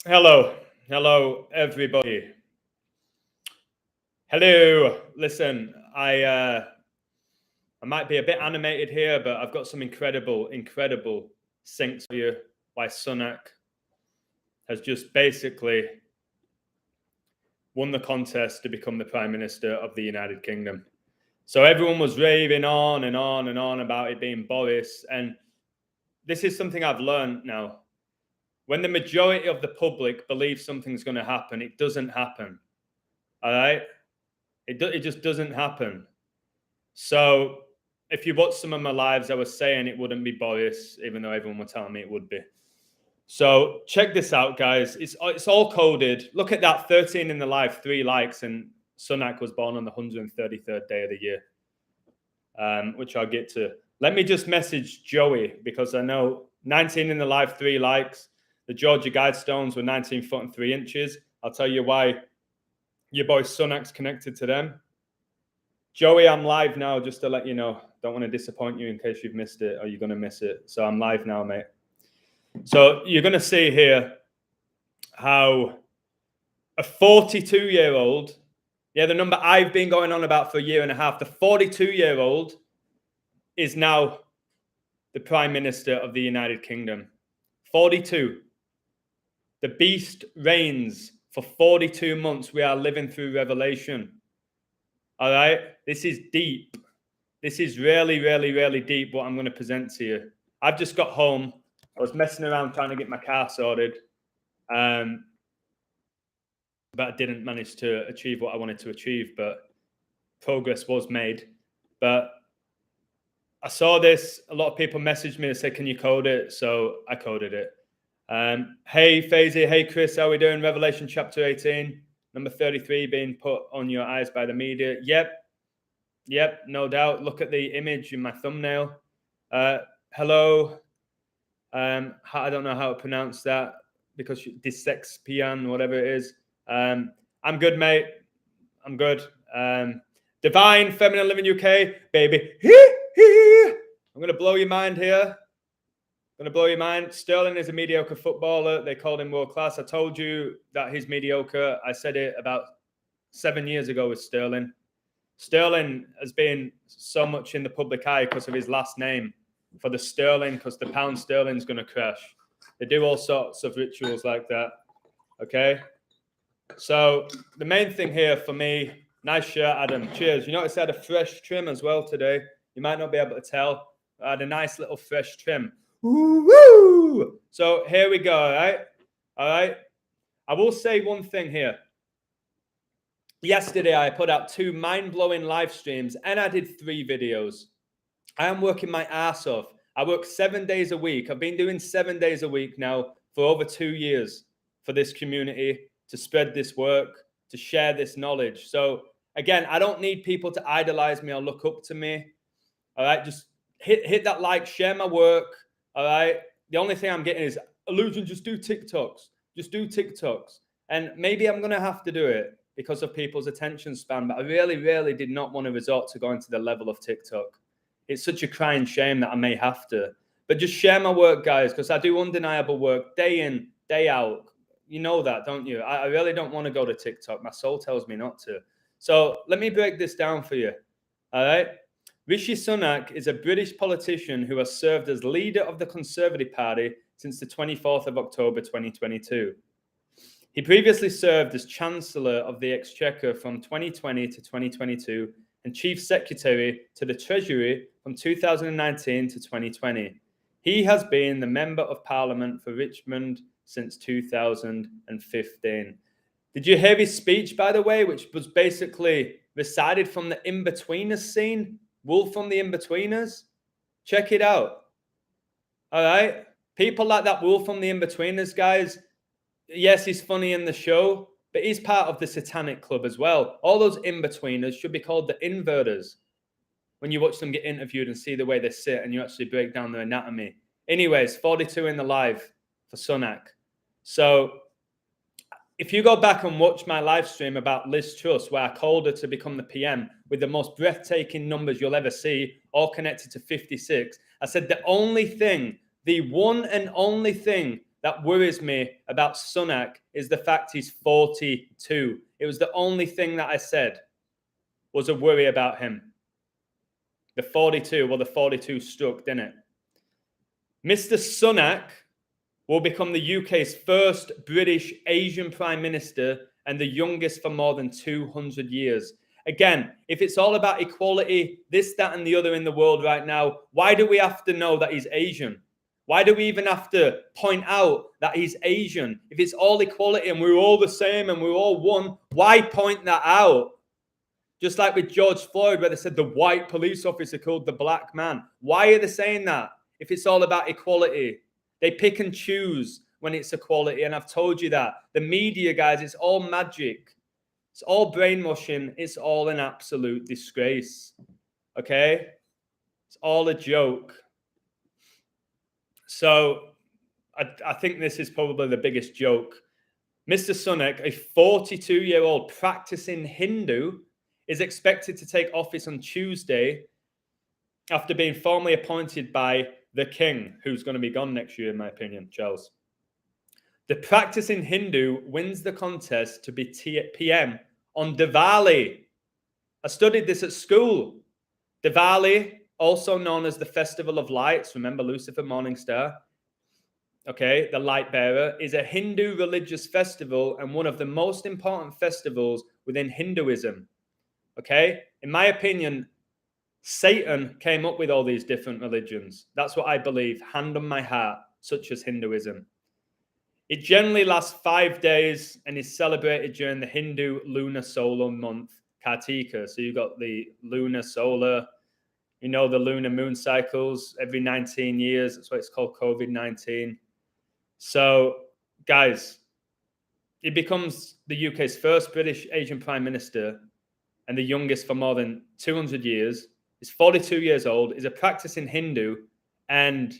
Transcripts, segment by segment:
Hello, everybody. Hello. Listen, I might be a bit animated here, but I've got some incredible syncs for you. Why Sunak has just basically won the contest to become the Prime Minister of the United Kingdom. So everyone was raving on and on and on about it being Boris, and this is something I've learned now. When the majority of the public believes something's going to happen, it doesn't happen. All right? It just doesn't happen. So if you watch some of my lives, I was saying it wouldn't be Boris, even though everyone was telling me it would be. So check this out, guys. It's all coded. Look at that, 13 in the live, 3 likes, and Sunak was born on the 133rd day of the year, which I'll get to. Let me just message Joey, because I know 19 in the live, 3 likes. The Georgia Guidestones were 19 foot and 3 inches. I'll tell you why. Your boy Sunak's connected to them. Joey, I'm live now, just to let you know. Don't want to disappoint you in case you've missed it or you're going to miss it. So I'm live now, mate. So you're going to see here how a 42-year-old, the number I've been going on about for a year and a half, the 42-year-old is now the Prime Minister of the United Kingdom. 42. The beast reigns. For 42 months, we are living through revelation. All right? This is deep. This is really, really, really deep, what I'm going to present to you. I've just got home. I was messing around trying to get my car sorted. But I didn't manage to achieve what I wanted to achieve. But progress was made. But I saw this. A lot of people messaged me and said, can you code it? So I coded it. Hey, Faisy. Hey, Chris. How are we doing? Revelation chapter 18. Number 33 being put on your eyes by the media. Yep, no doubt. Look at the image in my thumbnail. Hello. I don't know how to pronounce that because dysexian, whatever it is. I'm good, mate. I'm good. Divine Feminine Living UK, baby. I'm going to blow your mind here. Sterling is a mediocre footballer. They called him world class. I told you that he's mediocre. I said it about 7 years ago with Sterling. Sterling has been so much in the public eye because of his last name. For the sterling, because the pound sterling's going to crash. They do all sorts of rituals like that. Okay? So the main thing here for me, nice shirt, Adam. Cheers. You notice I had a fresh trim as well today. You might not be able to tell. I had a nice little fresh trim. Woo! So here we go, all right? I will say one thing here. Yesterday, I put out 2 mind-blowing live streams, and I did 3 videos. I am working my ass off. I work 7 days a week. I've been doing 7 days a week now for over 2 years for this community, to spread this work, to share this knowledge. So, again, I don't need people to idolize me or look up to me. All right? Just hit that like, share my work. All right. The only thing I'm getting is, Illusion, just do TikToks. And maybe I'm going to have to do it because of people's attention span. But I really, really did not want to resort to going to the level of TikTok. It's such a crying shame that I may have to. But just share my work, guys, because I do undeniable work day in, day out. You know that, don't you? I really don't want to go to TikTok. My soul tells me not to. So let me break this down for you. All right. Rishi Sunak is a British politician who has served as leader of the Conservative Party since the 24th of October 2022. He previously served as Chancellor of the Exchequer from 2020 to 2022 and Chief Secretary to the Treasury from 2019 to 2020. He has been the Member of Parliament for Richmond since 2015. Did you hear his speech, by the way, which was basically recited from the In-Betweeners scene? Wolf from the In-Betweeners? Check it out. All right? People like that Wolf from the In-Betweeners, guys, yes, he's funny in the show, but he's part of the satanic club as well. All those in-betweeners should be called the inverters when you watch them get interviewed and see the way they sit and you actually break down their anatomy. Anyways, 42 in the live for Sunak. So if you go back and watch my live stream about Liz Truss, where I called her to become the PM with the most breathtaking numbers you'll ever see, all connected to 56, I said the one and only thing that worries me about Sunak is the fact he's 42. It was the only thing that I said was a worry about him. The 42, well, the 42 struck, didn't it? Mr. Sunak will become the UK's first British Asian Prime Minister and the youngest for more than 200 years. Again, if it's all about equality, this, that, and the other in the world right now, why do we have to know that he's Asian? Why do we even have to point out that he's Asian? If it's all equality and we're all the same and we're all one, why point that out? Just like with George Floyd, where they said the white police officer killed the black man. Why are they saying that if it's all about equality? They pick and choose when it's equality, and I've told you that. The media, guys, it's all magic. It's all brainwashing. It's all an absolute disgrace. Okay? It's all a joke. So I think this is probably the biggest joke. Mr. Sunak, a 42-year-old practicing Hindu, is expected to take office on Tuesday after being formally appointed by the king, who's going to be gone next year, in my opinion, Charles. The practicing Hindu wins the contest to be PM on Diwali. I studied this at school. Diwali, also known as the Festival of Lights, remember Lucifer Morningstar? Okay, the light bearer, is a Hindu religious festival and one of the most important festivals within Hinduism. Okay, in my opinion, Satan came up with all these different religions. That's what I believe, hand on my heart, such as Hinduism. It generally lasts 5 days and is celebrated during the Hindu lunar solar month, Kartika. So you've got the lunar solar, the lunar moon cycles every 19 years. That's why it's called COVID-19. So, guys, it becomes the UK's first British Asian Prime Minister and the youngest for more than 200 years. He's 42 years old, is a practicing Hindu, and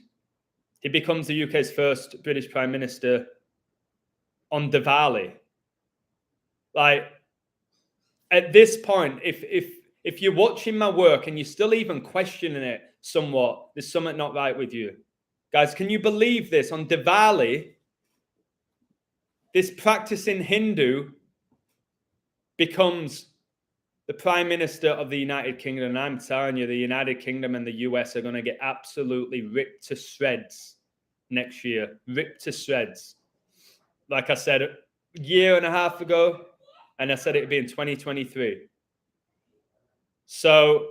he becomes the UK's first British Prime Minister on Diwali. Like, at this point, if you're watching my work and you're still even questioning it somewhat, there's something not right with you. Guys, can you believe this? On Diwali, this practicing Hindu becomes the Prime Minister of the United Kingdom. And I'm telling you, the United Kingdom and the US are going to get absolutely ripped to shreds next year. Ripped to shreds. Like I said a year and a half ago, and I said it would be in 2023. So,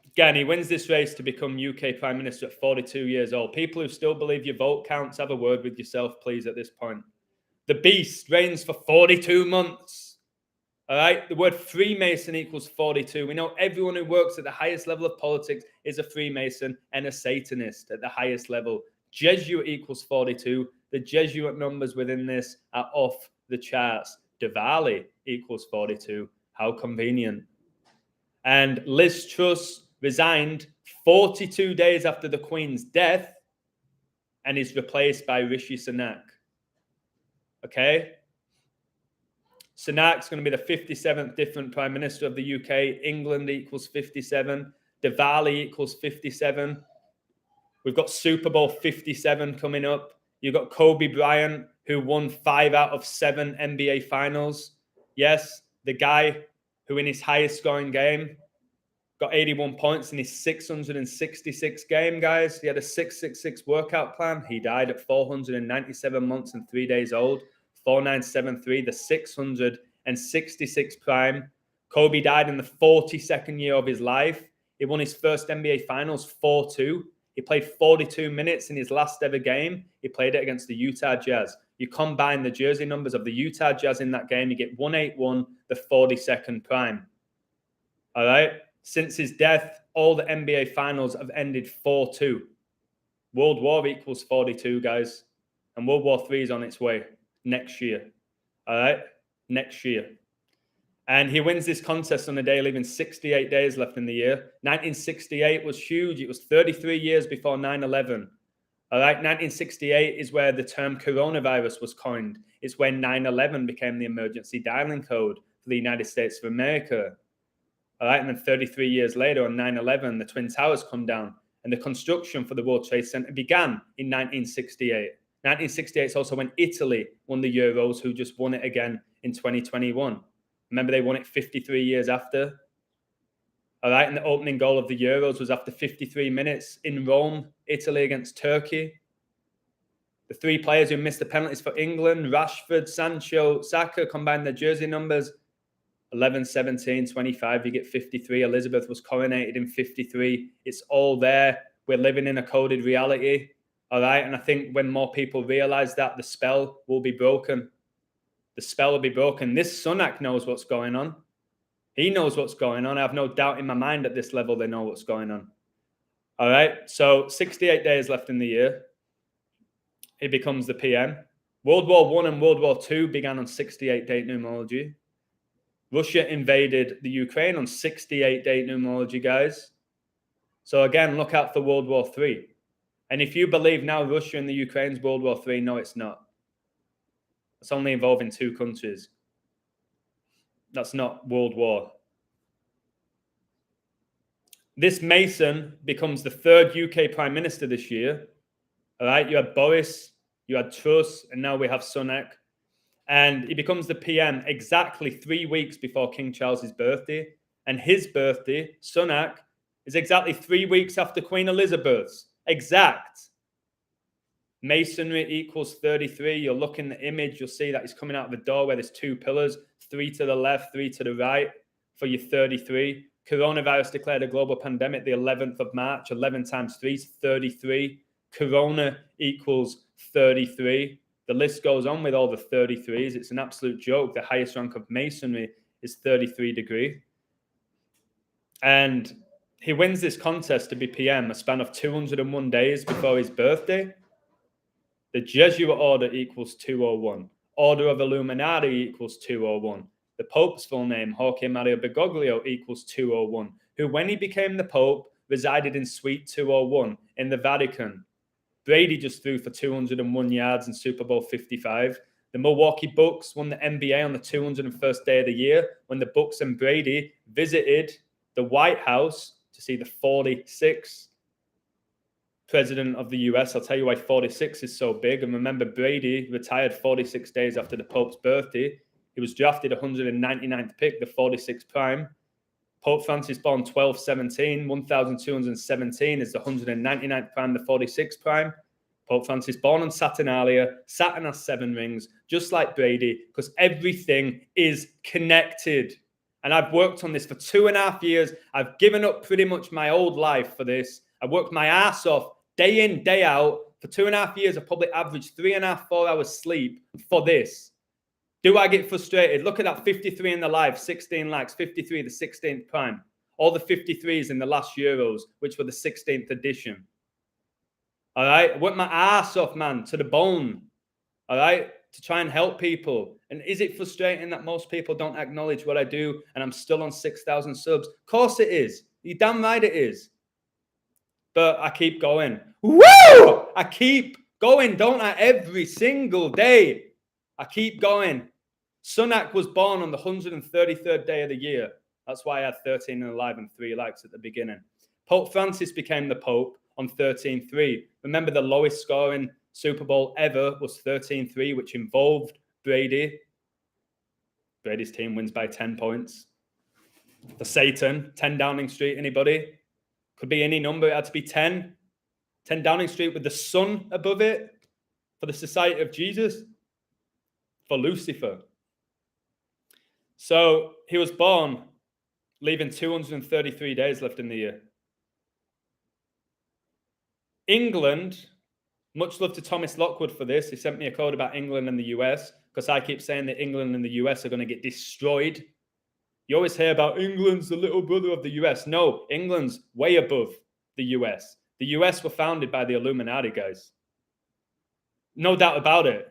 again, he wins this race to become UK Prime Minister at 42 years old. People who still believe your vote counts, have a word with yourself, please, at this point. The beast reigns for 42 months. All right? The word Freemason equals 42. We know everyone who works at the highest level of politics is a Freemason and a Satanist at the highest level. Jesuit equals 42. The Jesuit numbers within this are off the charts. Diwali equals 42. How convenient. And Liz Truss resigned 42 days after the Queen's death and is replaced by Rishi Sunak. Okay? Sunak's going to be the 57th different Prime Minister of the UK. England equals 57. Diwali equals 57. We've got Super Bowl 57 coming up. You've got Kobe Bryant, who won 5 out of 7 NBA finals. Yes, the guy who in his highest scoring game got 81 points in his 666 game, guys. He had a 666 workout plan. He died at 497 months and 3 days old. 4973, the 666 prime. Kobe died in the 42nd year of his life. He won his first NBA Finals 4-2. He played 42 minutes in his last ever game. He played it against the Utah Jazz. You combine the jersey numbers of the Utah Jazz in that game, you get 181, the 42nd prime. All right? Since his death, all the NBA Finals have ended 4-2. World War equals 42, guys. And World War III is on its way next year. All right? Next year. And he wins this contest on a day leaving 68 days left in the year. 1968 was huge. It was 33 years before 9/11. All right? 1968 is where the term coronavirus was coined. It's when 9/11 became the emergency dialing code for the United States of America. All right? And then 33 years later, on 9/11, the Twin Towers come down and the construction for the World Trade Center began in 1968. 1968 is also when Italy won the Euros, who just won it again in 2021. Remember, they won it 53 years after. All right, and the opening goal of the Euros was after 53 minutes in Rome, Italy against Turkey. The three players who missed the penalties for England, Rashford, Sancho, Saka, combined their jersey numbers, 11, 17, 25, you get 53. Elizabeth was coronated in 53. It's all there. We're living in a coded reality. All right, and I think when more people realize that, the spell will be broken. The spell will be broken. This Sunak knows what's going on. He knows what's going on. I have no doubt in my mind at this level they know what's going on. All right, so 68 days left in the year. He becomes the PM. World War I and World War II began on 68-date numerology. Russia invaded the Ukraine on 68-date numerology, guys. So again, look out for World War III. And if you believe now Russia and the Ukraine's World War III, no, it's not. It's only involving two countries. That's not World War. This Mason becomes the third UK Prime Minister this year. All right, you had Boris, you had Truss, and now we have Sunak. And he becomes the PM exactly 3 weeks before King Charles's birthday. And his birthday, Sunak, is exactly 3 weeks after Queen Elizabeth's. Exact. Masonry equals 33. You'll look in the image, you'll see that he's coming out of the door where there's two pillars, 3 to the left, 3 to the right for your 33. Coronavirus declared a global pandemic the 11th of March. 11 times 3 is 33. Corona equals 33. The list goes on with all the 33s. It's an absolute joke. The highest rank of Masonry is 33 degree. And he wins this contest to be PM a span of 201 days before his birthday. The Jesuit order equals 201. Order of Illuminati equals 201. The Pope's full name, Jorge Maria Bergoglio, equals 201, who, when he became the Pope, resided in Suite 201 in the Vatican. Brady just threw for 201 yards in Super Bowl 55. The Milwaukee Bucks won the NBA on the 201st day of the year when the Bucks and Brady visited the White House to see the 46th president of the US. I'll tell you why 46 is so big. And remember, Brady retired 46 days after the Pope's birthday. He was drafted 199th pick, the 46th prime. Pope Francis born 1217, 1217 is the 199th prime, the 46th prime. Pope Francis born on Saturnalia. Saturn has 7 rings, just like Brady, because everything is connected. And I've worked on this for 2.5 years. I've given up pretty much my old life for this. I worked my ass off day in, day out. For 2.5 years, I probably averaged 3.5, 4 hours sleep for this. Do I get frustrated? Look at that 53 in the live, 16 likes, 53, the 16th prime. All the 53s in the last Euros, which were the 16th edition. All right? I worked my ass off, man, to the bone. All right? To try and help people. And is it frustrating that most people don't acknowledge what I do and I'm still on 6,000 subs? Of course it is. You're damn right it is. But I keep going. Woo! I keep going, don't I? Every single day. I keep going. Sunak was born on the 133rd day of the year. That's why I had 13 and alive and 3 likes at the beginning. Pope Francis became the Pope on 13-3. Remember, the lowest scoring Super Bowl ever was 13-3, which involved Brady. Brady's team wins by 10 points. The Satan, 10 Downing Street, anybody? Could be any number. It had to be 10. 10 Downing Street with the sun above it for the Society of Jesus. For Lucifer. So he was born, leaving 233 days left in the year. England, much love to Thomas Lockwood for this. He sent me a code about England and the US, because I keep saying that England and the US are going to get destroyed. You always hear about England's the little brother of the US. No, England's way above the US. The US were founded by the Illuminati, guys. No doubt about it.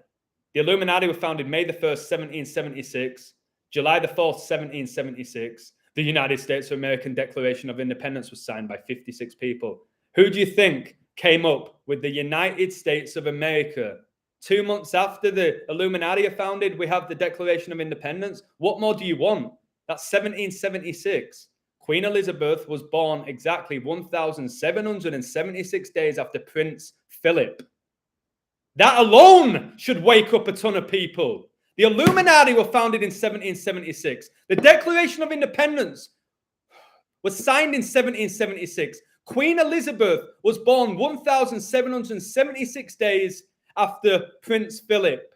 The Illuminati were founded May the 1st, 1776, July the 4th, 1776. The United States of American Declaration of Independence was signed by 56 people. Who do you think came up with the United States of America? 2 months after the Illuminati are founded, we have the Declaration of Independence. What more do you want? That's 1776. Queen Elizabeth was born exactly 1,776 days after Prince Philip. That alone should wake up a ton of people. The Illuminati were founded in 1776. The Declaration of Independence was signed in 1776. Queen Elizabeth was born 1,776 days after Prince Philip,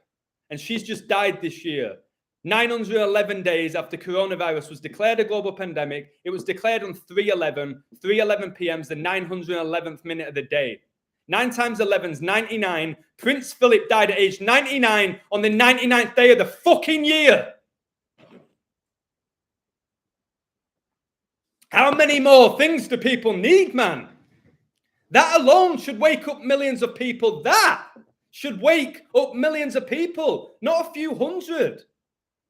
and she's just died this year. 911 days after coronavirus was declared a global pandemic. It was declared on 3:11 p.m. is the 911th minute of the day. 9 times 11 is 99. Prince Philip died at age 99 on the 99th day of the fucking year. How many more things do people need, man? That alone should wake up millions of people. That should wake up millions of people, not a few hundred.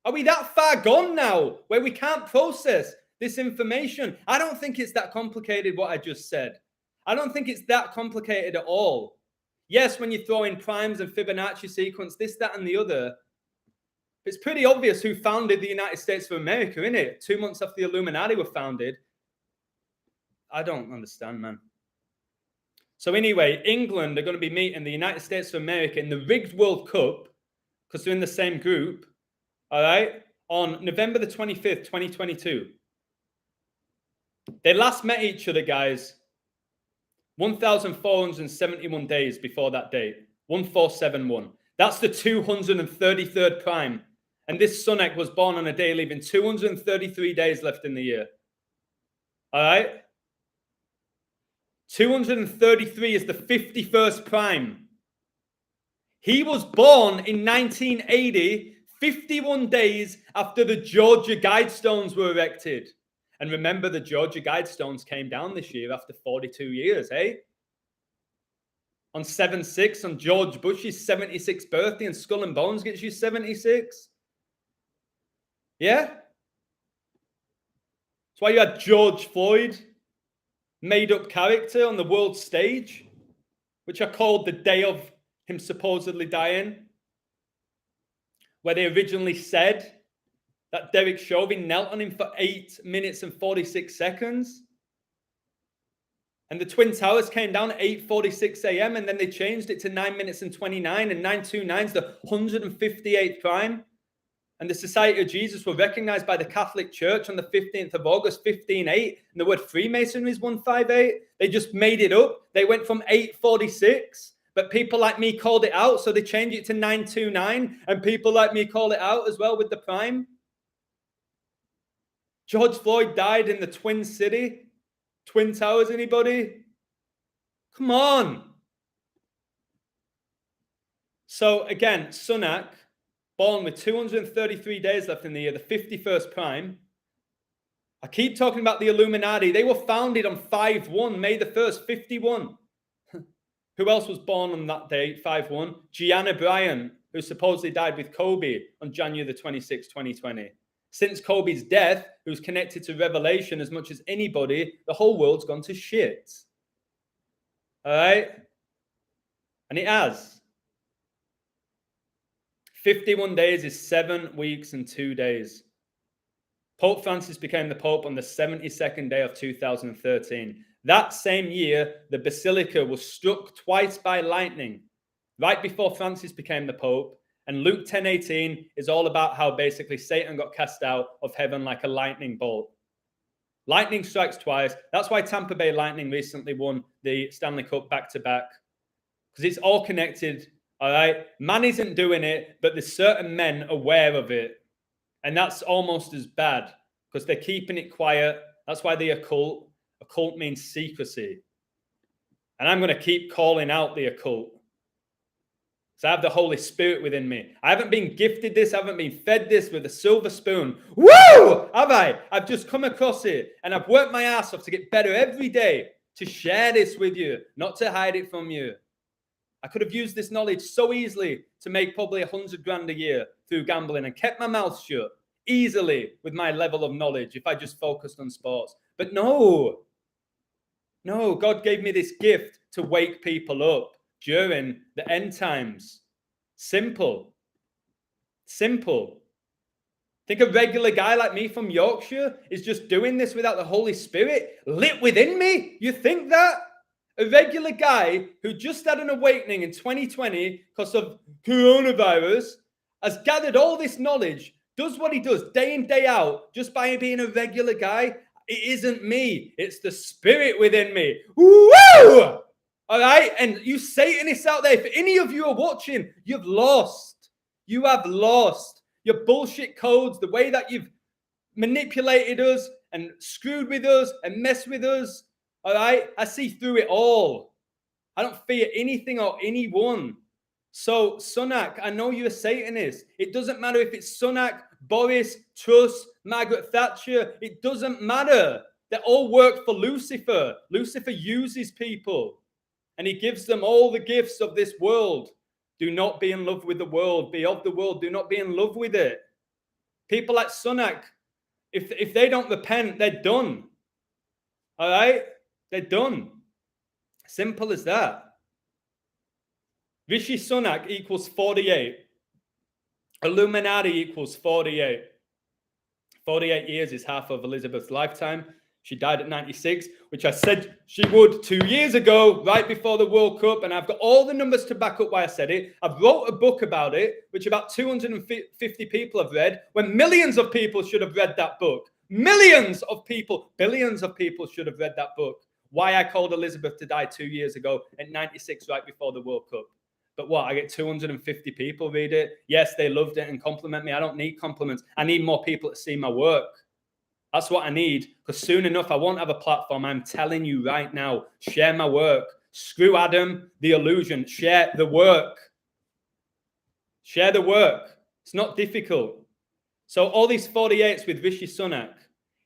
Are we that far gone now where we can't process this information? I don't think it's that complicated, what I just said. I don't think it's that complicated at all. Yes, when you throw in primes and Fibonacci sequence, this, that, and the other, it's pretty obvious who founded the United States of America, isn't it? 2 months after the Illuminati were founded. I don't understand, man. So anyway, England are going to be meeting the United States of America in the rigged World Cup, because they're in the same group, all right, on November the 25th, 2022. They last met each other, guys, 1,471 days before that date. 1471. That's the 233rd prime. And this Sunak was born on a day leaving 233 days left in the year. All right? 233 is the 51st prime. He was born in 1980, 51 days after the Georgia Guidestones were erected. And remember, the Georgia Guidestones came down this year after 42 years, eh? On 7/6, on George Bush's 76th birthday, and Skull and Bones gets you 76. Yeah? That's why you had George Floyd, made-up character on the world stage, which are called the day of him supposedly dying, where they originally said that Derek Chauvin knelt on him for 8 minutes and 46 seconds. And the Twin Towers came down at 8:46 a.m. and then they changed it to 9 minutes and 29, and 929 is the 158th prime. And the Society of Jesus were recognized by the Catholic Church on the 15th of August, 1508. And the word Freemasonry is 158. They just made it up. They went from 846, but people like me called it out, so they changed it to 929, and people like me call it out as well with the prime. George Floyd died in the Twin City. Twin Towers, anybody? Come on. So again, Sunak, born with 233 days left in the year, the 51st prime. I keep talking about the Illuminati. They were founded on 5/1, May the 1st, 51. Who else was born on that date, 5/1? Gianna Bryant, who supposedly died with Kobe on January the 26th, 2020. Since Kobe's death, who's connected to Revelation as much as anybody, the whole world's gone to shit. All right? And it has. 51 days is 7 weeks and 2 days. Pope Francis became the Pope on the 72nd day of 2013. That same year, the Basilica was struck twice by lightning, right before Francis became the Pope. And Luke 10:18 is all about how basically Satan got cast out of heaven like a lightning bolt. Lightning strikes twice. That's why Tampa Bay Lightning recently won the Stanley Cup back-to-back. Because it's all connected, all right? Man isn't doing it, but there's certain men aware of it. And that's almost as bad because they're keeping it quiet. That's why the occult. Occult means secrecy. And I'm going to keep calling out the occult. So I have the Holy Spirit within me. I haven't been gifted this. I haven't been fed this with a silver spoon. Woo! Have I? I've just come across it. And I've worked my ass off to get better every day, to share this with you, not to hide it from you. I could have used this knowledge so easily to make probably $100,000 a year through gambling and kept my mouth shut easily with my level of knowledge if I just focused on sports. But no, God gave me this gift to wake people up during the end times. Simple. Think a regular guy like me from Yorkshire is just doing this without the Holy Spirit lit within me? You think that? A regular guy who just had an awakening in 2020 because of coronavirus has gathered all this knowledge, does what he does day in, day out, just by being a regular guy. It isn't me. It's the spirit within me. Woo! All right? And you Satanists out there, if any of you are watching, you've lost. You have lost. Your bullshit codes, the way that you've manipulated us and screwed with us and messed with us. All right? I see through it all. I don't fear anything or anyone. So, Sunak, I know you're a Satanist. It doesn't matter if it's Sunak, Boris, Truss, Margaret Thatcher. It doesn't matter. They all work for Lucifer. Lucifer uses people and he gives them all the gifts of this world. Do not be in love with the world. Be of the world. Do not be in love with it. People like Sunak, if they don't repent, they're done. All right? They're done. Simple as that. Rishi Sunak equals 48. Illuminati equals 48. 48 years is half of Elizabeth's lifetime. She died at 96, which I said she would 2 years ago, right before the World Cup. And I've got all the numbers to back up why I said it. I wrote a book about it, which about 250 people have read, when millions of people should have read that book. Millions of people, billions of people should have read that book. Why I called Elizabeth to die 2 years ago at 96, right before the World Cup. But what, I get 250 people read it? Yes, they loved it and compliment me. I don't need compliments. I need more people to see my work. That's what I need, because soon enough, I won't have a platform. I'm telling you right now, share my work. Screw Adam, the illusion. Share the work. Share the work. It's not difficult. So all these 48s with Rishi Sunak,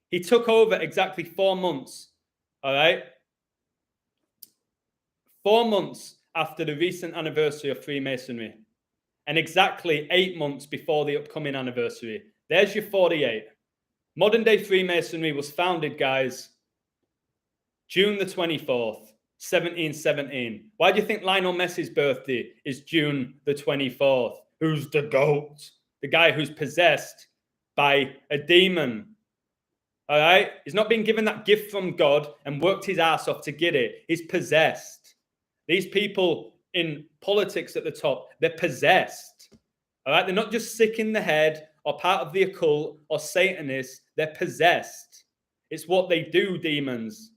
he took over exactly 4 months, all right? 4 months after the recent anniversary of Freemasonry, and exactly 8 months before the upcoming anniversary. There's your 48. Modern day Freemasonry was founded, guys, June the 24th, 1717. Why do you think Lionel Messi's birthday is June the 24th? Who's the GOAT? The guy who's possessed by a demon. All right? He's not been given that gift from God and worked his ass off to get it. He's possessed. These people in politics at the top, they're possessed. All right? They're not just sick in the head or part of the occult or Satanists. They're possessed. It's what they do, demons.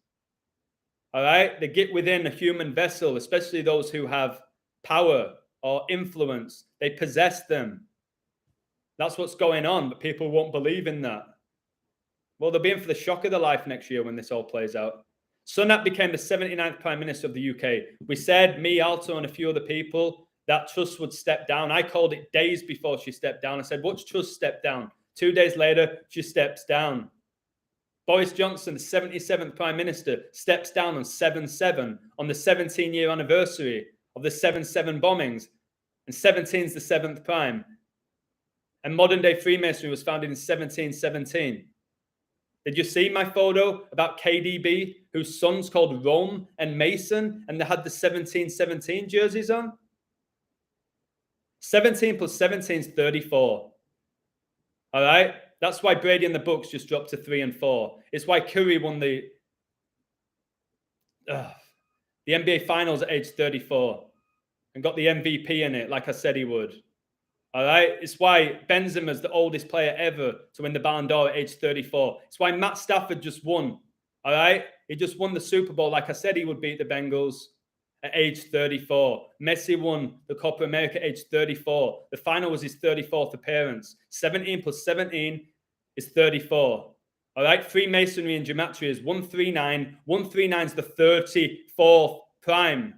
All right? They get within a human vessel, especially those who have power or influence. They possess them. That's what's going on, but people won't believe in that. Well, they'll be in for the shock of their life next year when this all plays out. Sunak became the 79th Prime Minister of the UK. We said, me, Alto, and a few other people, that Truss would step down. I called it days before she stepped down. I said, watch Truss step down. 2 days later, she steps down. Boris Johnson, the 77th Prime Minister, steps down on 7/7 on the 17-year anniversary of the 7/7 bombings. And 17 is the 7th Prime. And modern-day Freemasonry was founded in 1717. Did you see my photo about KDB, whose son's called Rome and Mason, and they had the 1717 jerseys on? 17 plus 17 is 34. All right? That's why Brady and the Bucks just dropped to 3 and 4. It's why Curry won the NBA Finals at age 34 and got the MVP in it, like I said he would. All right? It's why Benzema's the oldest player ever to win the Ballon d'Or at age 34. It's why Matt Stafford just won. All right? He just won the Super Bowl, like I said he would beat the Bengals at age 34. Messi won the Copa America at age 34. The final was his 34th appearance. 17 plus 17 is 34. All right? Freemasonry and gematria is 139. 139 is the 34th prime.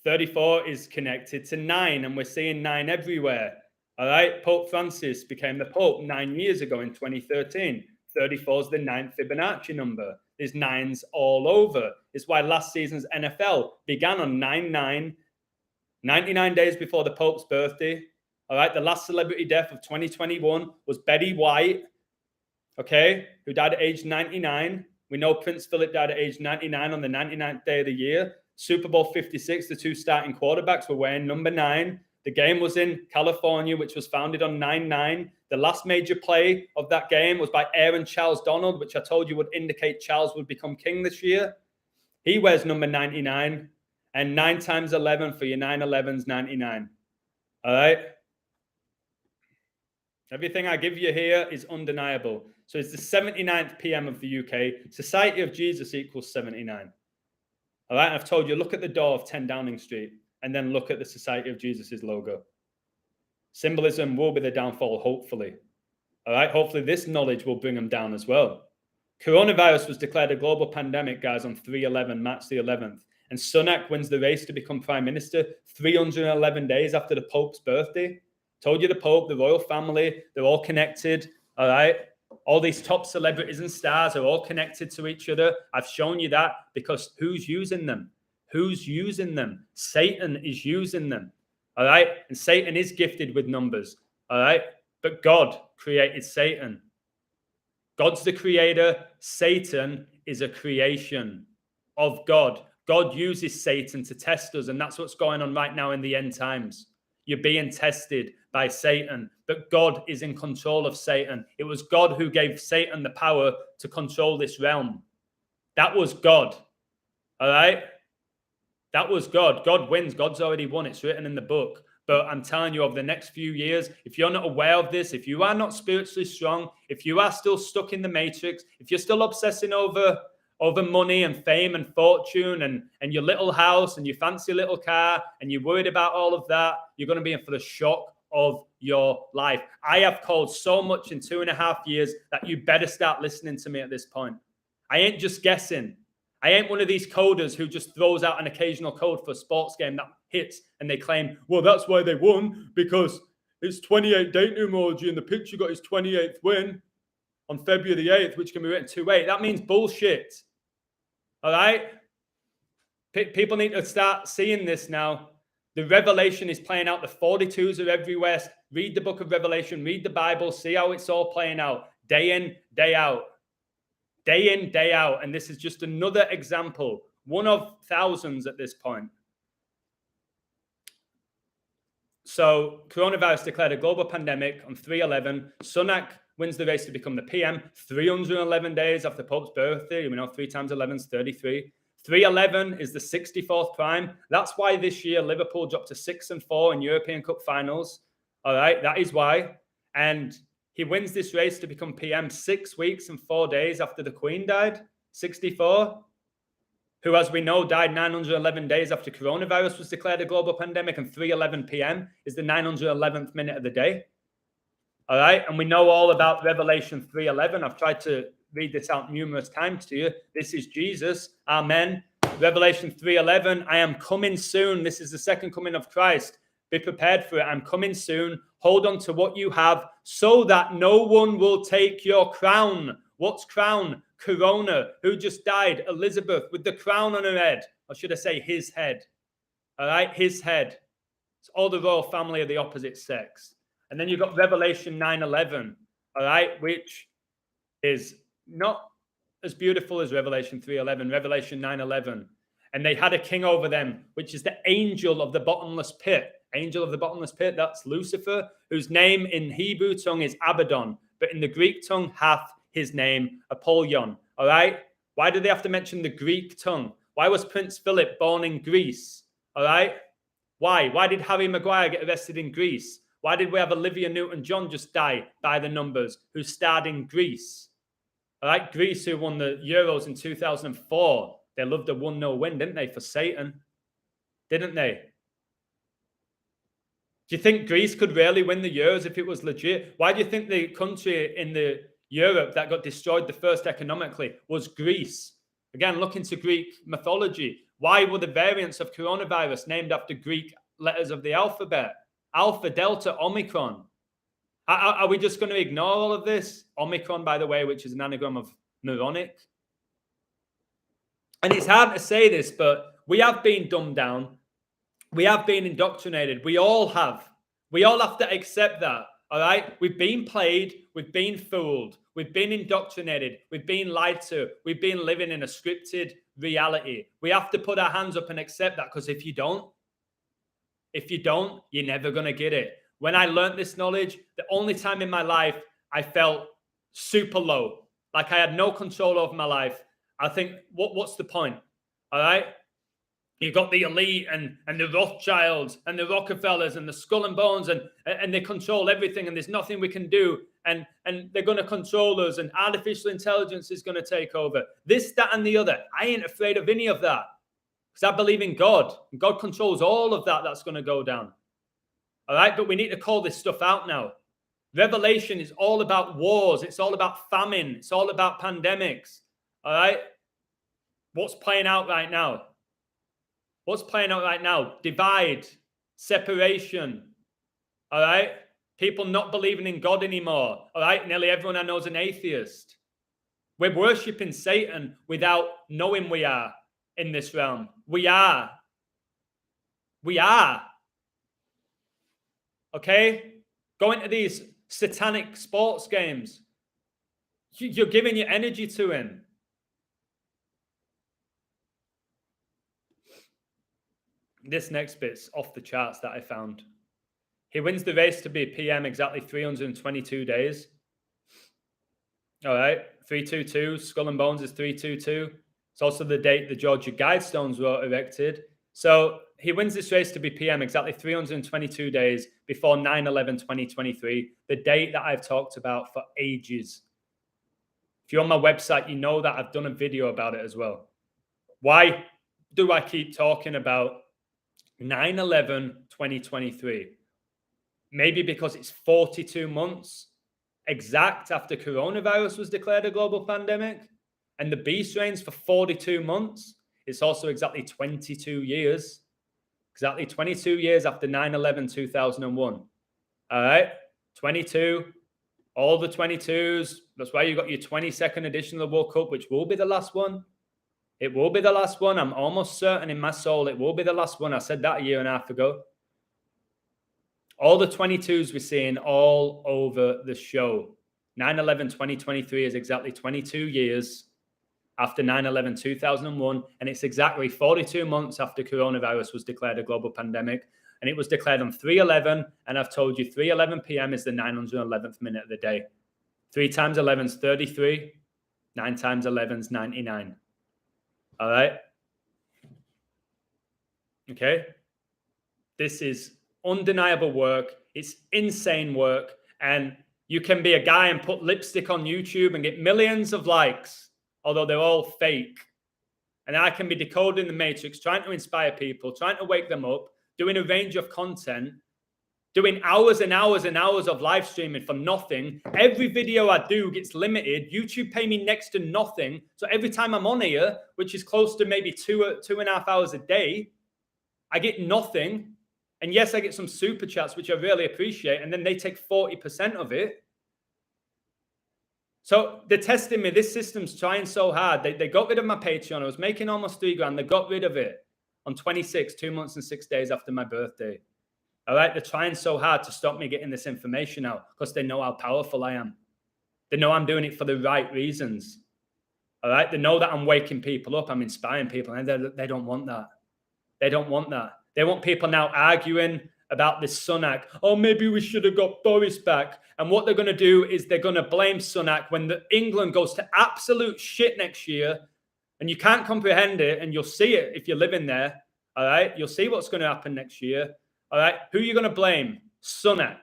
34 is connected to 9, and we're seeing 9 everywhere. All right? Pope Francis became the Pope 9 years ago in 2013. 34 is the 9th Fibonacci number. There's 9s all over. It's why last season's NFL began on 9/9, 99 days before the Pope's birthday. All right? The last celebrity death of 2021 was Betty White, okay, who died at age 99. We know Prince Philip died at age 99 on the 99th day of the year. Super Bowl 56, the 2 starting quarterbacks were wearing number 9. The game was in California, which was founded on 9/9. The last major play of that game was by Aaron Charles Donald, which I told you would indicate Charles would become king this year. He wears number 99, and 9 times 11 for your 9/11's 99. All right? Everything I give you here is undeniable. So it's the 79th PM of the UK. Society of Jesus equals 79. All right? And I've told you, look at the door of 10 Downing Street and then look at the Society of Jesus' logo. Symbolism will be the downfall, hopefully. All right? Hopefully this knowledge will bring them down as well. Coronavirus was declared a global pandemic, guys, on 3/11, March the 11th. And Sunak wins the race to become prime minister 311 days after the Pope's birthday. Told you the Pope, the royal family, they're all connected, all right? All these top celebrities and stars are all connected to each other. I've shown you that because who's using them? Who's using them? Satan is using them, all right? And Satan is gifted with numbers, all right? But God created Satan. God's the creator. Satan is a creation of God. God uses Satan to test us, and that's what's going on right now in the end times. You're being tested by Satan, but God is in control of Satan. It was God who gave Satan the power to control this realm. That was God. All right? That was God. God wins. God's already won. It's written in the book. But I'm telling you, over the next few years, if you're not aware of this, if you are not spiritually strong, if you are still stuck in the matrix, if you're still obsessing over money and fame and fortune and your little house and your fancy little car, and you're worried about all of that, you're going to be in for the shock of your life. I have called so much in 2.5 years that you better start listening to me at this point. I ain't just guessing. I ain't one of these coders who just throws out an occasional code for a sports game that hits and they claim, well, that's why they won, because it's 28 date numerology and the picture got his 28th win on February the 8th, which can be written 2/8. That means bullshit. All right? People need to start seeing this now. The revelation is playing out. The 42s are everywhere. Read the book of Revelation. Read the Bible. See how it's all playing out. Day in, day out. Day in, day out. And this is just another example. One of thousands at this point. So coronavirus declared a global pandemic on 3/11. Sunak wins the race to become the PM 311 days after Pope's birthday. We know 3 times 11 is 33. 311 is the 64th prime. That's why this year Liverpool dropped to 6-4 in European Cup finals. All right, that is why. And he wins this race to become PM 6 weeks and 4 days after the Queen died, 64, who, as we know, died 911 days after coronavirus was declared a global pandemic, and 3:11 PM is the 911th minute of the day. All right, and we know all about Revelation 3:11. I've tried to read this out numerous times to you. This is Jesus. Amen. Revelation 3:11. I am coming soon. This is the second coming of Christ. Be prepared for it. I'm coming soon. Hold on to what you have so that no one will take your crown. What's crown? Corona, who just died. Elizabeth with the crown on her head. Or should I say his head? All right, his head. It's all the royal family of the opposite sex. And then you've got Revelation 9:11, all right, which is not as beautiful as Revelation 3:11, Revelation 9:11. And they had a king over them, which is the angel of the bottomless pit. Angel of the bottomless pit, that's Lucifer, whose name in Hebrew tongue is Abaddon, but in the Greek tongue hath his name Apollyon, all right? Why do they have to mention the Greek tongue? Why was Prince Philip born in Greece, all right? Why? Why did Harry Maguire get arrested in Greece? Why did we have Olivia Newton-John just die by the numbers, who starred in Greece? All right, Greece, who won the Euros in 2004. They loved a 1-0 win, didn't they, for Satan? Didn't they? Do you think Greece could really win the Euros if it was legit? Why do you think the country in the Europe that got destroyed the first economically was Greece? Again, look into Greek mythology. Why were the variants of coronavirus named after Greek letters of the alphabet? Alpha, Delta, Omicron. Are we just going to ignore all of this? Omicron, by the way, which is an anagram of moronic. And it's hard to say this, but we have been dumbed down. We have been indoctrinated. We all have. We all have to accept that, all right? We've been played. We've been fooled. We've been indoctrinated. We've been lied to. We've been living in a scripted reality. We have to put our hands up and accept that, because if you don't, If you don't, you're never going to get it. When I learned this knowledge, the only time in my life I felt super low, like I had no control over my life, I think, what's the point? All right? You've got the elite and the Rothschilds and the Rockefellers and the Skull and Bones, and they control everything, and there's nothing we can do. And they're going to control us, and artificial intelligence is going to take over. This, that, and the other. I ain't afraid of any of that because I believe in God. And God controls all of that that's going to go down. All right? But we need to call this stuff out now. Revelation is all about wars. It's all about famine. It's all about pandemics. All right? What's playing out right now? What's playing out right now? Divide, separation, all right? People not believing in God anymore, all right? Nearly everyone I know is an atheist. We're worshipping Satan without knowing we are in this realm. We are. We are. Okay? Going to these satanic sports games. You're giving your energy to him. This next bit's off the charts that I found. He wins the race to be PM exactly 322 days. All right, 322. Skull and Bones is 322. It's also the date the Georgia Guidestones were erected. So he wins this race to be PM exactly 322 days before 9/11/2023, the date that I've talked about for ages. If you're on my website, you know that I've done a video about it as well. Why do I keep talking about 9/11/2023? Maybe because it's 42 months exact after coronavirus was declared a global pandemic, and the beast reigns for 42 months. It's also exactly 22 years. Exactly 22 years after 9/11/2001. All right? 22. All the 22s. That's why you got your 22nd edition of the World Cup, which will be the last one. It will be the last one. I'm almost certain in my soul it will be the last one. I said that a year and a half ago. All the 22s we're seeing all over the show. 9/11/2023 is exactly 22 years after 9/11/2001, and it's exactly 42 months after coronavirus was declared a global pandemic, and it was declared on 3/11, and I've told you 3:11 p.m. is the 911th minute of the day. 3 times 11 is 33. 9 times 11 is 99. All right? Okay? This is undeniable work. It's insane work. And you can be a guy and put lipstick on YouTube and get millions of likes, although they're all fake. And I can be decoding the matrix, trying to inspire people, trying to wake them up, doing a range of content, doing hours and hours and hours of live streaming for nothing. Every video I do gets limited. YouTube pay me next to nothing. So every time I'm on here, which is close to maybe 2.5 hours a day, I get nothing. And yes, I get some super chats, which I really appreciate. And then they take 40% of it. So they're testing me. This system's trying so hard. They got rid of my Patreon. I was making almost $3,000. They got rid of it on 26, 2 months and 6 days after my birthday. All right. They're trying so hard to stop me getting this information out because they know how powerful I am. They know I'm doing it for the right reasons. All right. They know that I'm waking people up. I'm inspiring people. And they don't want that. They don't want that. They want people now arguing about this Sunak. Oh, maybe we should have got Boris back. And what they're going to do is they're going to blame Sunak when England goes to absolute shit next year. And you can't comprehend it. And you'll see it if you're living there. All right. You'll see what's going to happen next year. All right. Who are you going to blame? Sunak.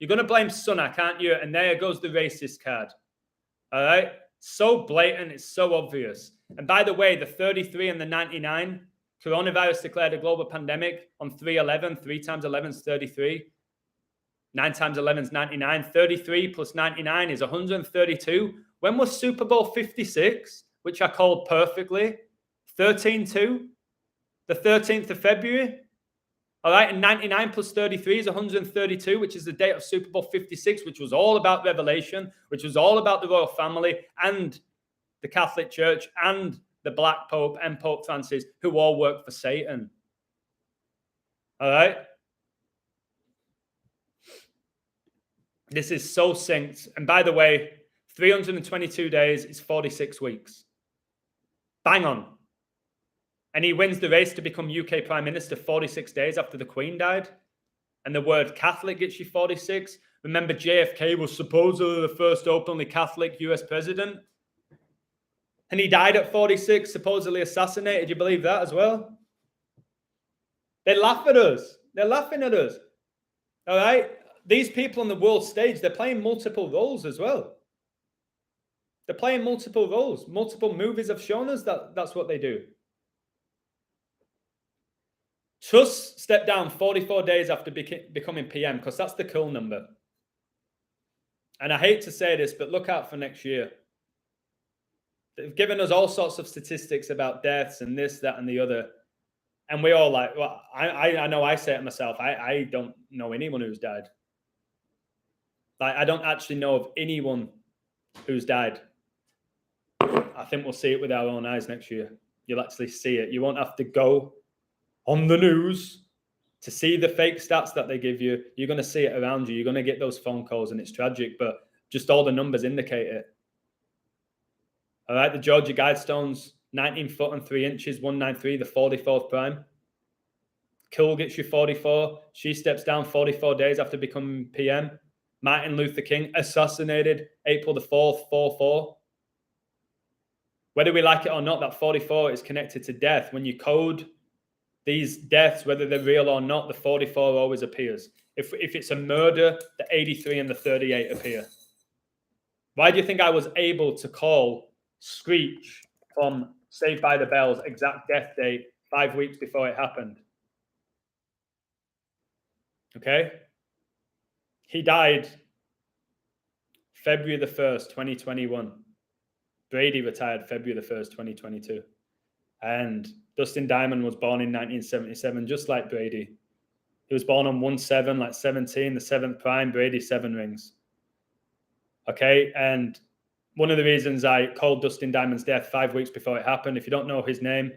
You're going to blame Sunak, aren't you? And there goes the racist card. All right. So blatant. It's so obvious. And by the way, the 33 and the 99, coronavirus declared a global pandemic on 3/11. 3 times 11 is 33. 9 times 11 is 99. 33 plus 99 is 132. When was Super Bowl 56, which I called perfectly? 13-2. The 13th of February. All right. And 99 plus 33 is 132, which is the date of Super Bowl 56, which was all about Revelation, which was all about the royal family and the Catholic Church and the Black Pope and Pope Francis, who all work for Satan. All right? This is so synced. And by the way, 322 days is 46 weeks. Bang on. And he wins the race to become UK Prime Minister 46 days after the Queen died. And the word Catholic gets you 46. Remember, JFK was supposedly the first openly Catholic US president. And he died at 46, supposedly assassinated. You believe that as well? They laugh at us. They're laughing at us. All right? These people on the world stage, they're playing multiple roles as well. They're playing multiple roles. Multiple movies have shown us that that's what they do. Truss stepped down 44 days after becoming PM because that's the kill number. And I hate to say this, but look out for next year. They've given us all sorts of statistics about deaths and this, that, and the other. And we're all like, well, I know I say it myself. I don't know anyone who's died. Like, I don't actually know of anyone who's died. I think we'll see it with our own eyes next year. You'll actually see it. You won't have to go on the news to see the fake stats that they give you. You're going to see it around you. You're going to get those phone calls, and it's tragic, but just all the numbers indicate it. All right, the Georgia Guidestones, 19 foot and 3 inches, 193, the 44th prime. Kill gets you 44. She steps down 44 days after becoming PM. Martin Luther King, assassinated April the 4th, 4-4. Whether we like it or not, that 44 is connected to death. When you code these deaths, whether they're real or not, the 44 always appears. If it's a murder, the 83 and the 38 appear. Why do you think I was able to call Screech from Saved by the Bell's exact death date 5 weeks before it happened? Okay? He died February the 1st, 2021. Brady retired February the 1st, 2022. And Dustin Diamond was born in 1977, just like Brady. He was born on 1-7, like 17, the 7th prime, Brady 7 rings. Okay, and one of the reasons I called Dustin Diamond's death 5 weeks before it happened, if you don't know his name,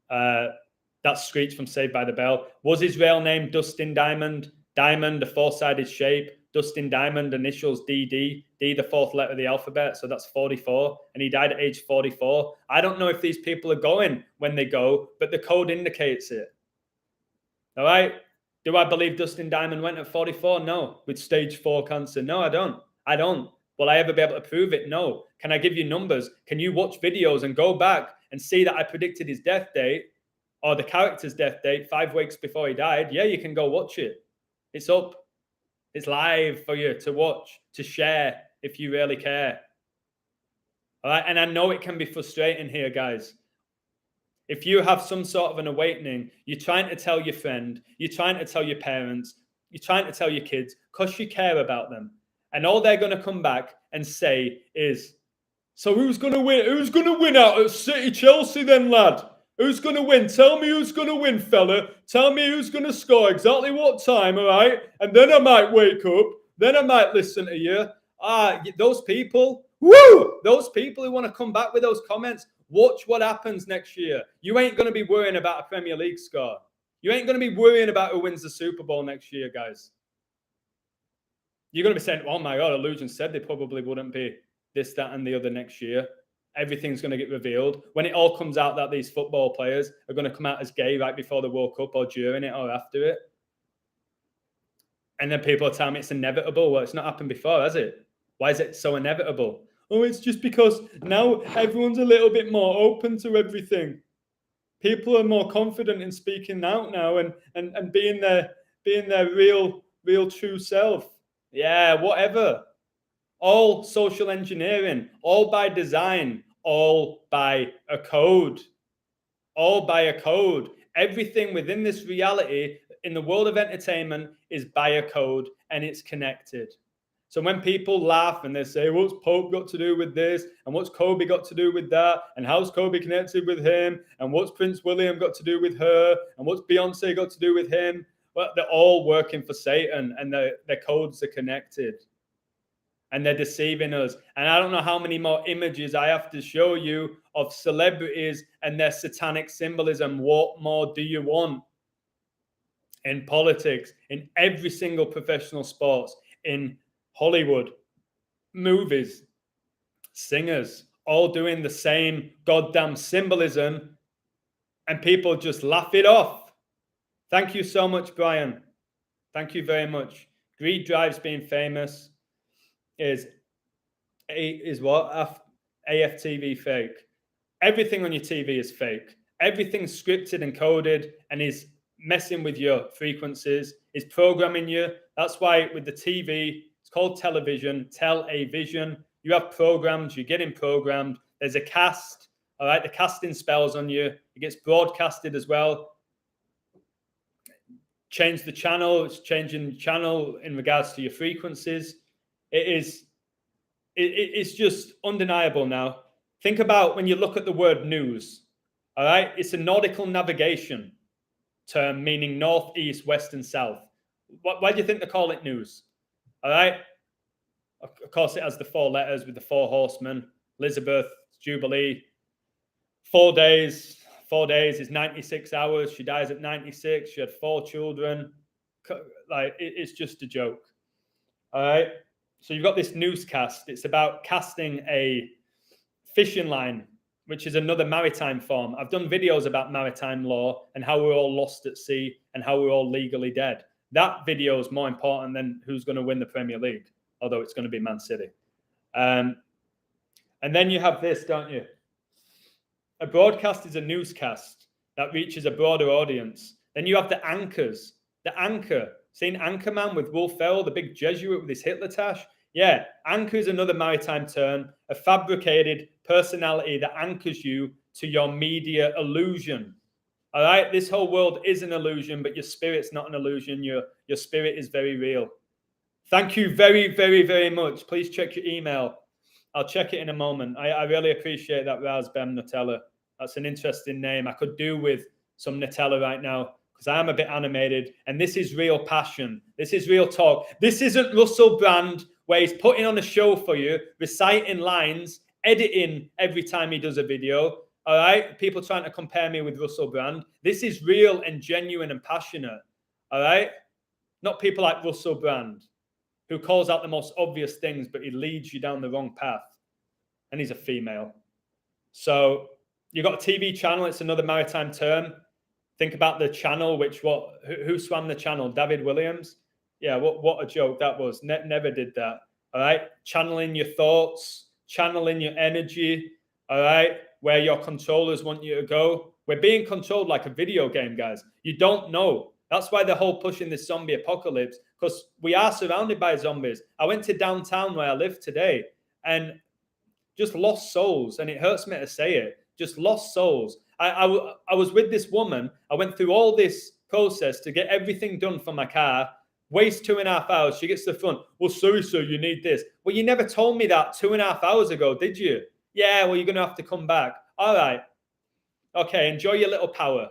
that's Screech from Saved by the Bell. Was his real name Dustin Diamond? Diamond, a four-sided shape. Dustin Diamond, initials DD. D, the fourth letter of the alphabet, so that's 44. And he died at age 44. I don't know if these people are going when they go, but the code indicates it. All right? Do I believe Dustin Diamond went at 44? No. With stage 4 cancer? No, I don't. I don't. Will I ever be able to prove it? No. Can I give you numbers? Can you watch videos and go back and see that I predicted his death date or the character's death date 5 weeks before he died? Yeah, you can go watch it. It's up. It's live for you to watch, to share if you really care. All right. And I know it can be frustrating here, guys. If you have some sort of an awakening, you're trying to tell your friend, you're trying to tell your parents, you're trying to tell your kids because you care about them. And all they're going to come back and say is, so who's going to win? Who's going to win out at City Chelsea then, lad? Who's going to win? Tell me who's going to win, fella. Tell me who's going to score, exactly what time, all right? And then I might wake up. Then I might listen to you. Those people, woo! Those people who want to come back with those comments, watch what happens next year. You ain't going to be worrying about a Premier League score. You ain't going to be worrying about who wins the Super Bowl next year, guys. You're going to be saying, oh my God, Illusion said they probably wouldn't be this, that, and the other next year. Everything's going to get revealed. When it all comes out that these football players are going to come out as gay right before the World Cup or during it or after it. And then people are telling me it's inevitable. Well, it's not happened before, has it? Why is it so inevitable? Oh, it's just because now everyone's a little bit more open to everything. People are more confident in speaking out now and being their real true self. Yeah, whatever. All social engineering, all by design, all by a code. All by a code. Everything within this reality in the world of entertainment is by a code and it's connected. So when people laugh and they say, what's Pope got to do with this? And what's Kobe got to do with that? And how's Kobe connected with him? And what's Prince William got to do with her? And what's Beyonce got to do with him? Well, they're all working for Satan and their codes are connected. And they're deceiving us. And I don't know how many more images I have to show you of celebrities and their satanic symbolism. What more do you want? In politics, in every single professional sports, in Hollywood, movies, singers, all doing the same goddamn symbolism and people just laugh it off. Thank you so much, Brian. Thank you very much. Greed drives being famous. Is what? AFTV fake. Everything on your TV is fake. Everything's scripted and coded and is messing with your frequencies, is programming you. That's why with the TV, it's called television, tell-a-vision. You have programs, you're getting programmed. There's a cast, all right? The casting spells on you. It gets broadcasted as well. Change the channel. It's changing the channel in regards to your frequencies. It's just undeniable now. Think about when you look at the word news, all right? It's a nautical navigation term meaning north, east, west, and south. Why do you think they call it news? All right? Of course, it has the 4 letters with the 4 horsemen. Elizabeth, Jubilee. 4 days. 4 days is 96 hours. She dies at 96. She had 4 children. Like, it's just a joke. All right? So you've got this newscast. It's about casting a fishing line, which is another maritime form. I've done videos about maritime law and how we're all lost at sea and how we're all legally dead. That video is more important than who's going to win the Premier League, although it's going to be Man City. And then you have this, don't you? A broadcast is a newscast that reaches a broader audience. Then you have the anchors. The anchor. Seen Anchorman with Will Ferrell, the big Jesuit with his Hitler tash? Yeah, anchor is another maritime term, a fabricated personality that anchors you to your media illusion. All right, this whole world is an illusion, but your spirit's not an illusion. Your spirit is very real. Thank you very, very, very much. Please check your email. I'll check it in a moment. I really appreciate that, Razbem Nutella. That's an interesting name. I could do with some Nutella right now because I am a bit animated, and this is real passion. This is real talk. This isn't Russell Brand, where he's putting on a show for you, reciting lines, editing every time he does a video. All right? People trying to compare me with Russell Brand. This is real and genuine and passionate. All right? Not people like Russell Brand, who calls out the most obvious things, but he leads you down the wrong path. And he's a female. So you've got a TV channel. It's another maritime term. Think about the channel, who swam the channel? David Williams? Yeah, what a joke that was. Never did that. All right? Channeling your thoughts, channeling your energy, all right? Where your controllers want you to go. We're being controlled like a video game, guys. You don't know. That's why the whole pushing this zombie apocalypse, because we are surrounded by zombies. I went to downtown where I live today and just lost souls. And it hurts me to say it. Just lost souls. I was with this woman. I went through all this process to get everything done for my car. Waste 2.5 hours. She gets to the front. Well, sorry, sir, you need this. Well, you never told me that 2.5 hours ago, did you? Yeah, well, you're going to have to come back. All right. Okay, enjoy your little power.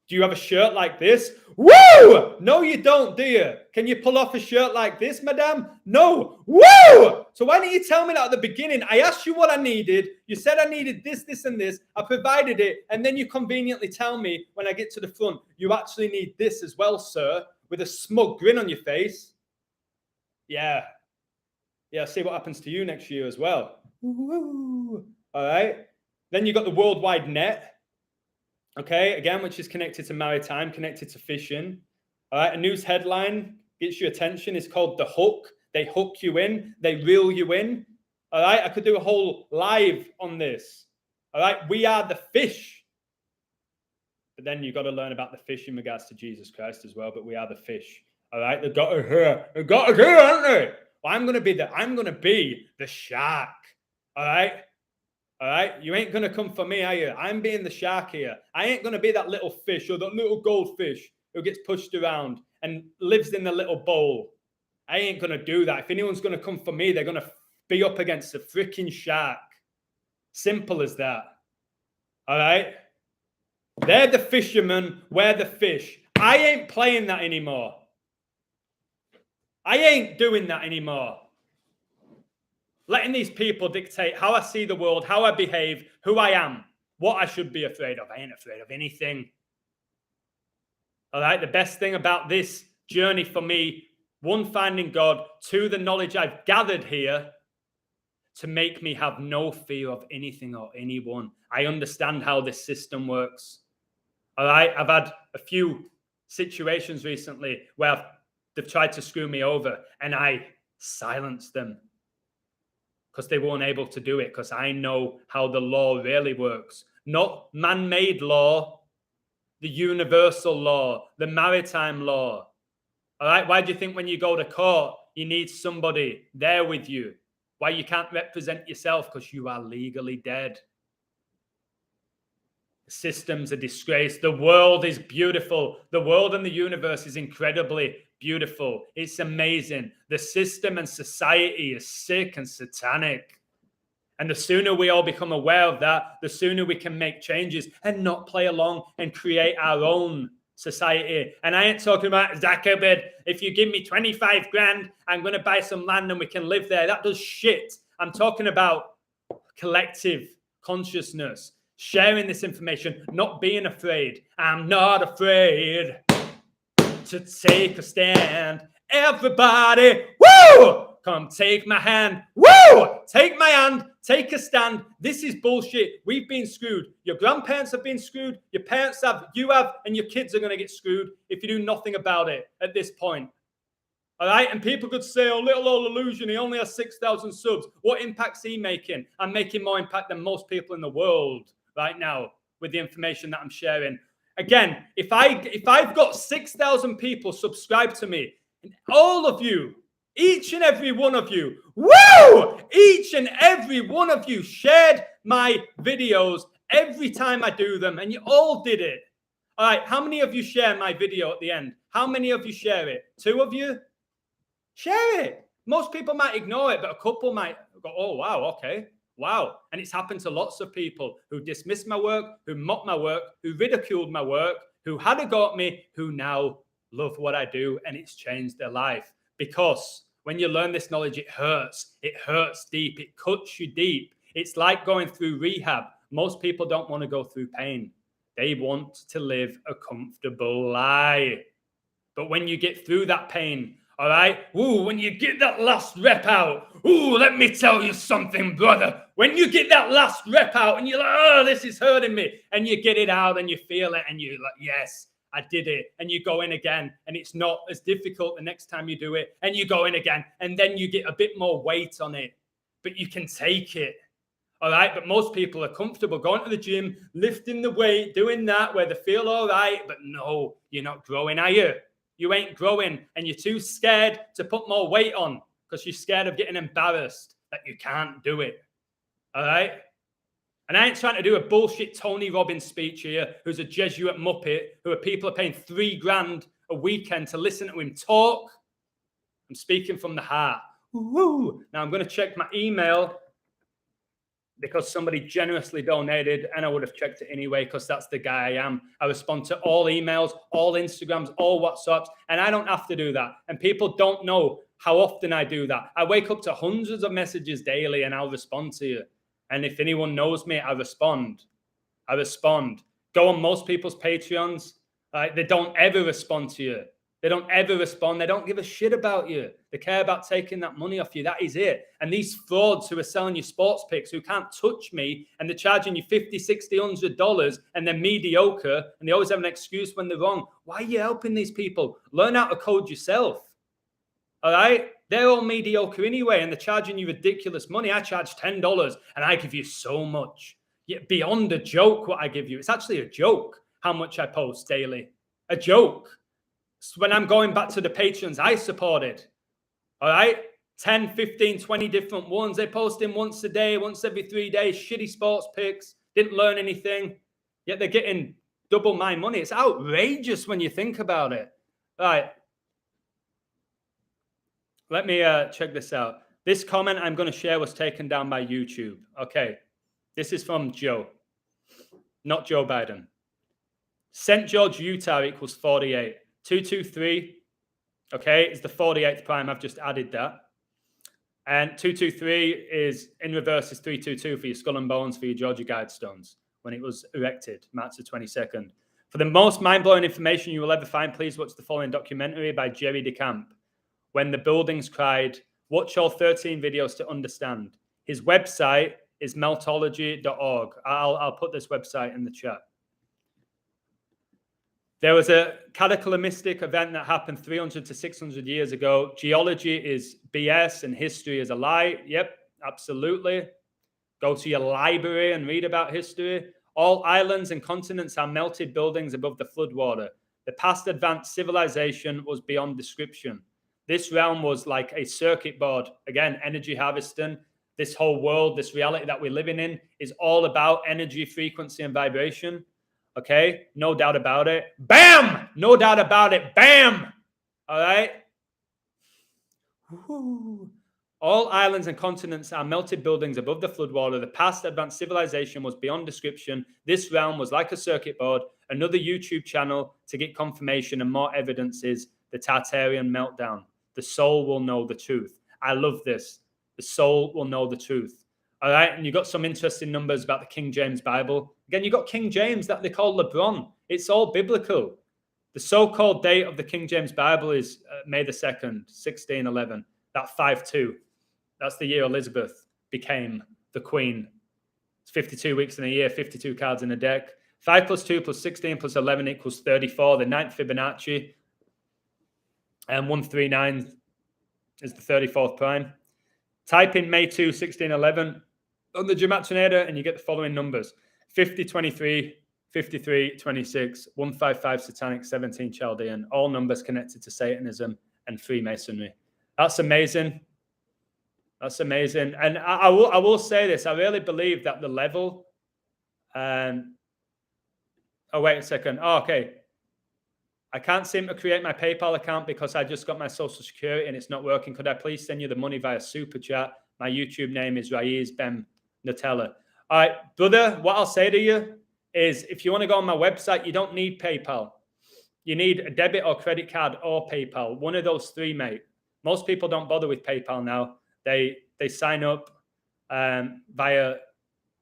Do you have a shirt like this? Woo! No, you don't, do you? Can you pull off a shirt like this, madame? No. Woo! So why didn't you tell me that at the beginning? I asked you what I needed. You said I needed this, this, and this. I provided it. And then you conveniently tell me when I get to the front, you actually need this as well, sir, with a smug grin on your face. Yeah. Yeah, see what happens to you next year as well. Woo! All right. Then you got the worldwide net. Okay, again, which is connected to maritime, connected to fishing. All right, a news headline gets your attention. It's called The Hook. They hook you in. They reel you in. All right, I could do a whole live on this. All right, we are the fish. But then you've got to learn about the fish in regards to Jesus Christ as well. But we are the fish. All right, they've got to hear. They've got to hear, aren't they? Well, I'm going to be the shark. All right. All right, you ain't going to come for me, are you? I'm being the shark here. I ain't going to be that little fish or that little goldfish who gets pushed around and lives in the little bowl. I ain't going to do that. If anyone's going to come for me, they're going to be up against a freaking shark. Simple as that. All right? They're the fishermen. We're the fish. I ain't playing that anymore. I ain't doing that anymore. Letting these people dictate how I see the world, how I behave, who I am, what I should be afraid of. I ain't afraid of anything. All right, the best thing about this journey for me, 1, finding God, 2, the knowledge I've gathered here to make me have no fear of anything or anyone. I understand how this system works. All right. I've had a few situations recently where they've tried to screw me over and I silenced them because they weren't able to do it, because I know how the law really works. Not man-made law, the universal law, the maritime law. All right. Why do you think when you go to court, you need somebody there with you? Why you can't represent yourself? Because you are legally dead. The system's a disgrace. The world is beautiful. The world and the universe is incredibly beautiful. It's amazing. The system and society is sick and satanic. And the sooner we all become aware of that, the sooner we can make changes and not play along and create our own society. And I ain't talking about Zuckerberg. If you give me 25 grand, I'm going to buy some land and we can live there. That does shit. I'm talking about collective consciousness, sharing this information, not being afraid. I'm not afraid to take a stand. Everybody, woo! Come take my hand. Woo! Take my hand. Take a stand. This is bullshit. We've been screwed. Your grandparents have been screwed. Your parents have. You have. And your kids are going to get screwed if you do nothing about it at this point. All right? And people could say, oh, little old illusion. He only has 6,000 subs. What impact's he making? I'm making more impact than most people in the world right now with the information that I'm sharing. Again, if I've got 6,000 people subscribed to me, and all of you, each and every one of you, woo! Each and every one of you shared my videos every time I do them, and you all did it. All right, how many of you share my video at the end? How many of you share it? 2 of you? Share it. Most people might ignore it, but a couple might go, oh, wow, okay, wow. And it's happened to lots of people who dismissed my work, who mocked my work, who ridiculed my work, who had a go at me, who now love what I do, and it's changed their life. Because when you learn this knowledge, it hurts. It hurts deep. It cuts you deep. It's like going through rehab. Most people don't want to go through pain. They want to live a comfortable life. But when you get through that pain, all right, ooh, when you get that last rep out, ooh, let me tell you something, brother. When you get that last rep out and you're like, oh, this is hurting me, and you get it out and you feel it and you're like, yes, I did it. And you go in again and it's not as difficult the next time you do it. And you go in again and then you get a bit more weight on it, but you can take it. All right. But most people are comfortable going to the gym, lifting the weight, doing that where they feel all right. But no, you're not growing, are you? You ain't growing, and you're too scared to put more weight on because you're scared of getting embarrassed that you can't do it. All right. And I ain't trying to do a bullshit Tony Robbins speech here, who's a Jesuit Muppet, who people are paying $3 grand a weekend to listen to him talk. I'm speaking from the heart. Woo! Now I'm going to check my email because somebody generously donated, and I would have checked it anyway because that's the guy I am. I respond to all emails, all Instagrams, all WhatsApps, and I don't have to do that. And people don't know how often I do that. I wake up to hundreds of messages daily and I'll respond to you. And if anyone knows me, I respond. I respond. Go on most people's Patreons. They don't ever respond to you. They don't ever respond. They don't give a shit about you. They care about taking that money off you. That is it. And these frauds who are selling you sports picks, who can't touch me, and they're charging you $50, $60, $100, and they're mediocre, and they always have an excuse when they're wrong. Why are you helping these people? Learn how to code yourself. All right? They're all mediocre anyway, and they're charging you ridiculous money. I charge $10, and I give you so much. Yet beyond a joke what I give you. It's actually a joke how much I post daily. A joke. So when I'm going back to the patrons I supported, all right? 10, 15, 20 different ones. They post in once a day, once every 3 days, shitty sports picks, didn't learn anything, yet they're getting double my money. It's outrageous when you think about it. All right. Let me check this out. This comment I'm going to share was taken down by YouTube. Okay. This is from Joe, not Joe Biden. St. George, Utah equals 48. 223, okay, is the 48th prime. I've just added that. And 223 is, in reverse, is 322 for your skull and bones for your Georgia Guidestones when it was erected, March the 22nd. For the most mind-blowing information you will ever find, please watch the following documentary by Jerry DeCamp, When the Buildings Cried. Watch all 13 videos to understand. His website is meltology.org. I'll put this website in the chat. There was a cataclysmic event that happened 300 to 600 years ago. Geology is BS and history is a lie. Yep, absolutely. Go to your library and read about history. All islands and continents are melted buildings above the floodwater. The past advanced civilization was beyond description. This realm was like a circuit board. Again, energy harvesting. This whole world, this reality that we're living in is all about energy, frequency, and vibration. Okay? No doubt about it. Bam! No doubt about it. Bam! All right? Woo. All islands and continents are melted buildings above the floodwater. The past advanced civilization was beyond description. This realm was like a circuit board. Another YouTube channel to get confirmation and more evidence is the Tartarian meltdown. The soul will know the truth. I love this. The soul will know the truth. All right. And you got some interesting numbers about the King James Bible. Again, you got King James that they call LeBron. It's all biblical. The so-called date of the King James Bible is May the 2nd, 1611. That 5-2. That's the year Elizabeth became the queen. It's 52 weeks in a year, 52 cards in a deck. 5 plus 2 plus 16 plus 11 equals 34. The 9th Fibonacci. And 139 is the 34th prime. Type in May 2, 1611 on the Gematria and you get the following numbers. 50, 23, 53, 26, 155 Satanic, 17 Chaldean. All numbers connected to Satanism and Freemasonry. That's amazing. That's amazing. And I will say this. I really believe that the level... oh, wait a second. Oh, okay. I can't seem to create my PayPal account because I just got my Social Security and it's not working. Could I please send you the money via Super Chat? My YouTube name is Raiz Ben Nutella. All right, brother, what I'll say to you is if you want to go on my website, you don't need PayPal. You need a debit or credit card or PayPal. One of those three, mate. Most people don't bother with PayPal now. They sign up via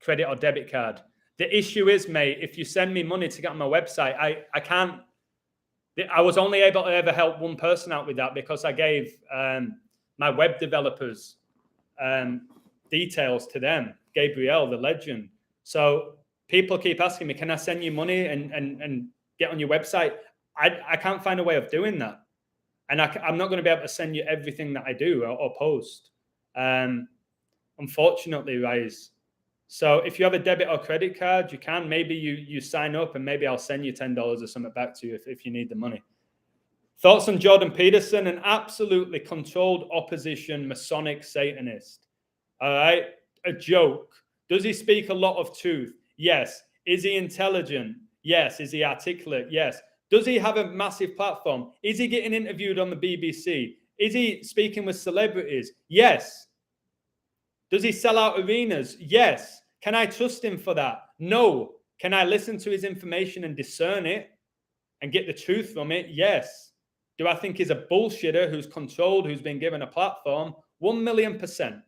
credit or debit card. The issue is, mate, if you send me money to get on my website, I can't. I was only able to ever help one person out with that because I gave my web developers details to them, Gabriel, the legend. So people keep asking me, can I send you money and get on your website? I can't find a way of doing that. And I'm not going to be able to send you everything that I do or post. Unfortunately, Rise. So if you have a debit or credit card, you can. Maybe you sign up and maybe I'll send you $10 or something back to you if you need the money. Thoughts on Jordan Peterson? An absolutely controlled opposition Masonic Satanist. All right? A joke. Does he speak a lot of truth? Yes. Is he intelligent? Yes. Is he articulate? Yes. Does he have a massive platform? Is he getting interviewed on the BBC? Is he speaking with celebrities? Yes. Does he sell out arenas? Yes. Can I trust him for that? No. Can I listen to his information and discern it and get the truth from it? Yes. Do I think he's a bullshitter who's controlled, who's been given a platform? 1,000,000%.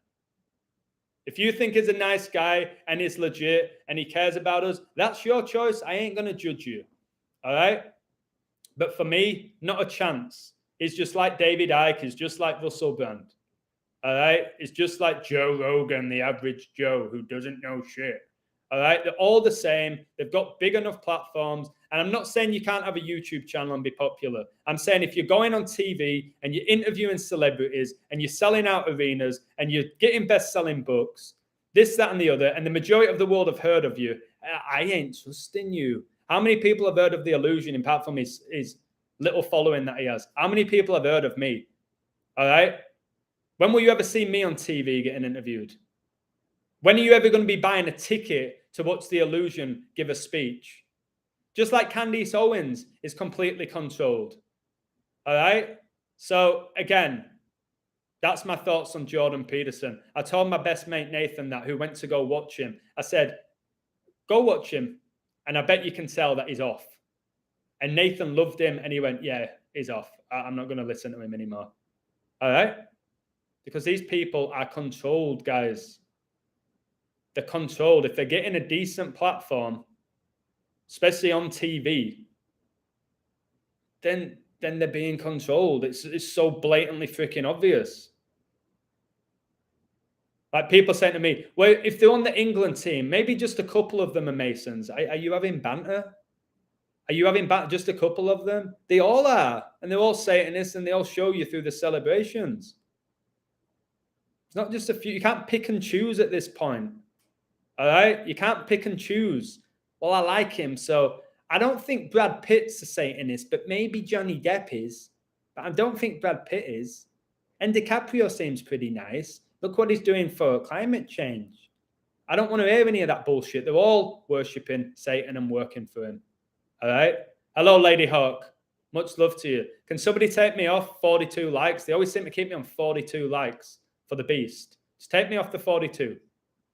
If you think he's a nice guy and he's legit and he cares about us, that's your choice. I ain't going to judge you. All right? But for me, not a chance. He's just like David Icke. He's just like Russell Brand. All right? It's just like Joe Rogan, the average Joe who doesn't know shit. All right? They're all the same. They've got big enough platforms. And I'm not saying you can't have a YouTube channel and be popular. I'm saying if you're going on TV and you're interviewing celebrities and you're selling out arenas and you're getting best-selling books, this, that, and the other, and the majority of the world have heard of you, I ain't trusting you. How many people have heard of The Illusion apart from his little following that he has? How many people have heard of me? All right? When will you ever see me on TV getting interviewed? When are you ever going to be buying a ticket to watch The Illusion give a speech? Just like Candace Owens is completely controlled. All right? So, again, that's my thoughts on Jordan Peterson. I told my best mate Nathan that, who went to go watch him. I said, go watch him, and I bet you can tell that he's off. And Nathan loved him, and he went, yeah, he's off. I'm not going to listen to him anymore. All right? Because these people are controlled, guys. They're controlled. If they're getting a decent platform, especially on TV, then they're being controlled. It's so blatantly freaking obvious. Like people saying to me, well, if they're on the England team, maybe just a couple of them are Masons. Are you having banter? Are you having just a couple of them? They all are. And they're all Satanists and they all show you through the celebrations. It's not just a few. You can't pick and choose at this point. All right? You can't pick and choose. Well, I like him. So I don't think Brad Pitt's a Satanist, but maybe Johnny Depp is. But I don't think Brad Pitt is. And DiCaprio seems pretty nice. Look what he's doing for climate change. I don't want to hear any of that bullshit. They're all worshipping Satan and working for him. All right? Hello, Lady Hawk. Much love to you. Can somebody take me off 42 likes? They always seem to keep me on 42 likes for the beast. Just take me off the 42.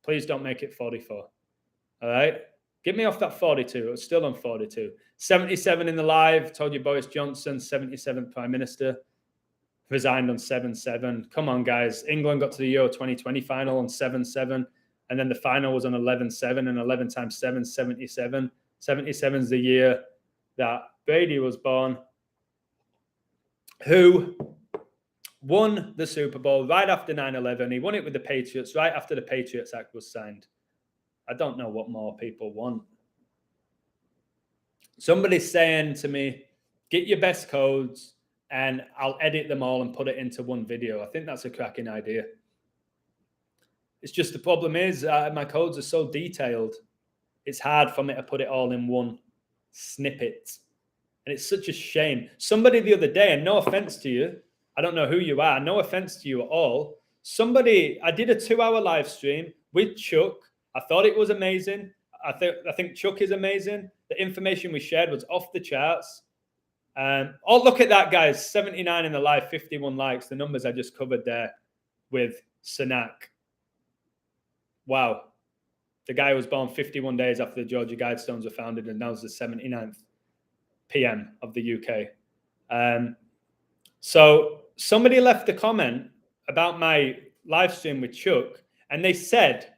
Please don't make it 44. All right? Get me off that 42. It's still on 42. 77 in the live. Told you Boris Johnson, 77th Prime Minister. Resigned on 7-7. Come on, guys. England got to the Euro 2020 final on 7-7. And then the final was on 11-7. And 11 times 7, 77. 77 is the year that Brady was born, who won the Super Bowl right after 9/11. He won it with the Patriots right after the Patriots Act was signed. I don't know what more people want. Somebody's saying to me, get your best codes and I'll edit them all and put it into one video. I think that's a cracking idea. It's just the problem is my codes are so detailed. It's hard for me to put it all in one snippet. And it's such a shame. Somebody the other day, and no offense to you, I don't know who you are, no offense to you at all. I did a 2-hour live stream with Chuck. I thought it was amazing. I think Chuck is amazing. The information we shared was off the charts. Oh, look at that, guys. 79 in the live, 51 likes. The numbers I just covered there with Sunak. Wow. The guy was born 51 days after the Georgia Guidestones were founded, and now it's the 79th PM of the UK. So somebody left a comment about my live stream with Chuck, and they said,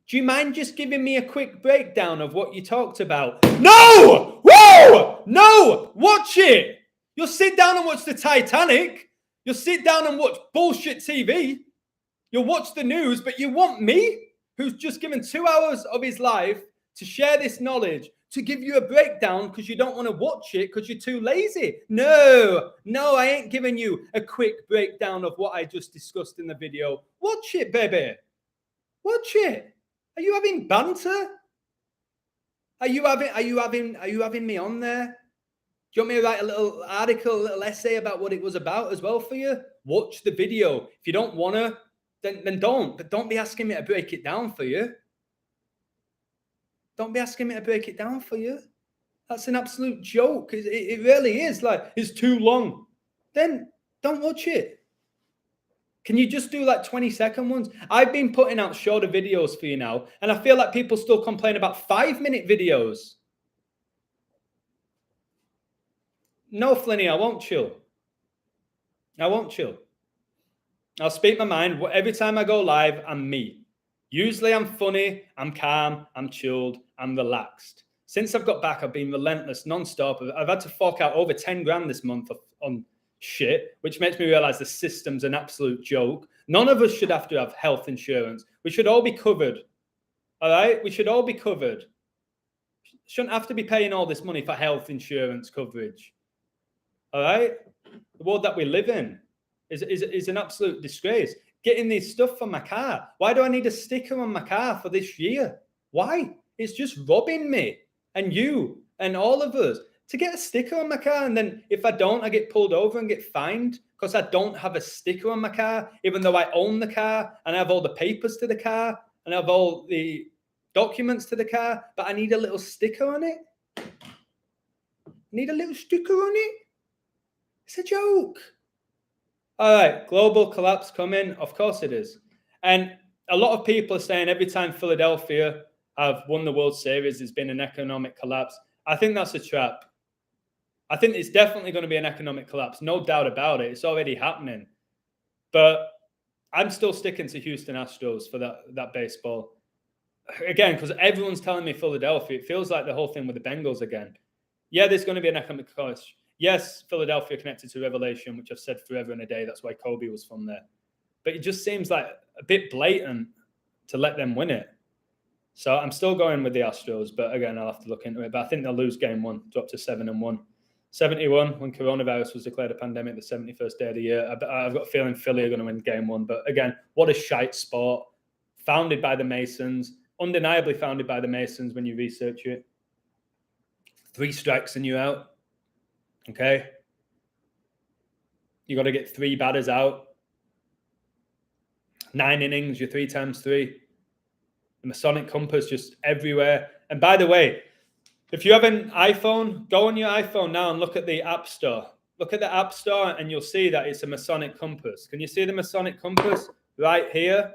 do you mind just giving me a quick breakdown of what you talked about? No! Whoa! No! Watch it! You'll sit down and watch the Titanic. You'll sit down and watch bullshit TV. You'll watch the news, but you want me, who's just given 2 hours of his life to share this knowledge, to give you a breakdown because you don't want to watch it because you're too lazy. No, I ain't giving you a quick breakdown of what I just discussed in the video. Watch it, baby. Watch it. Are you having banter? Are you having me on there? Do you want me to write a little article, a little essay about what it was about as well for you? Watch the video. If you don't want to, then don't. But don't be asking me to break it down for you. Don't be asking me to break it down for you. That's an absolute joke. It really is. Like, it's too long. Then don't watch it. Can you just do like 20-second ones? I've been putting out shorter videos for you now, and I feel like people still complain about 5-minute videos. No, Flinny, I won't chill. I won't chill. I'll speak my mind. Every time I go live, I'm me. Usually I'm funny, I'm calm, I'm chilled, I'm relaxed. Since I've got back, I've been relentless, non-stop. I've had to fork out over 10 grand this month on shit, which makes me realize the system's an absolute joke. None of us should have to have health insurance. We should all be covered. All right? We should all be covered. Shouldn't have to be paying all this money for health insurance coverage. All right? The world that we live in is an absolute disgrace. Getting this stuff for my car. Why do I need a sticker on my car for this year? Why? It's just robbing me and you and all of us to get a sticker on my car. And then if I don't, I get pulled over and get fined because I don't have a sticker on my car, even though I own the car and I have all the papers to the car and I have all the documents to the car, but I need a little sticker on it. Need a little sticker on it? It's a joke. All right, global collapse coming. Of course it is. And a lot of people are saying every time Philadelphia have won the World Series, there's been an economic collapse. I think that's a trap. I think it's definitely going to be an economic collapse. No doubt about it. It's already happening. But I'm still sticking to Houston Astros for that baseball. Again, because everyone's telling me Philadelphia. It feels like the whole thing with the Bengals again. Yeah, there's going to be an economic collapse. Yes, Philadelphia connected to Revelation, which I've said forever and a day. That's why Kobe was from there. But it just seems like a bit blatant to let them win it. So I'm still going with the Astros, but again, I'll have to look into it. But I think they'll lose game one, drop to 7-1. 71, when coronavirus was declared a pandemic, the 71st day of the year. I've got a feeling Philly are going to win game one. But again, what a shite sport. Founded by the Masons, undeniably founded by the Masons when you research it. 3 strikes and you're out. Okay? You got to get 3 batters out. 9 innings, you're 3 times 3. The Masonic compass just everywhere. And by the way, if you have an iPhone, go on your iPhone now and look at the App Store. Look at the App Store and you'll see that it's a Masonic compass. Can you see the Masonic compass right here?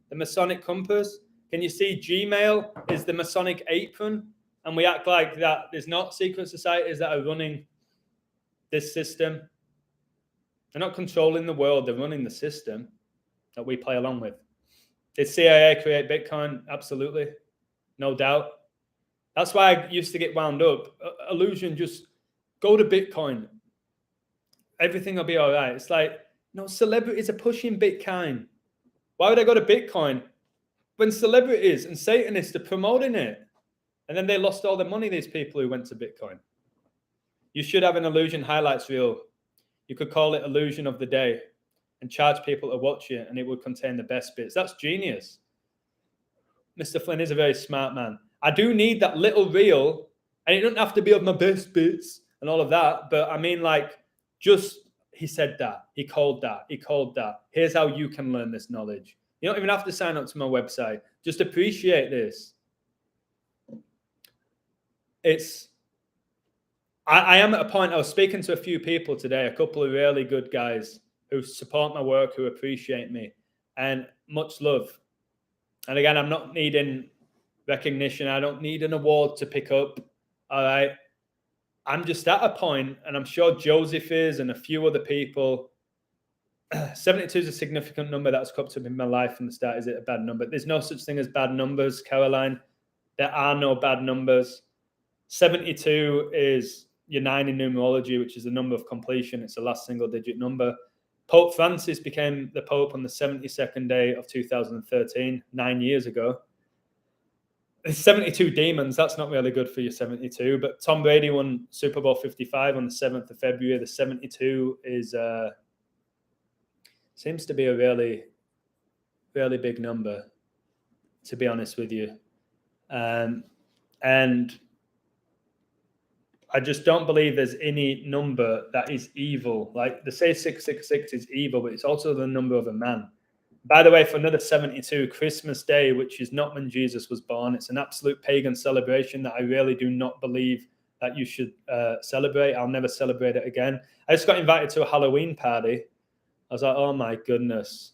The Masonic compass. Can you see Gmail is the Masonic apron? And we act like that there's not secret societies that are running this system. They're not controlling the world. They're running the system that we play along with. Did CIA create Bitcoin? Absolutely. No doubt. That's why I used to get wound up. Illusion, just go to Bitcoin. Everything will be all right. It's like, no, celebrities are pushing Bitcoin. Why would I go to Bitcoin when celebrities and Satanists are promoting it? And then they lost all the money, these people who went to Bitcoin. You should have an Illusion highlights reel. You could call it Illusion of the Day and charge people to watch it, and it would contain the best bits. That's genius. Mr. Flynn is a very smart man. I do need that little reel, and it doesn't have to be of my best bits and all of that, but I mean, like, just, he said that, he called that, he called that. Here's how you can learn this knowledge. You don't even have to sign up to my website. Just appreciate this. I am at a point, I was speaking to a few people today, a couple of really good guys who support my work, who appreciate me, and much love. And again, I'm not needing recognition. I don't need an award to pick up. All right. I'm just at a point, and I'm sure Joseph is, and a few other people. 72 is a significant number that's cropped up in my life from the start. Is it a bad number? There's no such thing as bad numbers, Caroline. There are no bad numbers. 72 is your 9 in numerology, which is the number of completion. It's the last single-digit number. Pope Francis became the Pope on the 72nd day of 2013, 9 years ago. 72 demons, that's not really good for your 72. But Tom Brady won Super Bowl 55 on the 7th of February. The 72 is seems to be a really, really big number, to be honest with you. And I just don't believe there's any number that is evil. Like, they say 666 is evil, but it's also the number of a man. By the way, for another 72, Christmas Day, which is not when Jesus was born, it's an absolute pagan celebration that I really do not believe that you should celebrate. I'll never celebrate it again. I just got invited to a Halloween party. I was like, oh my goodness,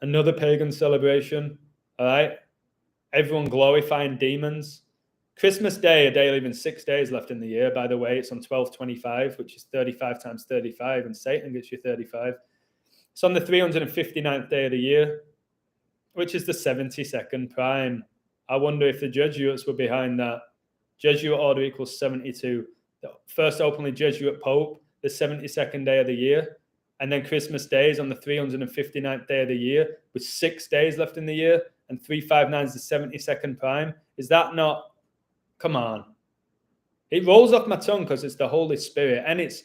another pagan celebration. All right. Everyone glorifying demons. Christmas Day, a day leaving 6 days left in the year. By the way, it's on 12/25, which is 35 times 35, and Satan gets you 35. It's on the 359th day of the year, which is the 72nd prime. I wonder if the Jesuits were behind that. Jesuit order equals 72. The first openly Jesuit Pope, the 72nd day of the year. And then Christmas Day is on the 359th day of the year, with 6 days left in the year, and 359 is the 72nd prime. Is that not? Come on. It rolls off my tongue because it's the Holy Spirit, and it's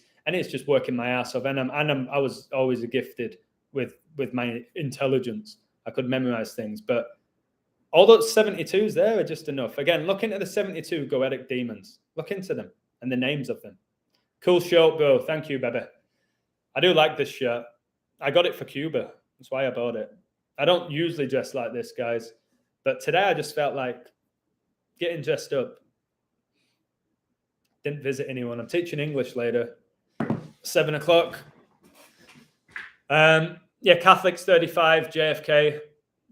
just working my ass off. And I was always gifted with my intelligence. I could memorize things, but all those 72s there are just enough. Again, look into the 72 goetic demons. Look into them and the names of them. Cool shirt, bro. Thank you, baby. I do like this shirt. I got it for Cuba. That's why I bought it. I don't usually dress like this, guys, but today I just felt like getting dressed up. Didn't visit anyone. I'm teaching English later. 7 o'clock. Catholics 35. JFK,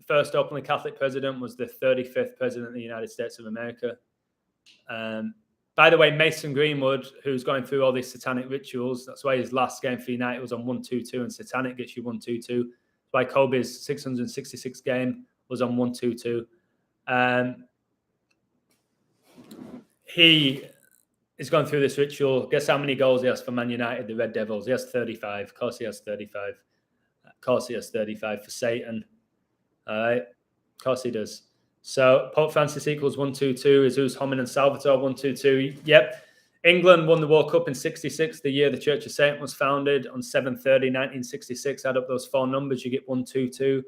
first openly Catholic president, was the 35th president of the United States of America. By the way, Mason Greenwood, who's going through all these satanic rituals, that's why his last game for United was on 122, and satanic gets you 122. That's why Kobe's 666 game was on 122. He is going through this ritual. Guess how many goals he has for Man United, the Red Devils? He has 35. Of course he has 35. Of course he has 35 for Satan. All right. Of course he does. So Pope Francis equals 122. Jesus, Homin and Salvatore 122. Yep. England won the World Cup in 66, the year the Church of Saint was founded, on 7/30, 1966. Add up those four numbers, you get 122.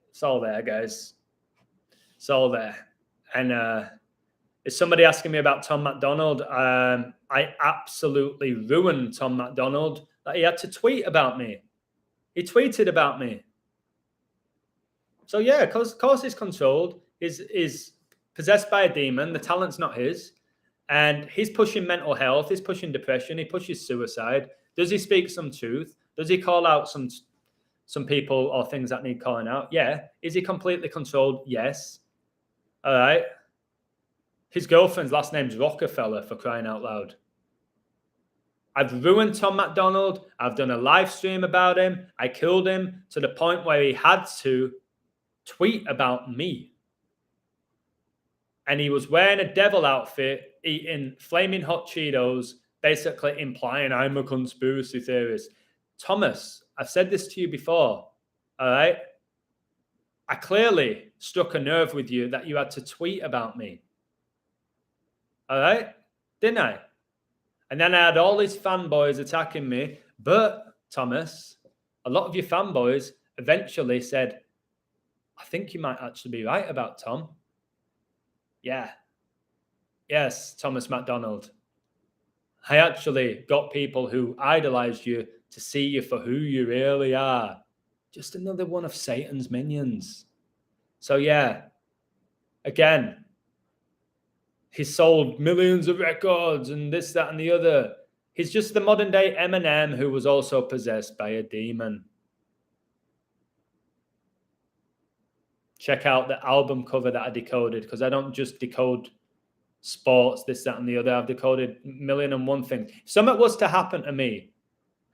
It's all there, guys. It's all there. And is somebody asking me about Tom McDonald? I absolutely ruined Tom McDonald that he had to tweet about me. He tweeted about me. So yeah, of course he's controlled. Is possessed by a demon. The talent's not his. And he's pushing mental health. He's pushing depression. He pushes suicide. Does he speak some truth? Does he call out some people or things that need calling out? Yeah. Is he completely controlled? Yes. All right. His girlfriend's last name's Rockefeller, for crying out loud. I've ruined Tom McDonald. I've done a live stream about him. I killed him to the point where he had to tweet about me. And he was wearing a devil outfit, eating flaming hot Cheetos, basically implying I'm a conspiracy theorist. Thomas, I've said this to you before, all right? I clearly struck a nerve with you that you had to tweet about me. All right? Didn't I? And then I had all these fanboys attacking me. But, Thomas, a lot of your fanboys eventually said, I think you might actually be right about Tom. Yeah. Yes, Thomas McDonald. I actually got people who idolized you to see you for who you really are. Just another one of Satan's minions. So yeah, again, he sold millions of records and this, that, and the other. He's just the modern day Eminem who was also possessed by a demon. Check out the album cover that I decoded, because I don't just decode sports, this, that, and the other. I've decoded 1,000,001 things. If something was to happen to me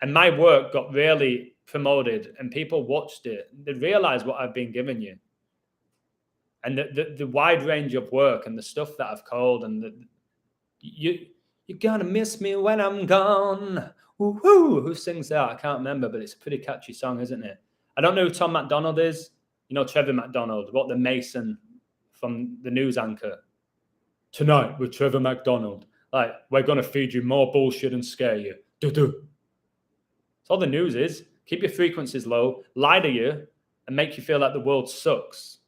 and my work got really promoted and people watched it, they'd realize what I've been giving you. And the wide range of work and the stuff that I've called, and you're gonna miss me when I'm gone. Woo-hoo. Who sings that? I can't remember, but it's a pretty catchy song, isn't it? I don't know who Tom McDonald is. You know Trevor McDonald, what the Mason from the news anchor. Tonight with Trevor McDonald. Like, we're going to feed you more bullshit and scare you. Do-do. That's all the news is. Keep your frequencies low, lie to you, and make you feel like the world sucks.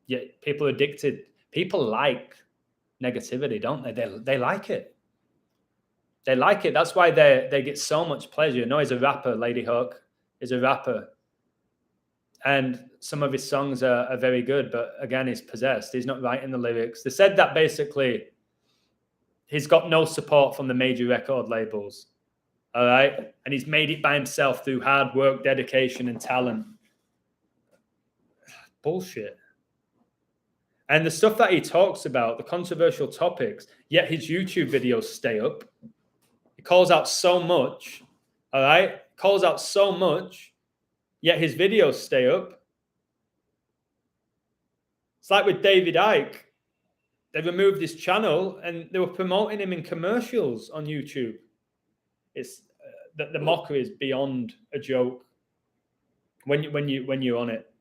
Yet people are addicted. People like negativity, don't they? They like it. They like it. That's why they get so much pleasure. No, he's a rapper, Lady Hawk. He's a rapper. And some of his songs are very good, but again, he's possessed. He's not writing the lyrics. They said that basically he's got no support from the major record labels, all right? And he's made it by himself through hard work, dedication, and talent. Bullshit. And the stuff that he talks about, the controversial topics, yet his YouTube videos stay up. He calls out so much, all right? Calls out so much, yet his videos stay up. It's like with David Icke. They removed his channel and they were promoting him in commercials on YouTube. It's the mockery is beyond a joke. When you're on it.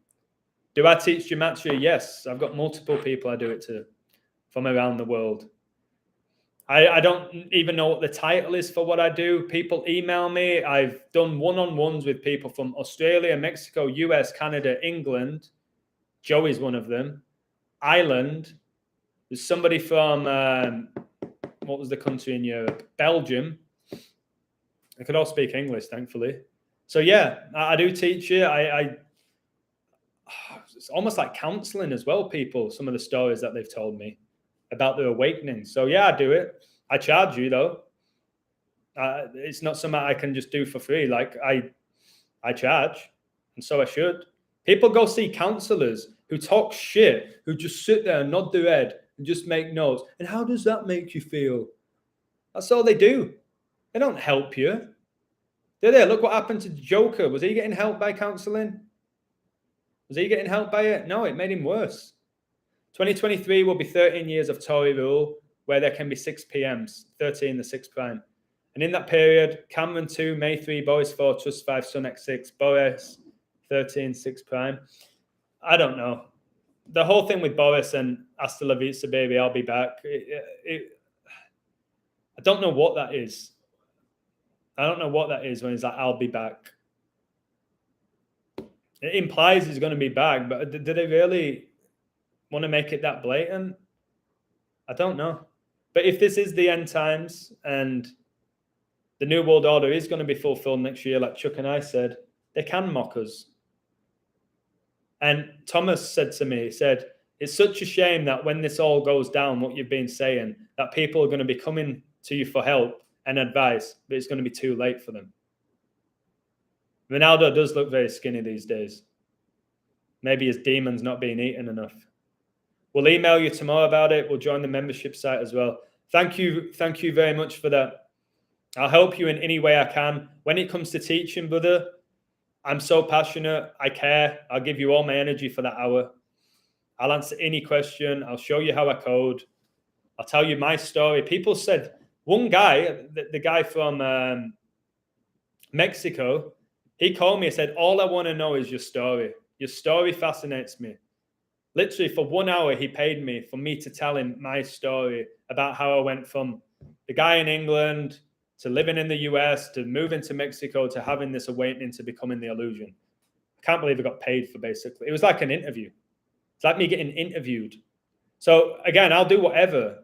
Do I teach gematria? Yes. I've got multiple people I do it to from around the world. I don't even know what the title is for what I do. People email me. I've done one-on-ones with people from Australia, Mexico, US, Canada, England. Joey's one of them. Ireland. There's somebody from, what was the country in Europe? Belgium. They could all speak English, thankfully. So yeah, I do teach you. It's almost like counseling as well, people, some of the stories that they've told me about their awakening. So yeah, I do it. I charge you though. It's not something I can just do for free. Like I charge, and so I should. People go see counselors who talk shit, who just sit there and nod their head and just make notes. And how does that make you feel? That's all they do. They don't help you. They're there. Look what happened to Joker. Was he getting help by counseling? Was he getting help by it? No, it made him worse. 2023 will be 13 years of Tory rule, where there can be 6 PMs, 13 the 6 prime. And in that period, Cameron 2, May 3, Boris 4, Trust 5, Sunak 6, Boris 13, 6 prime. I don't know. The whole thing with Boris and Hasta la vista, baby, I'll be back. I don't know what that is. I don't know what that is when he's like, I'll be back. It implies he's going to be back, but do they really want to make it that blatant? I don't know. But if this is the end times and the New World Order is going to be fulfilled next year, like Chuck and I said, they can mock us. And Thomas said to me, he said, it's such a shame that when this all goes down, what you've been saying, that people are going to be coming to you for help and advice, but it's going to be too late for them. Ronaldo does look very skinny these days. Maybe his demon's not being eaten enough. We'll email you tomorrow about it. We'll join the membership site as well. Thank you very much for that. I'll help you in any way I can. When it comes to teaching, brother, I'm so passionate. I care. I'll give you all my energy for that hour. I'll answer any question. I'll show you how I code. I'll tell you my story. People said, one guy, the guy from Mexico, he called me and said, all I want to know is your story. Your story fascinates me. Literally for 1 hour, he paid me for me to tell him my story about how I went from the guy in England to living in the US, to moving to Mexico, to having this awakening, to becoming the illusion. I can't believe I got paid for basically. It was like an interview. It's like me getting interviewed. So again, I'll do whatever.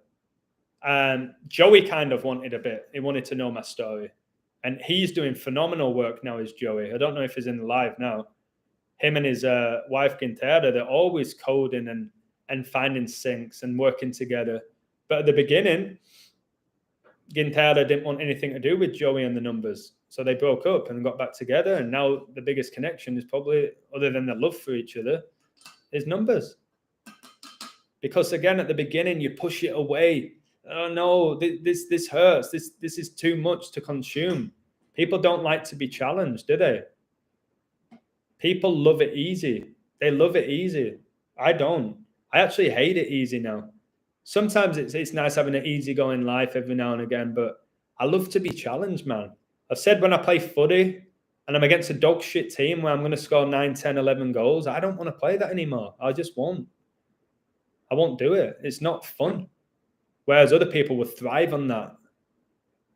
Joey kind of wanted a bit. He wanted to know my story. And he's doing phenomenal work now as Joey. I don't know if he's in the live now. Him and his wife, Ginterda, they're always coding and finding syncs and working together. But at the beginning, Ginterda didn't want anything to do with Joey and the numbers. So they broke up and got back together. And now the biggest connection is probably, other than the love for each other, is numbers. Because again, at the beginning, you push it away. Oh no, this hurts. This is too much to consume. People don't like to be challenged, do they? People love it easy. They love it easy. I don't. I actually hate it easy now. Sometimes it's nice having an easygoing life every now and again, but I love to be challenged, man. I've said when I play footy and I'm against a dog shit team where I'm going to score 9, 10, 11 goals, I don't want to play that anymore. I just won't. I won't do it. It's not fun. Whereas other people will thrive on that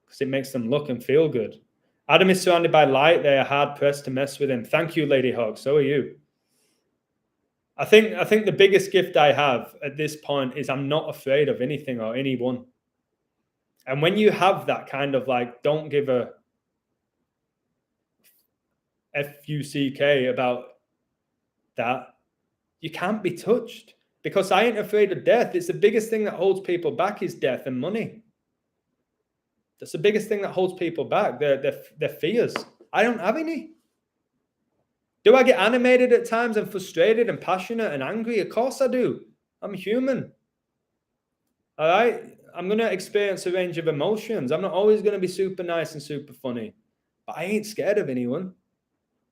because it makes them look and feel good. Adam is surrounded by light. They are hard pressed to mess with him. Thank you, Lady Hog. So are you. I think the biggest gift I have at this point is I'm not afraid of anything or anyone. And when you have that kind of like, don't give a F-U-C-K about that, you can't be touched. Because I ain't afraid of death. It's the biggest thing that holds people back is death and money. That's the biggest thing that holds people back, their fears. I don't have any. Do I get animated at times and frustrated and passionate and angry? Of course I do. I'm human. All right? I'm going to experience a range of emotions. I'm not always going to be super nice and super funny. But I ain't scared of anyone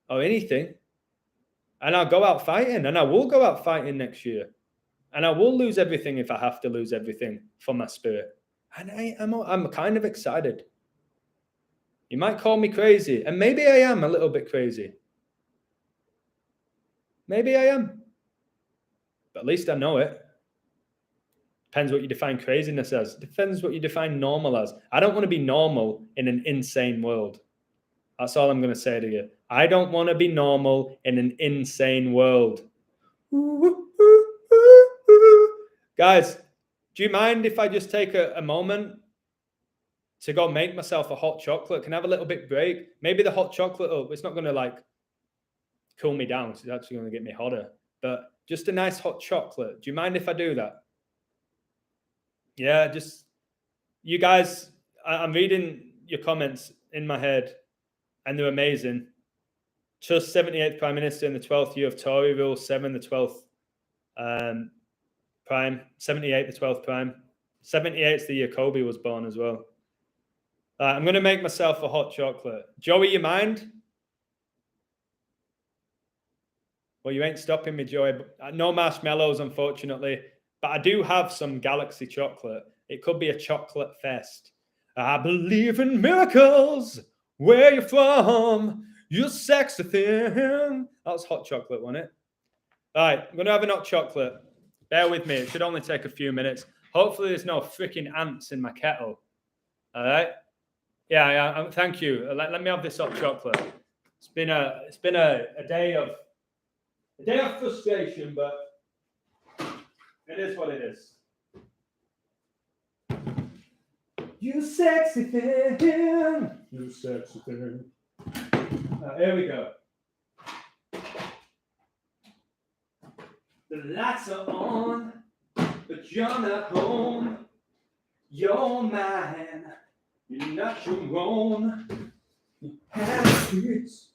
or anything. And I'll go out fighting. And I will go out fighting next year. And I will lose everything if I have to lose everything for my spirit. And I'm kind of excited. You might call me crazy. And maybe I am a little bit crazy. Maybe I am. But at least I know it. Depends what you define craziness as. Depends what you define normal as. I don't want to be normal in an insane world. That's all I'm going to say to you. I don't want to be normal in an insane world. Guys, do you mind if I just take a moment to go make myself a hot chocolate? Can I have a little bit break? Maybe the hot chocolate, it's not going to like cool me down. It's actually going to get me hotter. But just a nice hot chocolate. Do you mind if I do that? Yeah, just you guys, I'm reading your comments in my head and they're amazing. Just 78th Prime Minister in the 12th year of Tory rule, 7, the 12th prime, 78, the 12th prime. 78 is the year Kobe was born as well. I'm going to make myself a hot chocolate. Joey, you mind? Well, you ain't stopping me, Joey. No marshmallows, unfortunately. But I do have some Galaxy chocolate. It could be a chocolate fest. I believe in miracles. Where you from? You sexy thing. That was hot chocolate, wasn't it? Right, I'm going to have a hot chocolate. Bear with me. It should only take a few minutes. Hopefully there's no freaking ants in my kettle. All right? Yeah, thank you. Let me have this hot chocolate. It's been a day of frustration, but it is what it is. You sexy thing. You sexy thing. Here we go. The lights are on, but you're not home. You're mine. You're not your own. You have kids.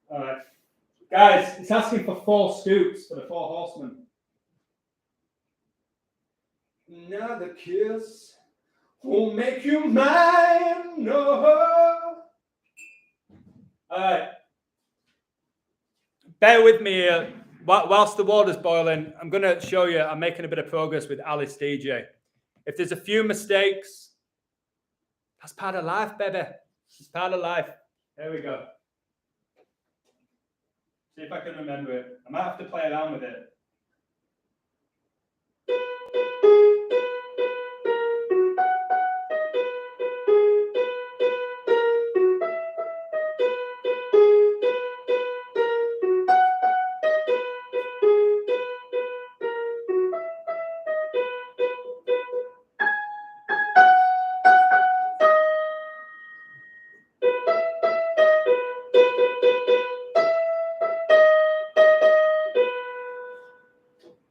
All right. Guys, it's asking for 4 scoops for the 4 horsemen. Another kiss won't make you mine, no. All right. Bear with me here. Whilst the water's boiling, I'm going to show you I'm making a bit of progress with Alice DJ. If there's a few mistakes, that's part of life, baby. It's part of life. There we go. See if I can remember it. I might have to play around with it.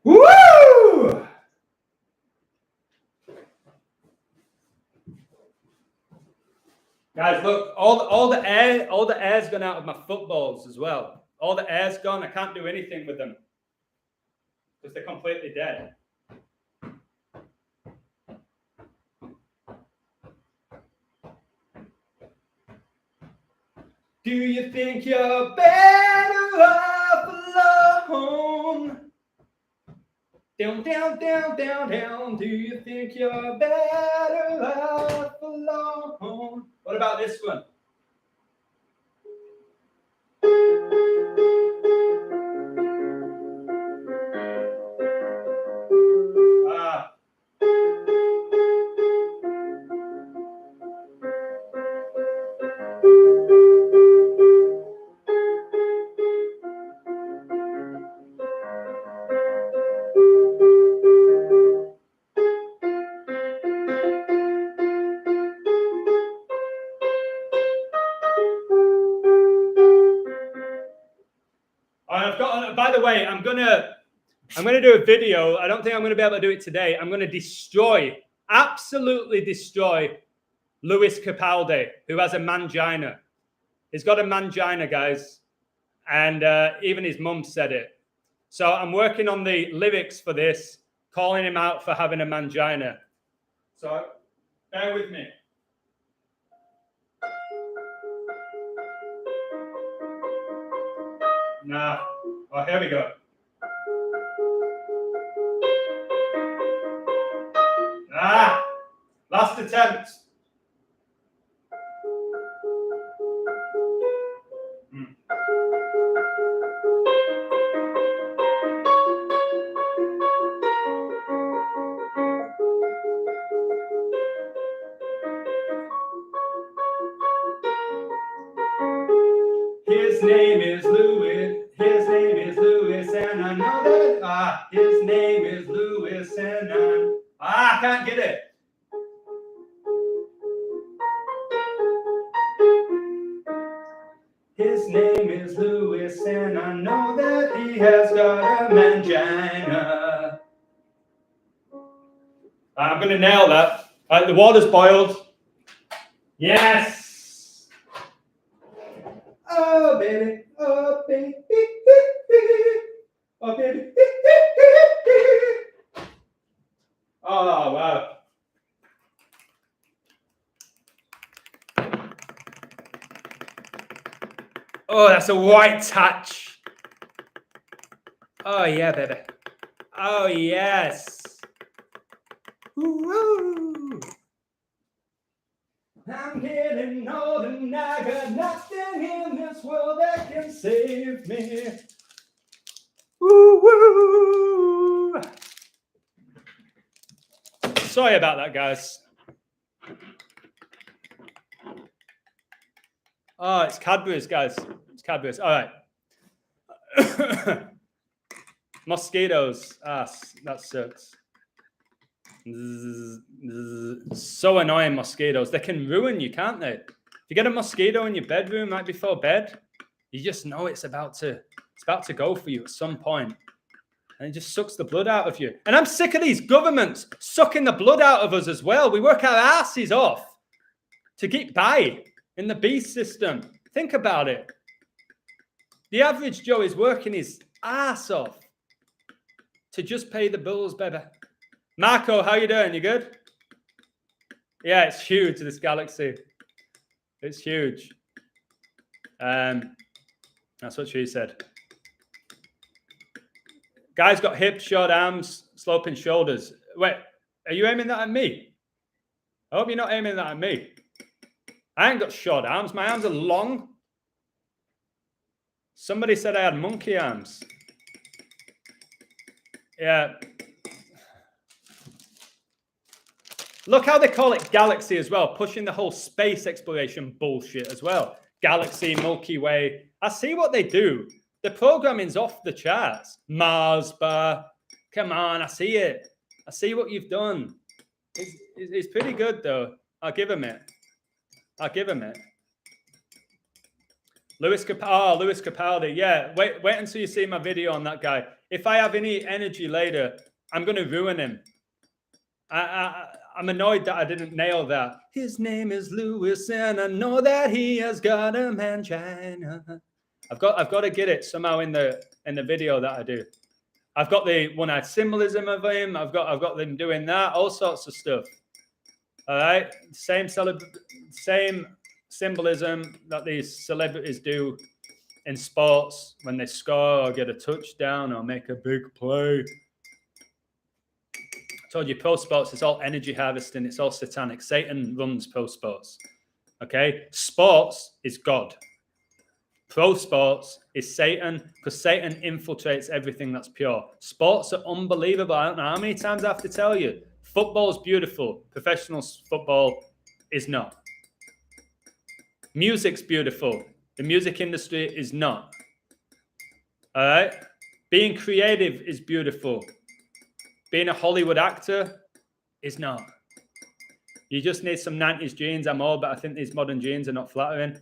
Woo! Guys, look, all the air's gone out of my footballs as well. All the air's gone. I can't do anything with them because they're completely dead. Do you think you're better off alone? Down, down, down, down, down. Do you think you're better off alone? What about this one? I've got. By the way, I'm gonna do a video. I don't think I'm gonna be able to do it today. I'm gonna absolutely destroy Lewis Capaldi, who has a mangina. He's got a mangina, guys, and even his mum said it. So I'm working on the lyrics for this, calling him out for having a mangina. So bear with me. Nah. Oh, here we go. Last attempt. His name is Louis. His name is Louis, and I know that. His name is Louis, and I can't get it. His name is Louis, and I know that he has got a mangina. I'm going to nail that. The water's boiled. Yes. Oh, baby. Oh, baby. Oh, baby. Oh, wow. Oh, that's a white touch. Oh, yeah, baby. Oh, yes. Woo-hoo. I'm getting old and I got nothing in this world that can save me. Woo woo! Sorry about that, guys. Oh, it's Cadbury's, guys. It's Cadbury's. All right. Mosquitoes. That sucks. So annoying, mosquitoes. They can ruin you, can't they? If you get a mosquito in your bedroom right before bed, you just know it's about to go for you at some point. And it just sucks the blood out of you. And I'm sick of these governments sucking the blood out of us as well. We work our asses off to get by in the beast system. Think about it. The average Joe is working his ass off to just pay the bills, baby. Marco, how you doing? You good? Yeah, it's huge, this galaxy. It's huge. That's what she said. Guy's got hips, short arms, sloping shoulders. Wait, are you aiming that at me? I hope you're not aiming that at me. I ain't got short arms. My arms are long. Somebody said I had monkey arms. Yeah. Look how they call it galaxy as well, pushing the whole space exploration bullshit as well. Galaxy, Milky Way. I see what they do. The programming's off the charts. Mars bar. Come on, I see it. I see what you've done. It's pretty good, though. I'll give him it. Lewis Capaldi. Yeah, wait until you see my video on that guy. If I have any energy later, I'm going to ruin him. I'm annoyed that I didn't nail that. His name is Lewis, and I know that he has got a mangina. I've got to get it somehow in the video that I do. I've got the one-eyed symbolism of him. I've got them doing that, all sorts of stuff. All right, same symbolism that these celebrities do in sports when they score or get a touchdown or make a big play. I told you, pro sports, it's all energy harvesting. It's all satanic. Satan runs pro sports. Okay? Sports is God. Pro sports is Satan, because Satan infiltrates everything that's pure. Sports are unbelievable. I don't know how many times I have to tell you. Football's beautiful. Professional football is not. Music's beautiful. The music industry is not. All right? Being creative is beautiful. Being a Hollywood actor is not. You just need some 90s jeans. I'm old, but I think these modern jeans are not flattering.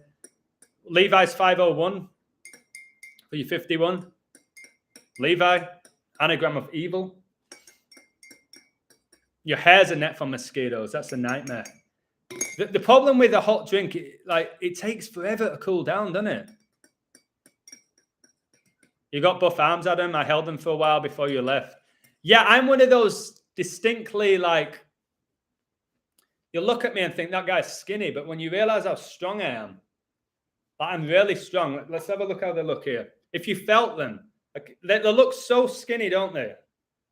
Levi's 501 for your 51. Levi, anagram of evil. Your hair's a net for mosquitoes. That's a nightmare. The problem with a hot drink, it takes forever to cool down, doesn't it? You got buff arms, Adam. I held them for a while before you left. Yeah, I'm one of those distinctly you look at me and think that guy's skinny, but when you realize how strong I am, I'm really strong. Let's have a look how they look here. If you felt them, they look so skinny, don't they?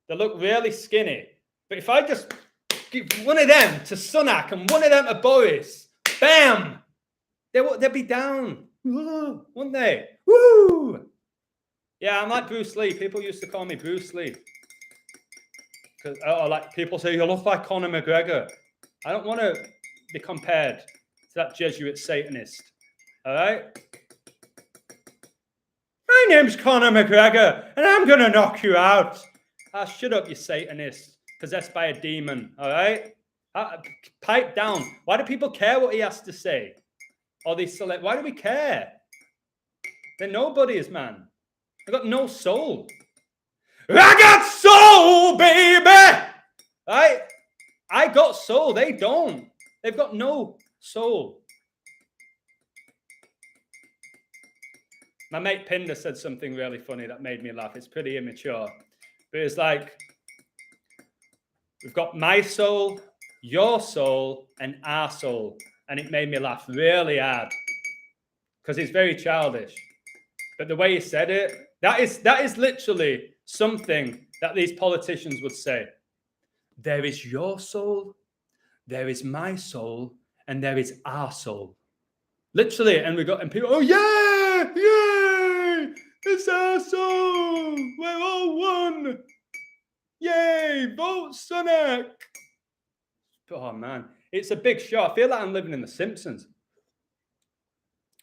They look really skinny. But if I just give one of them to Sunak and one of them to Boris, bam, they'd be down, wouldn't they? Woo! Yeah, I'm like Bruce Lee. People used to call me Bruce Lee. Or like people say, you look like Conor McGregor. I don't want to be compared to that Jesuit Satanist. All right? My name's Conor McGregor, and I'm going to knock you out. Shut up, you Satanist, possessed by a demon. All right? Pipe down. Why do people care what he has to say? Or these why do we care? They're nobodies, man. They've got no soul. I got soul, baby! Right? I got soul. They don't. They've got no soul. My mate Pinder said something really funny that made me laugh. It's pretty immature. But it's like, we've got my soul, your soul, and our soul. And it made me laugh really hard. Because it's very childish. But the way he said it, that is literally something that these politicians would say. There is your soul, there is my soul, and there is our soul. Literally, and people, oh yeah, yay, it's our soul, we're all one, yay, vote Sunak. Oh man, it's a big show. I feel like I'm living in The Simpsons.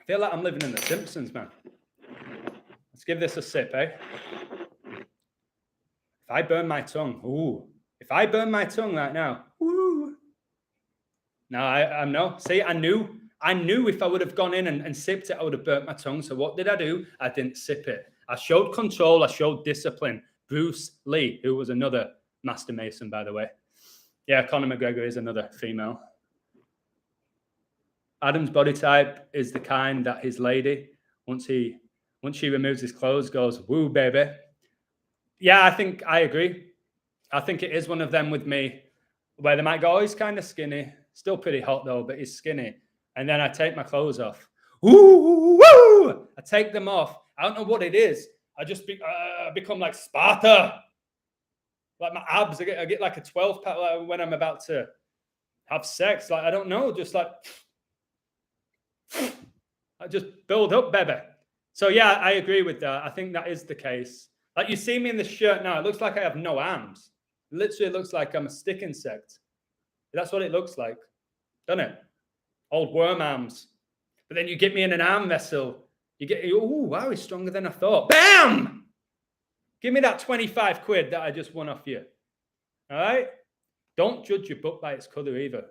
Man. Let's give this a sip, eh? If I burn my tongue right now, woo. No, I know. See, I knew if I would have gone in and sipped it, I would have burnt my tongue. So what did I do? I didn't sip it. I showed control. I showed discipline. Bruce Lee, who was another master mason, by the way. Yeah, Conor McGregor is another female. Adam's body type is the kind that his lady, once she removes his clothes, goes, woo, baby. Yeah, I think I agree. I think it is one of them with me, where they might go, oh, he's kind of skinny. Still pretty hot, though, but he's skinny. And then I take my clothes off. Woo, woo! I take them off. I don't know what it is. I just become like Sparta. Like my abs, I get like a 12-pack like when I'm about to have sex. Like, I don't know, just like... I just build up, baby. So yeah, I agree with that. I think that is the case. Like you see me in the shirt now, it looks like I have no arms. It literally looks like I'm a stick insect. That's what it looks like, doesn't it? Old worm arms. But then you get me in an arm vessel. You get, oh wow, he's stronger than I thought. Bam! Give me that 25 quid that I just won off you. All right? Don't judge your book by its color either.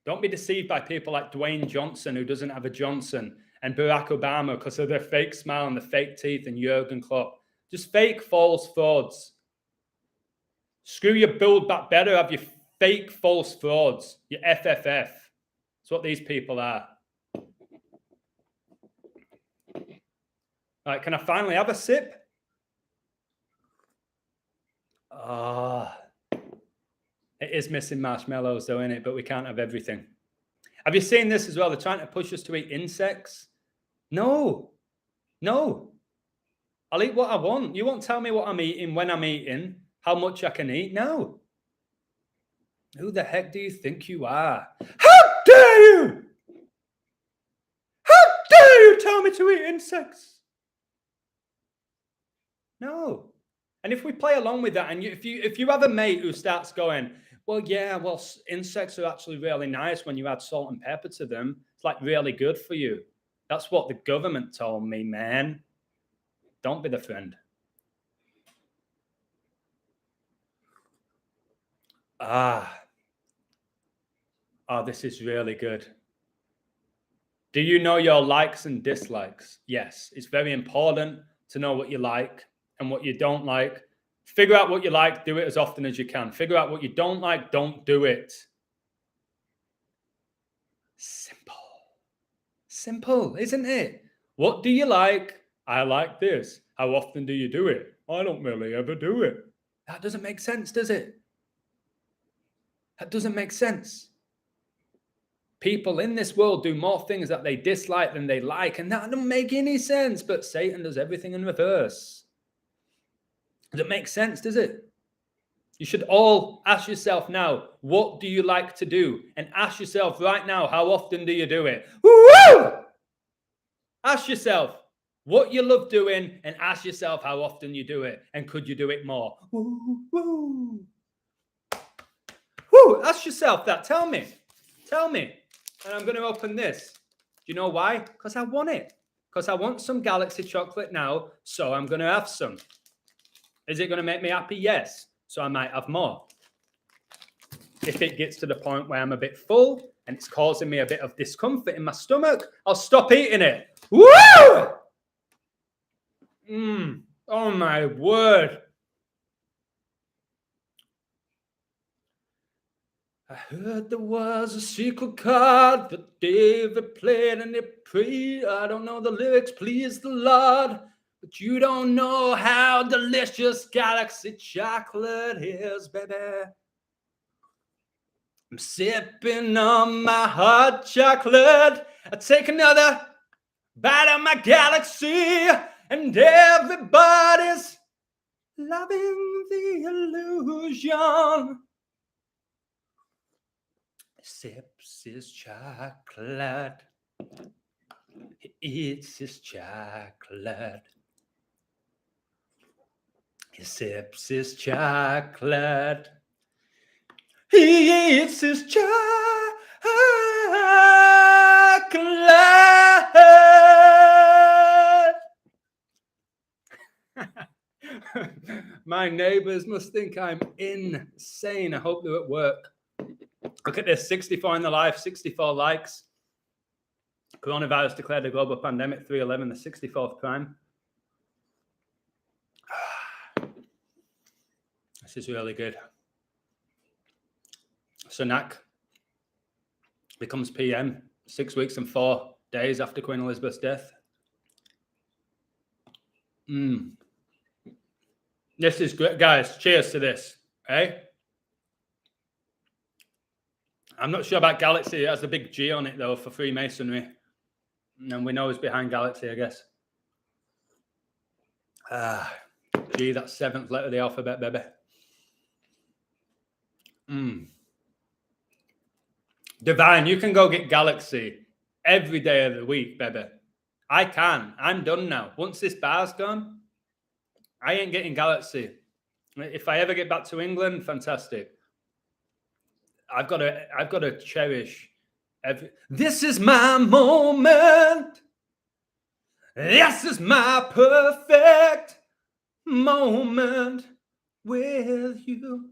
Don't be deceived by people like Dwayne Johnson, who doesn't have a Johnson, and Barack Obama because of their fake smile and the fake teeth, and Jurgen Klopp. Just fake false frauds. Screw your build back better, have your fake false frauds, your FFF. That's what these people are. All right, can I finally have a sip? Ah. It is missing marshmallows, though, isn't it? But we can't have everything. Have you seen this as well? They're trying to push us to eat insects. No. I'll eat what I want. You won't tell me what I'm eating, when I'm eating, how much I can eat. No. Who the heck do you think you are? How dare you? How dare you tell me to eat insects? No. And if we play along with that, and if you have a mate who starts going, well, yeah, well, insects are actually really nice when you add salt and pepper to them. It's like really good for you. That's what the government told me, man. Don't be the friend. Oh, this is really good. Do you know your likes and dislikes? Yes, it's very important to know what you like and what you don't like. Figure out what you like, do it as often as you can. Figure out what you don't like, don't do it. Simple, isn't it? What do you like? I like this. How often do you do it? I don't really ever do it. That doesn't make sense, does it? That doesn't make sense. People in this world do more things that they dislike than they like, and that doesn't make any sense. But Satan does everything in reverse. Does it make sense, does it? You should all ask yourself now, what do you like to do? And ask yourself right now, how often do you do it? Woo! Ask yourself what you love doing and ask yourself how often you do it. And could you do it more? Woo, woo. Woo, ask yourself that. Tell me. And I'm going to open this. Do you know why? Because I want it. Because I want some Galaxy chocolate now, so I'm going to have some. Is it going to make me happy? Yes. So I might have more. If it gets to the point where I'm a bit full and it's causing me a bit of discomfort in my stomach, I'll stop eating it. Woo! Oh my word. I heard there was a secret chord that David played and it prayed. I don't know the lyrics, please the Lord. But you don't know how delicious Galaxy chocolate is, baby. I'm sipping on my hot chocolate. I take another bite of my Galaxy, and everybody's loving the illusion. sips his chocolate. He eats his chocolate. He sips his chocolate. He eats his chocolate. My neighbors must think I'm insane. I hope they're at work. Look at this, 64 in the live, 64 likes. Coronavirus declared a global pandemic, 311, the 64th prime. This is really good. Sunak becomes PM 6 weeks and 4 days after Queen Elizabeth's death. This is great, guys. Cheers to this, eh? I'm not sure about Galaxy. It has a big G on it, though, for Freemasonry. And we know it's behind Galaxy, I guess. G, that's 7th letter of the alphabet, baby. Divine, you can go get Galaxy every day of the week, baby. I can. I'm done now. Once this bar's gone, I ain't getting Galaxy. If I ever get back to England, fantastic. I've got to cherish every. This is my moment. This is my perfect moment with you.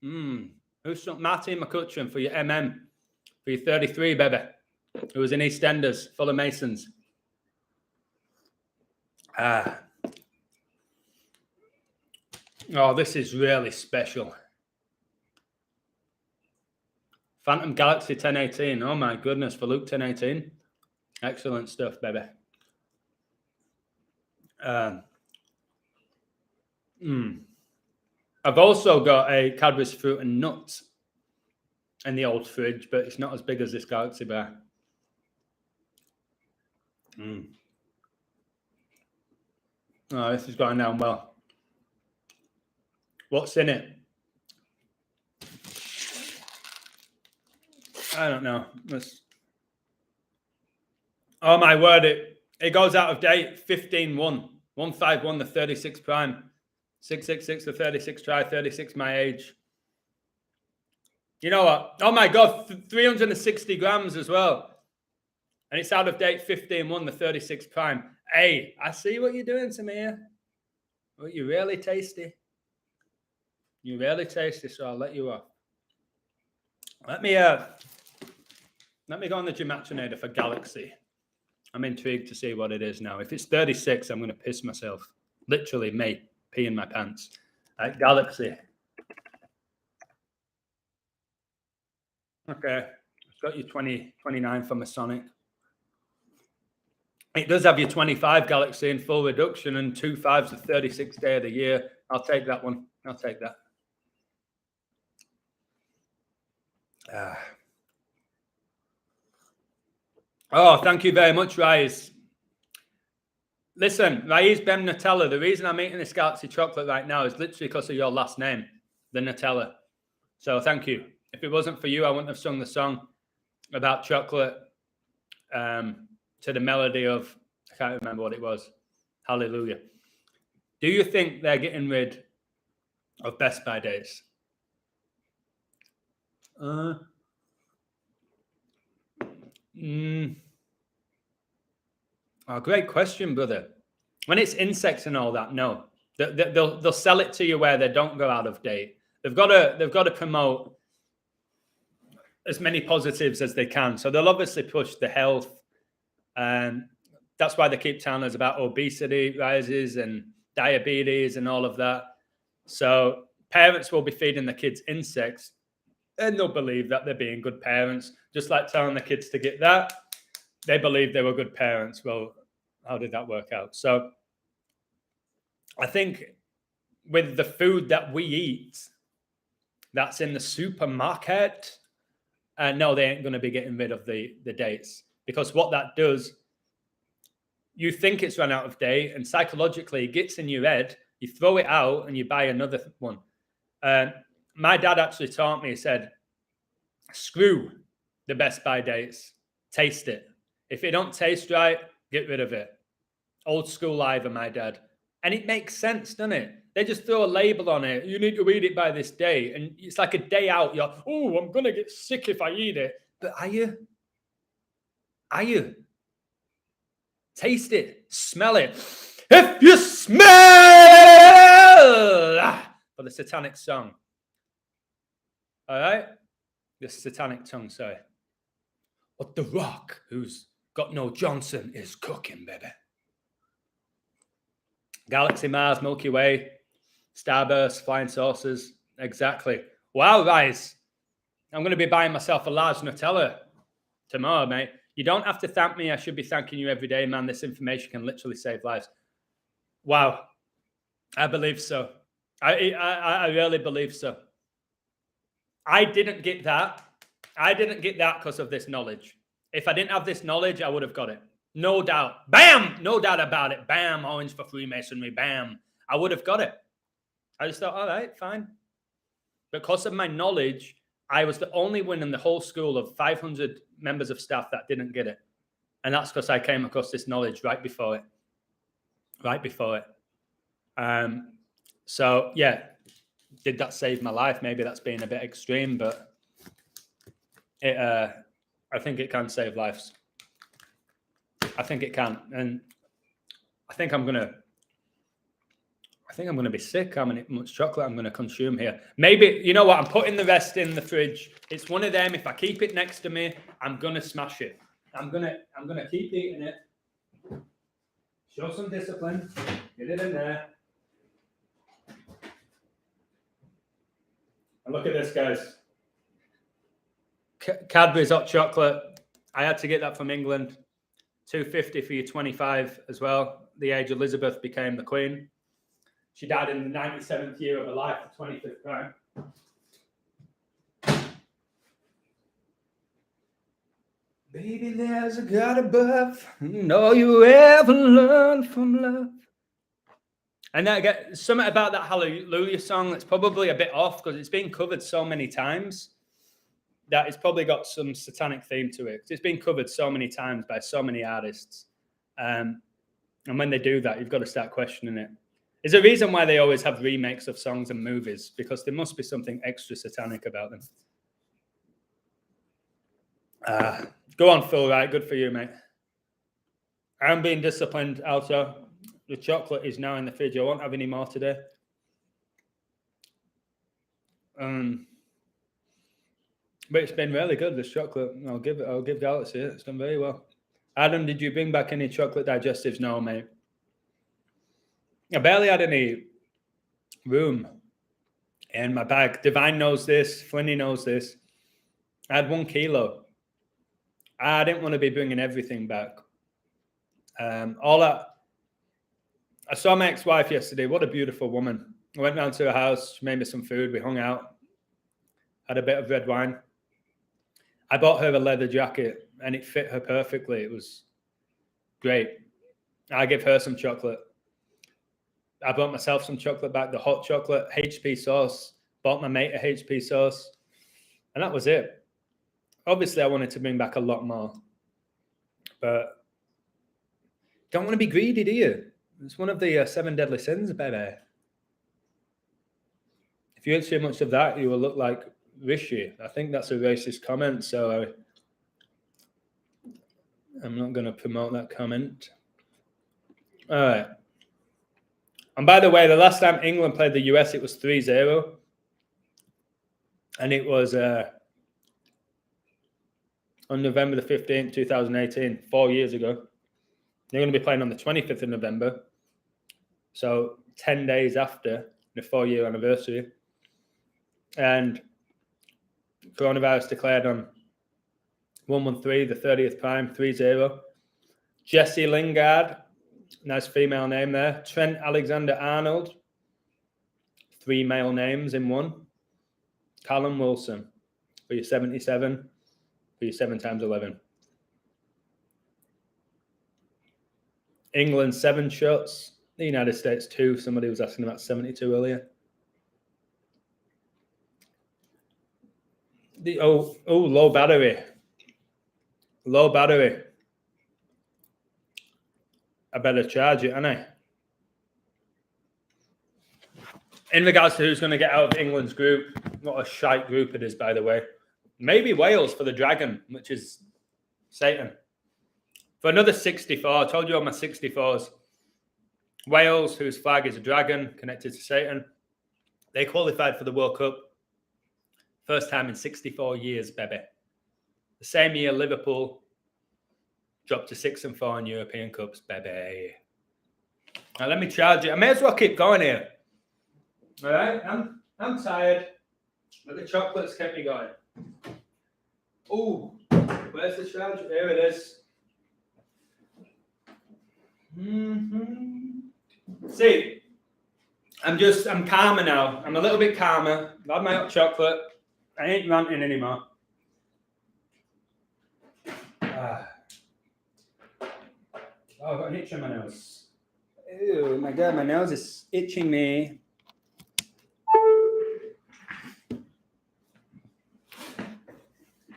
Who's Martin McCutcheon for your for your 33, baby? Who was in EastEnders, full of Masons. Oh, this is really special. Phantom Galaxy 1018. Oh my goodness, for Luke 1018. Excellent stuff, baby. I've also got a Cadbury's Fruit and Nuts in the old fridge, but it's not as big as this Galaxy bar. Oh, this is going down well. What's in it? I don't know. Oh my word, it goes out of date. 15-1. 151, the 36 prime. 666, the 36 try. 36 my age. You know what? Oh my God, 360 grams as well. And it's out of date. 15-1, the 36 prime. Hey, I see what you're doing to me here. Well, you're really tasty. You're really tasty, so I'll let you off. Let me go on the Gematrinator for Galaxy. I'm intrigued to see what it is now. If it's 36, I'm going to piss myself. Literally, me peeing my pants. Galaxy. Okay. It's got your 29 for Masonic. It does have your 25 Galaxy in full reduction and 2 5s the 36th day of the year. I'll take that one. I'll take that. Oh, thank you very much, Rise. Listen, Rais Bem Nutella, the reason I'm eating this Galaxy chocolate right now is literally because of your last name, the Nutella. So thank you. If it wasn't for you, I wouldn't have sung the song about chocolate to the melody of, I can't remember what it was. Hallelujah. Do you think they're getting rid of Best Buy days? Oh, great question, brother. When it's insects and all that, no. They'll sell it to you where they don't go out of date. They've got to promote as many positives as they can. So they'll obviously push the health. That's why they keep telling us about obesity rises and diabetes and all of that. So parents will be feeding the kids insects and they'll believe that they're being good parents, just like telling the kids to get that. They believe they were good parents. Well, how did that work out? So I think with the food that we eat that's in the supermarket, no, they ain't going to be getting rid of the dates, because what that does, you think it's run out of date and psychologically it gets in your head, you throw it out and you buy another one. My dad actually taught me, he said, Screw the Best By dates. Taste it. If it don't taste right, get rid of it. Old school Ivor, my dad. And it makes sense, doesn't it? They just throw a label on it. You need to eat it by this day. And it's like a day out. You're, oh, I'm going to get sick if I eat it. But are you? Are you? Taste it. Smell it. If you smell for the satanic song. All right? The satanic tongue, sorry. What the Rock, who's got no Johnson, is cooking, baby. Galaxy, Mars, Milky Way, starbursts, flying saucers. Exactly. Wow, guys. I'm going to be buying myself a large Nutella tomorrow, mate. You don't have to thank me. I should be thanking you every day, man. This information can literally save lives. Wow. I believe so. I really believe so. I didn't get that. I didn't get that because of this knowledge. If I didn't have this knowledge, I would have got it. No doubt. Bam! No doubt about it. Bam! Orange for Freemasonry. Bam! I would have got it. I just thought, all right, fine. Because of my knowledge, I was the only one in the whole school of 500 members of staff that didn't get it. And that's because I came across this knowledge right before it. Right before it. So, yeah. Did that save my life? Maybe that's being a bit extreme, but I think it can save lives. I think it can. And I think I'm gonna be sick how much chocolate I'm gonna consume here. Maybe, you know what, I'm putting the rest in the fridge. It's one of them, if I keep it next to me, I'm gonna smash it. I'm gonna keep eating it. Show some discipline. Get it in there. And look at this, guys. Cadbury's hot chocolate. I had to get that from England. $2.50 for your 25 as well. The age Elizabeth became the queen. She died in the 97th year of her life, the 25th prime. Baby, there's a God above. No, you ever learn from love. And I get something about that Hallelujah song that's probably a bit off because it's been covered so many times that it's probably got some satanic theme to it. It's been covered so many times by so many artists. And when they do that, you've got to start questioning it. There's a reason why they always have remakes of songs and movies, because there must be something extra satanic about them. Go on, Phil, right? Good for you, mate. I'm being disciplined, Alto. The chocolate is now in the fridge. I won't have any more today. But it's been really good, this chocolate. I'll give Galaxy it. It's done very well. Adam, did you bring back any chocolate digestives? No, mate. I barely had any room in my bag. Divine knows this. Flinny knows this. I had 1 kilo. I didn't want to be bringing everything back. I saw my ex-wife yesterday. What a beautiful woman. I went down to her house. She made me some food. We hung out. Had a bit of red wine. I bought her a leather jacket and it fit her perfectly. It was great. I gave her some chocolate. I bought myself some chocolate back, the hot chocolate, HP sauce. Bought my mate a HP sauce. And that was it. Obviously, I wanted to bring back a lot more. But don't want to be greedy, do you? It's one of the 7 deadly sins, baby. If you eat too much of that, you will look like Rishi. I think that's a racist comment, so I'm not going to promote that comment. All right. And by the way, the last time England played the US, it was 3-0. And it was on November the 15th, 2018, 4 years ago. They're going to be playing on the 25th of November. So 10 days after the 4-year anniversary. And coronavirus declared on 113, the 30th prime, 3-0. Jessie Lingard, nice female name there. Trent Alexander-Arnold, 3 male names in one. Callum Wilson, for your 77, for your 7 times 11. England, 7 shots. The United States, 2. Somebody was asking about 72 earlier. Low battery. Low battery. I better charge it, ain't I? In regards to who's going to get out of England's group, what a shite group it is, by the way. Maybe Wales for the dragon, which is Satan. For another 64, I told you on my 64s. Wales, whose flag is a dragon connected to Satan, they qualified for the World Cup. First time in 64 years, baby. The same year, Liverpool dropped to 6-4 in European Cups, baby. Now let me charge it. I may as well keep going here. All right, I'm tired, but the chocolates kept me going. Oh, where's the charger? Here it is. See, I'm calmer now. I'm a little bit calmer. I've had my hot chocolate. I ain't ranting anymore. Oh, I've got an itch on my nose. Oh my God, my nose is itching me.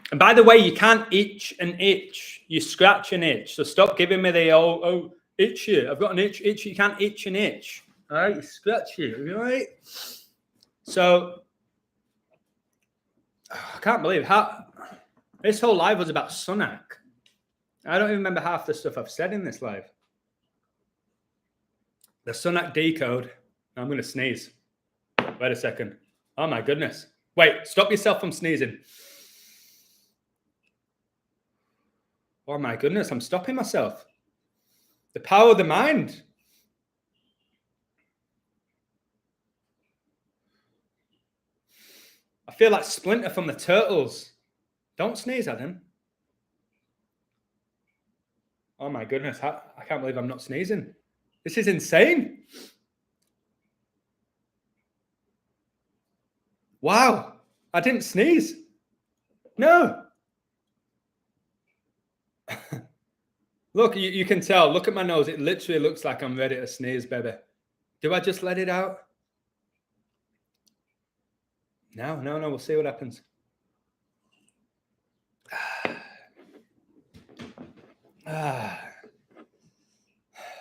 And by the way, you can't itch an itch. You scratch an itch. So stop giving me the oh itchy. I've got an itch. You can't itch an itch. All right, you scratch it. All right. So I can't believe how this whole live was about Sunak. I don't even remember half the stuff I've said in this live. The Sunak decode. I'm going to sneeze. Wait a second. Oh my goodness. Wait, stop yourself from sneezing. Oh my goodness, I'm stopping myself. The power of the mind. I feel like Splinter from the Turtles. Don't sneeze at him. Oh my goodness, I can't believe I'm not sneezing. This is insane. Wow, I didn't sneeze. No. Look, you can tell. Look at my nose. It literally looks like I'm ready to sneeze, baby. Do I just let it out? No. We'll see what happens.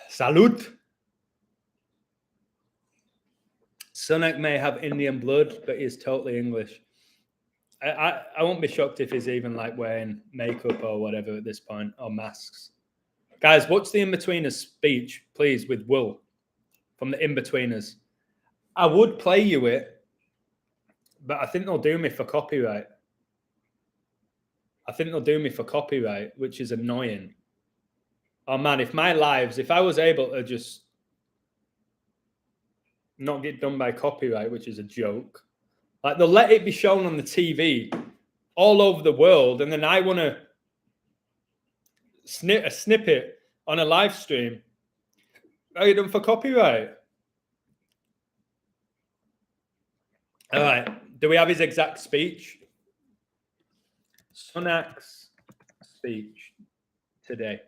Salute. Sunak may have Indian blood, but he's totally English. I won't be shocked if he's even like wearing makeup or whatever at this point, or masks. Guys, watch the In-Betweeners speech, please, with Will from the In-Betweeners. I would play you it, but I think they'll do me for copyright. Which is annoying. Oh man, if I was able to just not get done by copyright, which is a joke, like they'll let it be shown on the TV all over the world, and then I want to a snippet on a live stream. Are you done for copyright? All right. Do we have his exact speech? Sunak's speech today.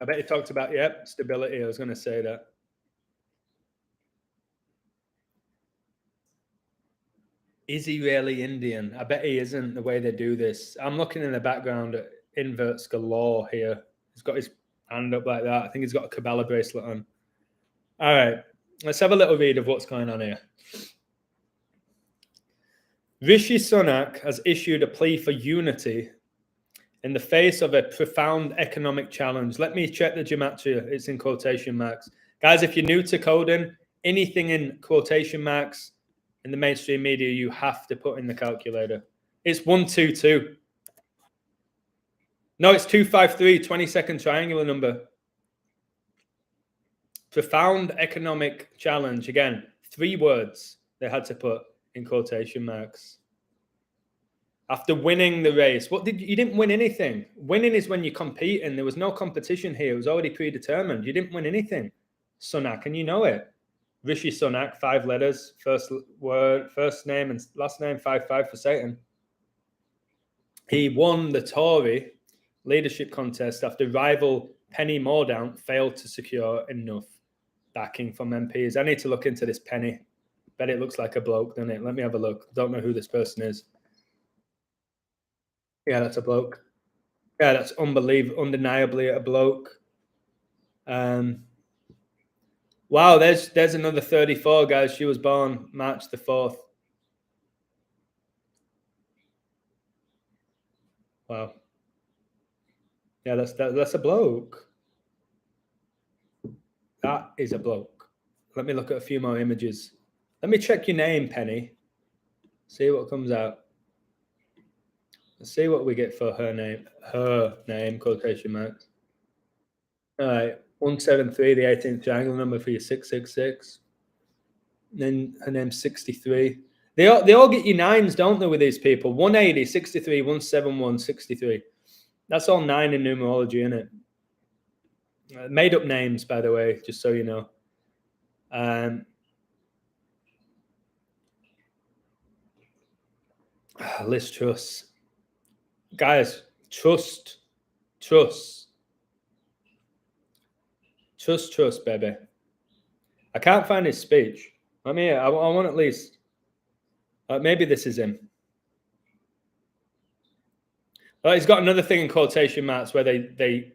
I bet he talked about, stability. I was going to say that. Is he really Indian? I bet he isn't, the way they do this. I'm looking in the background at inverts galore here. He's got his hand up like that. I think he's got a Kabbalah bracelet on. All right. Let's have a little read of what's going on here. Rishi Sunak has issued a plea for unity in the face of a profound economic challenge. Let me check the gematria. It's in quotation marks. Guys, if you're new to coding, anything in quotation marks in the mainstream media, you have to put in the calculator. It's 122. No, it's 253, 20-second triangular number. Profound economic challenge. Again, 3 words they had to put in quotation marks. After winning the race, you didn't win anything. Winning is when you're competing. There was no competition here. It was already predetermined. You didn't win anything. Sunak, and you know it. Rishi Sunak, 5 letters, first word, first name and last name, 5 for Satan. He won the Tory leadership contest after rival Penny Mordaunt failed to secure enough backing from MPs. I need to look into this Penny. Bet it looks like a bloke, doesn't it? Let me have a look. Don't know who this person is. Yeah, that's a bloke. Yeah, that's undeniably a bloke. Wow, there's another 34, guys. She was born March the 4th. Wow. Yeah, that's a bloke. That is a bloke. Let me look at a few more images. Let me check your name, Penny. See what comes out. Let's see what we get for her name. Her name, quotation marks. All right. 173, the 18th triangle number for your 666. Then her name's 63. They all get you nines, don't they, with these people? 180, 63, 171, 63. That's all 9 in numerology, isn't it? Made up names, by the way, just so you know. Liz Truss. Guys, trust, baby. I can't find his speech. I want at least. Maybe this is him. Well, he's got another thing in quotation marks where they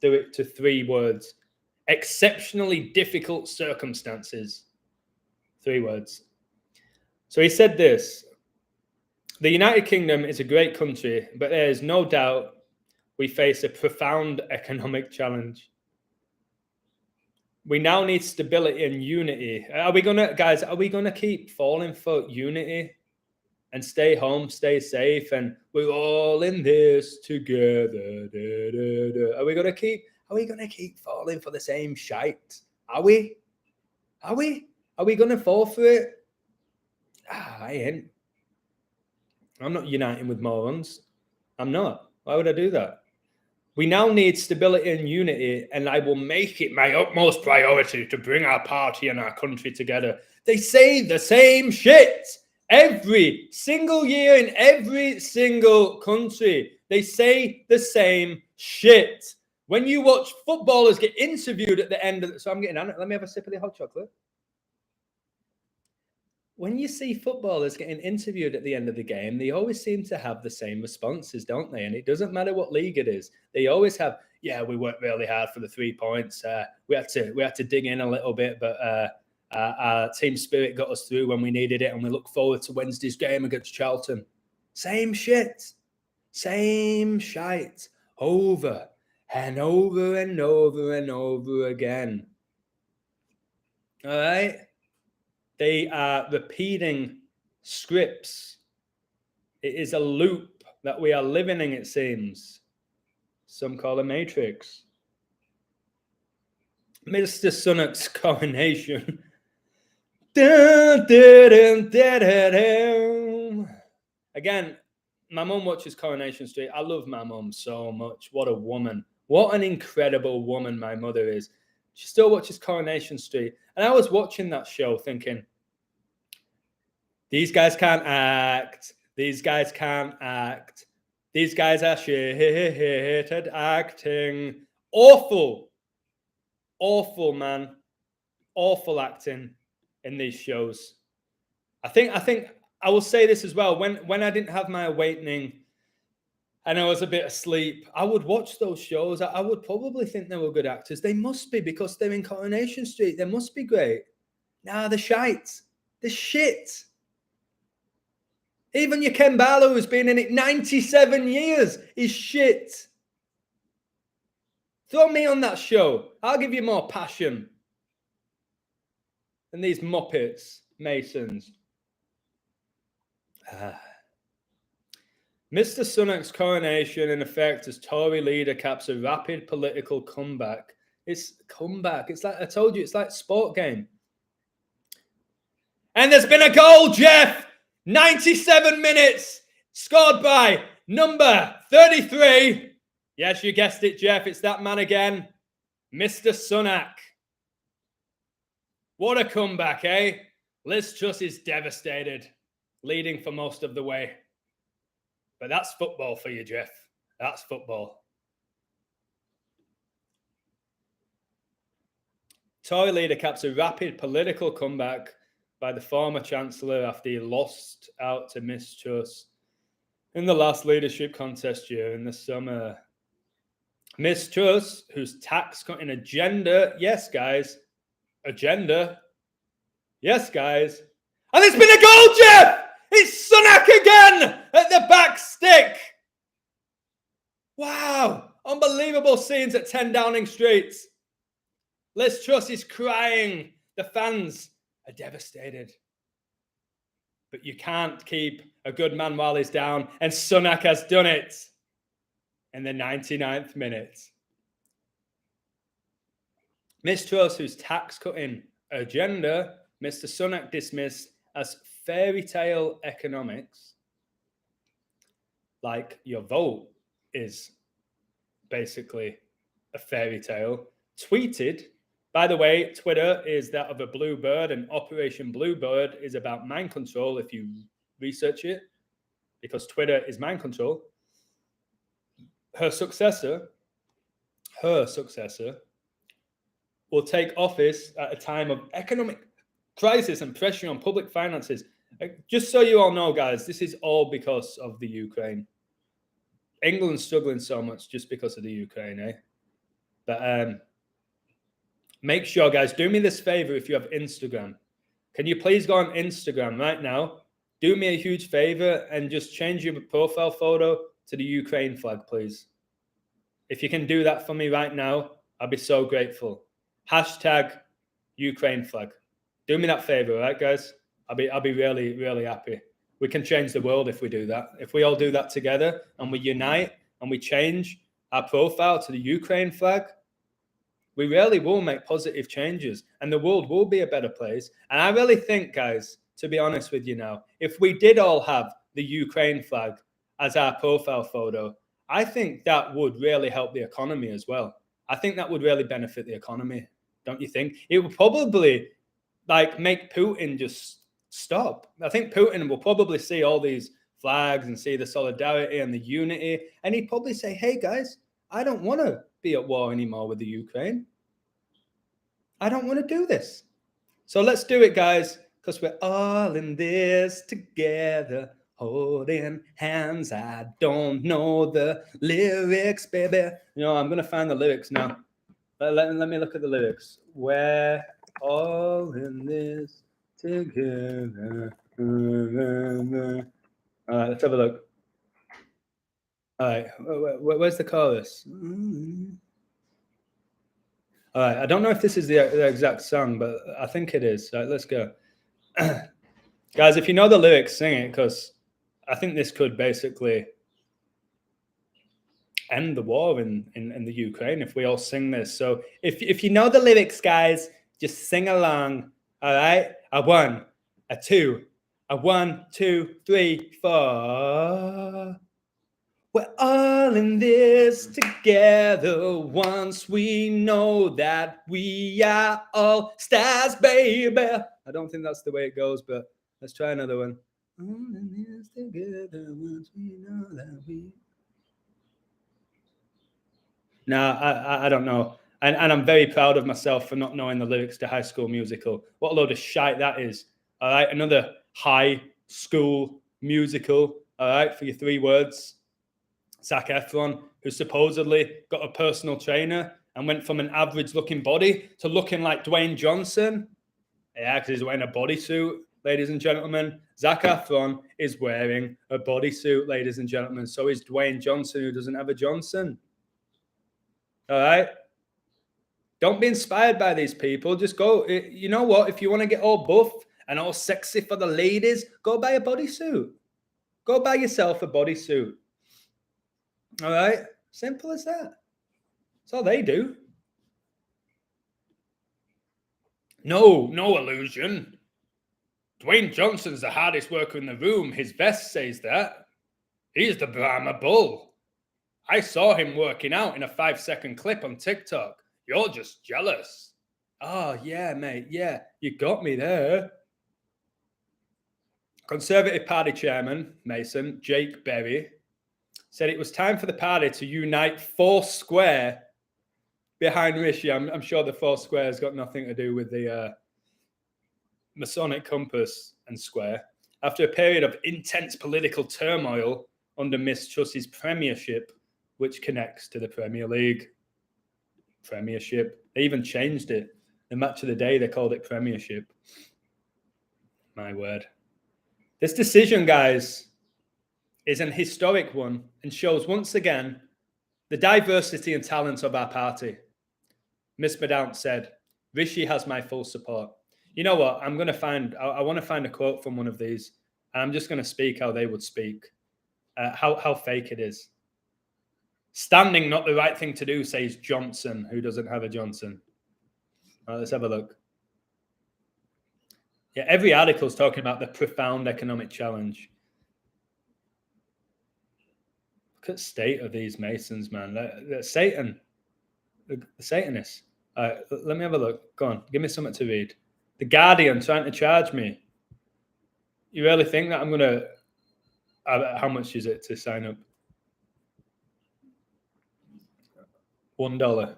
do it to 3 words. Exceptionally difficult circumstances. 3 words. So he said this. The United Kingdom is a great country, but there is no doubt we face a profound economic challenge. We now need stability and unity. Are we gonna keep falling for unity and stay home, stay safe, and we're all in this together? Are we gonna keep falling for the same shite? Are we? Are we gonna fall for it? I ain't. I'm not uniting with morons. I'm not. Why would I do that? We now need stability and unity, and I will make it my utmost priority to bring our party and our country together. They say the same shit every single year in every single country. They say the same shit. When you watch footballers get interviewed at the end of so I'm getting on it. Let me have a sip of the hot chocolate. When you see footballers getting interviewed at the end of the game, they always seem to have the same responses, don't they? And it doesn't matter what league it is. They always have, yeah, we worked really hard for the 3 points. We had to dig in a little bit, but our team spirit got us through when we needed it, and we look forward to Wednesday's game against Charlton. Same shit. Same shite. Over and over and over and over again. All right? They are repeating scripts. It is a loop that we are living in, it seems. Some call a matrix. Mr. Sunak's coronation. Again, my mum watches Coronation Street. I love my mum so much. What a woman. What an incredible woman my mother is. She still watches Coronation Street. And I was watching that show thinking, these guys can't act. These guys can't act. These guys are shit at acting. Awful. Awful, man. Awful acting in these shows. I think I will say this as well. When I didn't have my awakening and I was a bit asleep, I would watch those shows. I would probably think they were good actors. They must be, because they're in Coronation Street. They must be great. Nah, they're shite. They're shit. Even your Ken Barlow, who's been in it 97 years, is shit. Throw me on that show. I'll give you more passion than these Muppets, Masons. Mr. Sunak's coronation, in effect, as Tory leader, caps a rapid political comeback. It's comeback. It's like I told you, it's like sport game. And there's been a goal, Jeff. 97 minutes, scored by number 33. Yes, you guessed it, Jeff. It's that man again, Mr. Sunak. What a comeback, eh? Liz Truss is devastated, leading for most of the way. But that's football for you, Jeff. That's football. Tory leader caps a rapid political comeback by the former Chancellor after he lost out to Miss Truss in the last leadership contest year in the summer. Miss Truss, whose tax-cutting agenda, yes, guys, agenda, yes, guys, and it's been a goal, Jeff! It's Sunak again at the back stick! Wow, unbelievable scenes at 10 Downing Street. Liz Truss is crying. The fans are devastated. But you can't keep a good man while he's down, and Sunak has done it in the 99th minute. Miss Truss, whose tax-cutting agenda Mr. Sunak dismissed as fairy tale economics, like your vote is basically a fairy tale, tweeted, by the way, Twitter is that of a bluebird, and Operation Bluebird is about mind control if you research it, because Twitter is mind control. Her successor will take office at a time of economic crisis and pressure on public finances. Just so you all know, guys, this is all because of the Ukraine. England's struggling so much just because of the Ukraine, eh? But make sure, guys, do me this favor if you have Instagram. Can you please go on Instagram right now? Do me a huge favor and just change your profile photo to the Ukraine flag, please. If you can do that for me right now, I'll be so grateful. Hashtag Ukraine flag. Do me that favor, right, guys? I'll be really, really happy. We can change the world if we do that. If we all do that together and we unite and we change our profile to the Ukraine flag, we really will make positive changes and the world will be a better place. And I really think, guys, to be honest with you now, if we did all have the Ukraine flag as our profile photo, I think that would really help the economy as well. I think that would really benefit the economy, don't you think? It would probably make Putin just stop. I think Putin will probably see all these flags and see the solidarity and the unity, and he'd probably say, hey, guys, I don't want to be at war anymore with the Ukraine. I don't want to do this. So let's do it, guys, because we're all in this together, holding hands. I don't know the lyrics, baby. You know, I'm going to find the lyrics now. Let me look at the lyrics. We're all in this together. All right, let's have a look. All right, where's the chorus? All right, I don't know if this is the exact song, but I think it is. All right, let's go. Guys, if you know the lyrics, sing it, because I think this could basically end the war in the Ukraine if we all sing this. So if you know the lyrics, guys, just sing along. All right, a 1, a 2, a 1, 2, 3, 4. We're all in this together once we know that we are all stars, baby. I don't think that's the way it goes, but let's try another one. All in this together once we know that we... No, I don't know. And I'm very proud of myself for not knowing the lyrics to High School Musical. What a load of shite that is. All right, another High School Musical. All right, for your 3 words. Zac Efron, who supposedly got a personal trainer and went from an average-looking body to looking like Dwayne Johnson. Yeah, because he's wearing a bodysuit, ladies and gentlemen. Zac Efron is wearing a bodysuit, ladies and gentlemen. So is Dwayne Johnson, who doesn't have a Johnson. All right? Don't be inspired by these people. Just go, you know what? If you want to get all buff and all sexy for the ladies, go buy a bodysuit. Go buy yourself a bodysuit. All right? Simple as that. That's all they do. No illusion. Dwayne Johnson's the hardest worker in the room. His vest says that. He's the Brahma Bull. I saw him working out in a 5-second clip on TikTok. You're just jealous. Oh, yeah, mate. Yeah, you got me there. Conservative Party Chairman, Mason, Jake Berry, said it was time for the party to unite 4 square behind Rishi. I'm sure the 4 square has got nothing to do with the Masonic compass and square. After a period of intense political turmoil under Miss Truss's premiership, which connects to the Premier League. Premiership. They even changed it. The match of the day, they called it Premiership. My word. This decision, guys, is an historic one and shows once again the diversity and talent of our party. Miss Madount said, Rishi has my full support. You know what? I want to find a quote from one of these, and I'm just going to speak how they would speak. How fake it is. Standing, not the right thing to do, says Johnson, who doesn't have a Johnson. All right, let's have a look. Yeah, every article is talking about the profound economic challenge. Look at the state of these Masons, man. They're Satan. The Satanists. All right, let me have a look. Go on, give me something to read. The Guardian trying to charge me. You really think that I'm going to... how much is it to sign up? $1.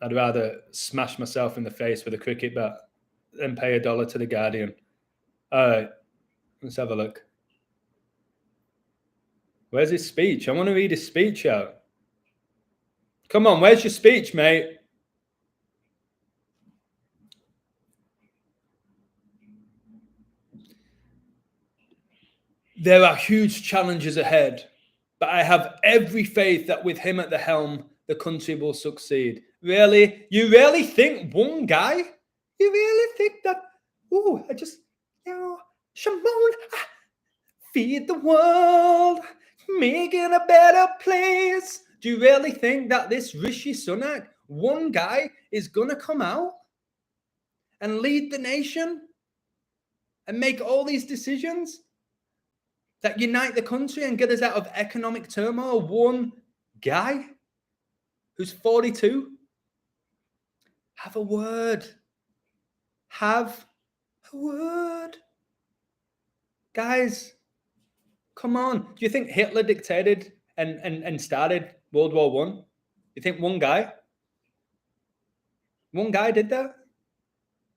I'd rather smash myself in the face with a cricket bat than pay $1 to the Guardian. All right, let's have a look. Where's his speech? I want to read his speech out. Come on, where's your speech, mate? There are huge challenges ahead, but I have every faith that with him at the helm, the country will succeed. Really? You really think one guy? You really think that? Oh, Shimon, feed the world, making a better place. Do you really think that this Rishi Sunak, one guy, is going to come out and lead the nation and make all these decisions that unite the country and get us out of economic turmoil? One guy who's 42? Have a word. Have a word. Guys, come on. Do you think Hitler dictated and started World War One? You think one guy did that?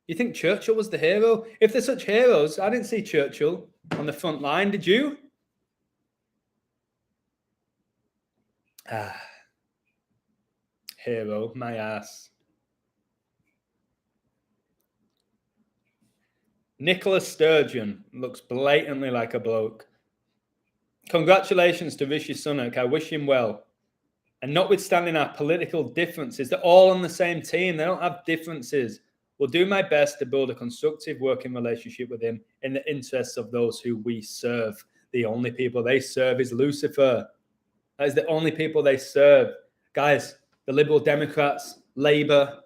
You think Churchill was the hero? If they're such heroes, I didn't see Churchill on the front line, did you? Hero, my ass. Nicola Sturgeon looks blatantly like a bloke. Congratulations to Rishi Sunak. I wish him well. And notwithstanding our political differences, they're all on the same team. They don't have differences. Will do my best to build a constructive working relationship with him in the interests of those who we serve. The only people they serve is Lucifer. That is the only people they serve. Guys, the Liberal Democrats, Labour,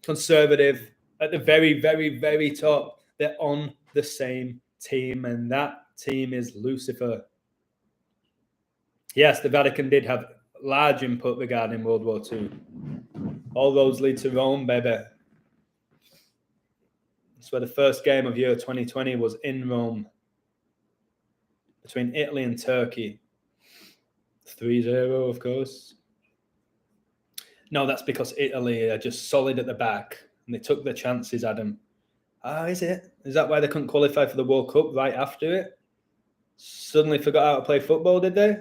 Conservative, at the very, very, very top, they're on the same team, and that team is Lucifer. Yes, the Vatican did have large input regarding World War II. All roads lead to Rome, baby. That's where the first game of year 2020 was, in Rome, between Italy and Turkey. 3-0, of course. No, that's because Italy are just solid at the back, and they took their chances, Adam. Is it? Is that why they couldn't qualify for the World Cup right after it? Suddenly forgot how to play football, did they?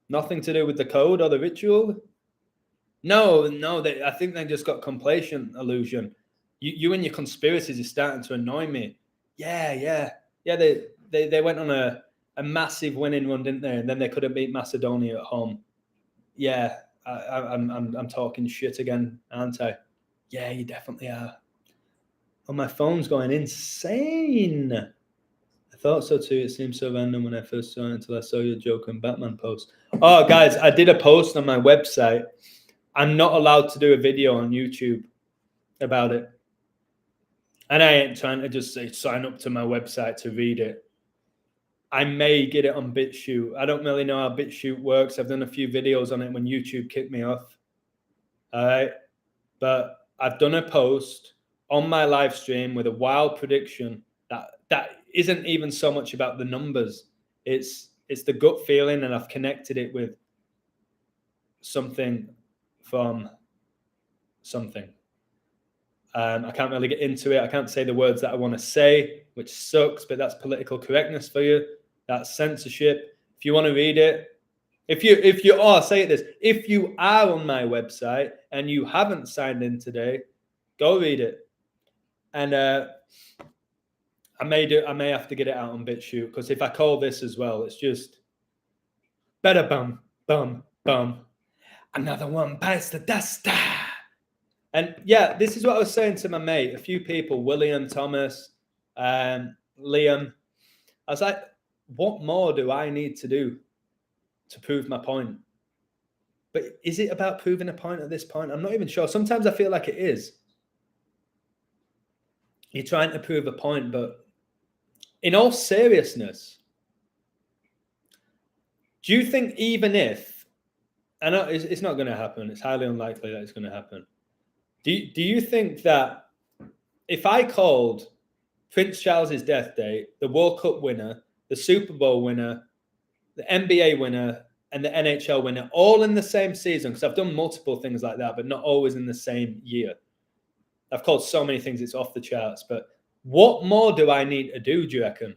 Nothing to do with the code or the ritual? No, I think they just got complacent illusion. You and your conspiracies are starting to annoy me. Yeah. They went on a massive winning run, didn't they? And then they couldn't beat Macedonia at home. Yeah, I'm talking shit again, aren't I? Yeah, you definitely are. Oh, my phone's going insane. I thought so too. It seemed so random when I first saw it until I saw your Joker and Batman post. Oh, guys, I did a post on my website. I'm not allowed to do a video on YouTube about it. And I ain't trying to just say sign up to my website to read it. I may get it on BitChute. I don't really know how BitChute works. I've done a few videos on it when YouTube kicked me off. All right. But I've done a post on my live stream with a wild prediction that isn't even so much about the numbers. It's the gut feeling, and I've connected it with something from something. I can't really get into it. I can't say the words that I want to say, which sucks, but that's political correctness for you. That's censorship. If you want to read it, I'll say it this, if you are on my website and you haven't signed in today, go read it. And I may have to get it out on BitChute, because if I call this as well, it's just better bum, bum, bum. Another one bites the dust. And yeah, this is what I was saying to my mate, a few people, William, Thomas, Liam. I was like, what more do I need to do to prove my point? But is it about proving a point at this point? I'm not even sure. Sometimes I feel like it is. You're trying to prove a point, but in all seriousness, do you think even if, I know it's not going to happen, it's highly unlikely that it's going to happen. Do you think that if I called Prince Charles's death date, the World Cup winner, the Super Bowl winner, the NBA winner, and the NHL winner all in the same season, because I've done multiple things like that, but not always in the same year. I've called so many things, it's off the charts. But what more do I need to do you reckon?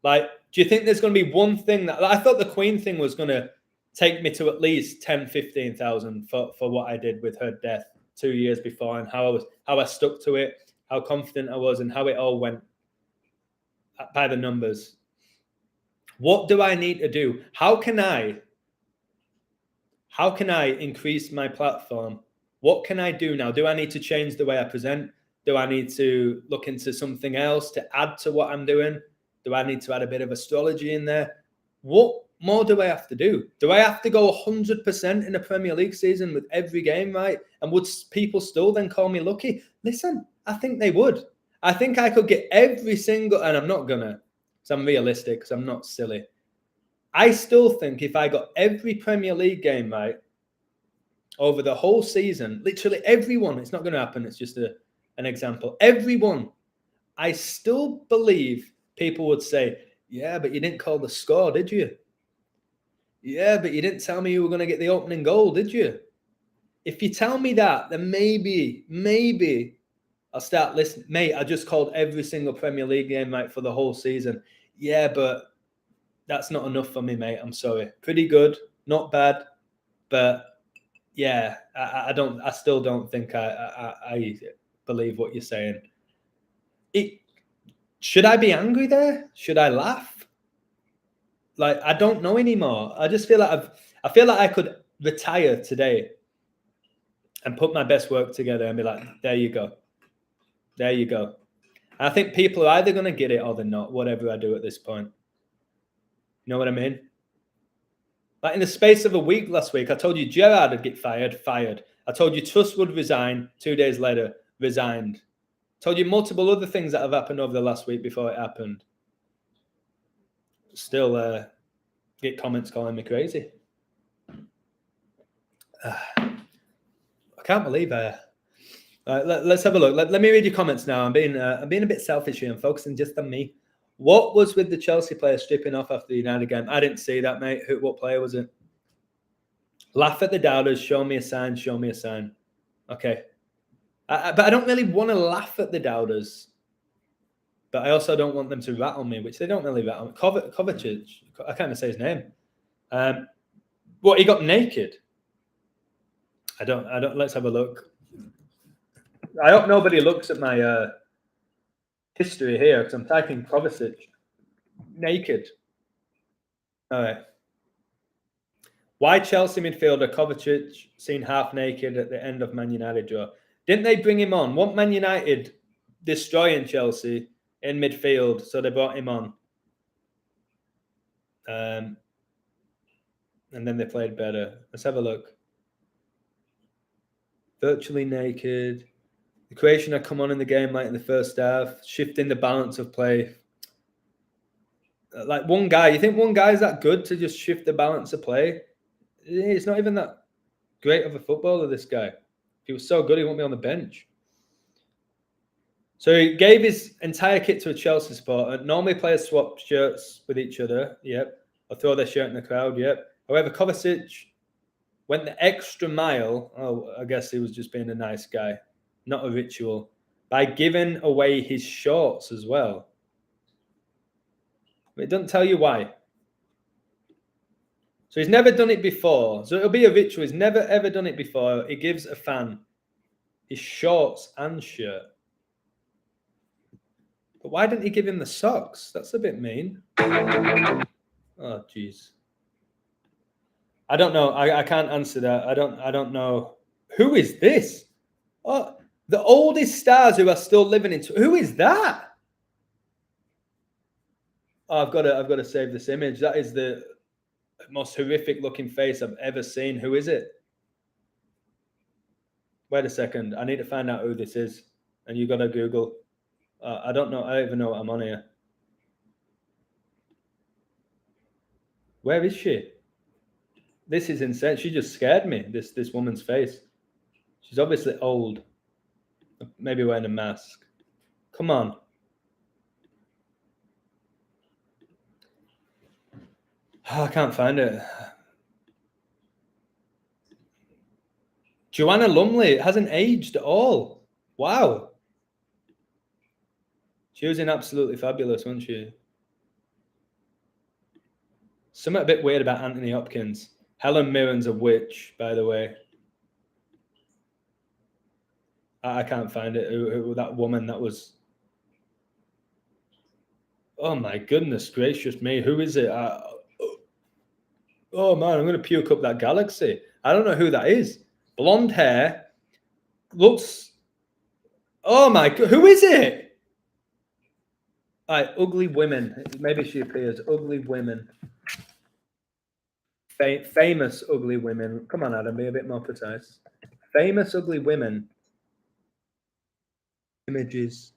Like, do you think there's going to be one thing that, I thought the Queen thing was going to take me to at least 10, 15,000 for what I did with her death 2 years before, and how I stuck to it, how confident I was, and how it all went by the numbers. What do I need to do? How can I increase my platform? What can I do now? Do I need to change the way I present? Do I need to look into something else to add to what I'm doing? Do I need to add a bit of astrology in there? What more do I have to do? Do I have to go 100% in a Premier League season with every game right? And would people still then call me lucky? Listen, I think they would. I think I could get every single, and I'm not gonna, because I'm realistic, because I'm not silly. I still think if I got every Premier League game right over the whole season, literally everyone, it's not going to happen, it's just an example, everyone, I still believe people would say, yeah, but you didn't call the score, did you? Yeah, but you didn't tell me you were going to get the opening goal, did you? If you tell me that, then maybe I'll start listening. Mate, I just called every single Premier League game right for the whole season. Yeah, but that's not enough for me, mate. I'm sorry. Pretty good, not bad, but yeah, I still don't think I believe what you're saying. Should I be angry there? Should I laugh? Like, I don't know anymore. I just feel like I could retire today and put my best work together and be like, there you go. There you go. And I think people are either going to get it or they're not, whatever I do at this point. You know what I mean? Like, in the space of a week last week, I told you Gerrard would get fired. I told you Tuss would resign. 2 days later, resigned. I told you multiple other things that have happened over the last week before it happened. Still get comments calling me crazy. I can't believe let's have a look. Let me read your comments now. I'm being a bit selfish here and focusing just on me. What was with the Chelsea player stripping off after the United game? I didn't see that, mate. What player was it? Laugh at the doubters. Show me a sign. Show me a sign. Okay. But I don't really want to laugh at the doubters. But I also don't want them to rattle me, which they don't really rattle me. Kovacic, I can't even say his name. What, he got naked? I don't. Let's have a look. I hope nobody looks at my history here, because I'm typing Kovacic naked. All right. Why Chelsea midfielder Kovacic seen half naked at the end of Man United draw? Didn't they bring him on? Wasn't Man United destroying Chelsea in midfield, so they brought him on? And then they played better. Let's have a look. Virtually naked. The Croatian had come on in the game like in the first half, shifting the balance of play. Like, one guy, you think one guy is that good to just shift the balance of play? He's not even that great of a footballer, this guy. If he was so good, he won't be on the bench. So he gave his entire kit to a Chelsea supporter. Normally players swap shirts with each other, yep, or throw their shirt in the crowd, yep. However, Kovacic went the extra mile. Oh, I guess he was just being a nice guy. not a ritual, by giving away his shorts as well. It doesn't tell you why. So he's never done it before. So it'll be a ritual. He's never ever done it before. He gives a fan his shorts and shirt. But why didn't he give him the socks? That's a bit mean. Oh, jeez. I don't know. I can't answer that. I don't know. Who is this? Oh, the oldest stars who are still living in. Who is that? Oh, I've got to save this image. That is the most horrific looking face I've ever seen. Who is it? Wait a second. I need to find out who this is. And you got to Google. I don't know. I don't even know what I'm on here. Where is she? This is insane. She just scared me. This woman's face. She's obviously old. Maybe wearing a mask. Come on. Oh, I can't find it. Joanna Lumley hasn't aged at all. Wow. She was in absolutely fabulous, wasn't she? Something a bit weird about Anthony Hopkins. Helen Mirren's a witch, by the way. I can't find it. Who that woman that was. Oh my goodness gracious me. Who is it? Oh man, I'm going to puke up that galaxy. I don't know who that is. Blonde hair. Looks. Oh my god. Who is it? All right, ugly women. Maybe she appears. Ugly women. Famous ugly women. Come on, Adam, be a bit more precise. Famous ugly women. Images.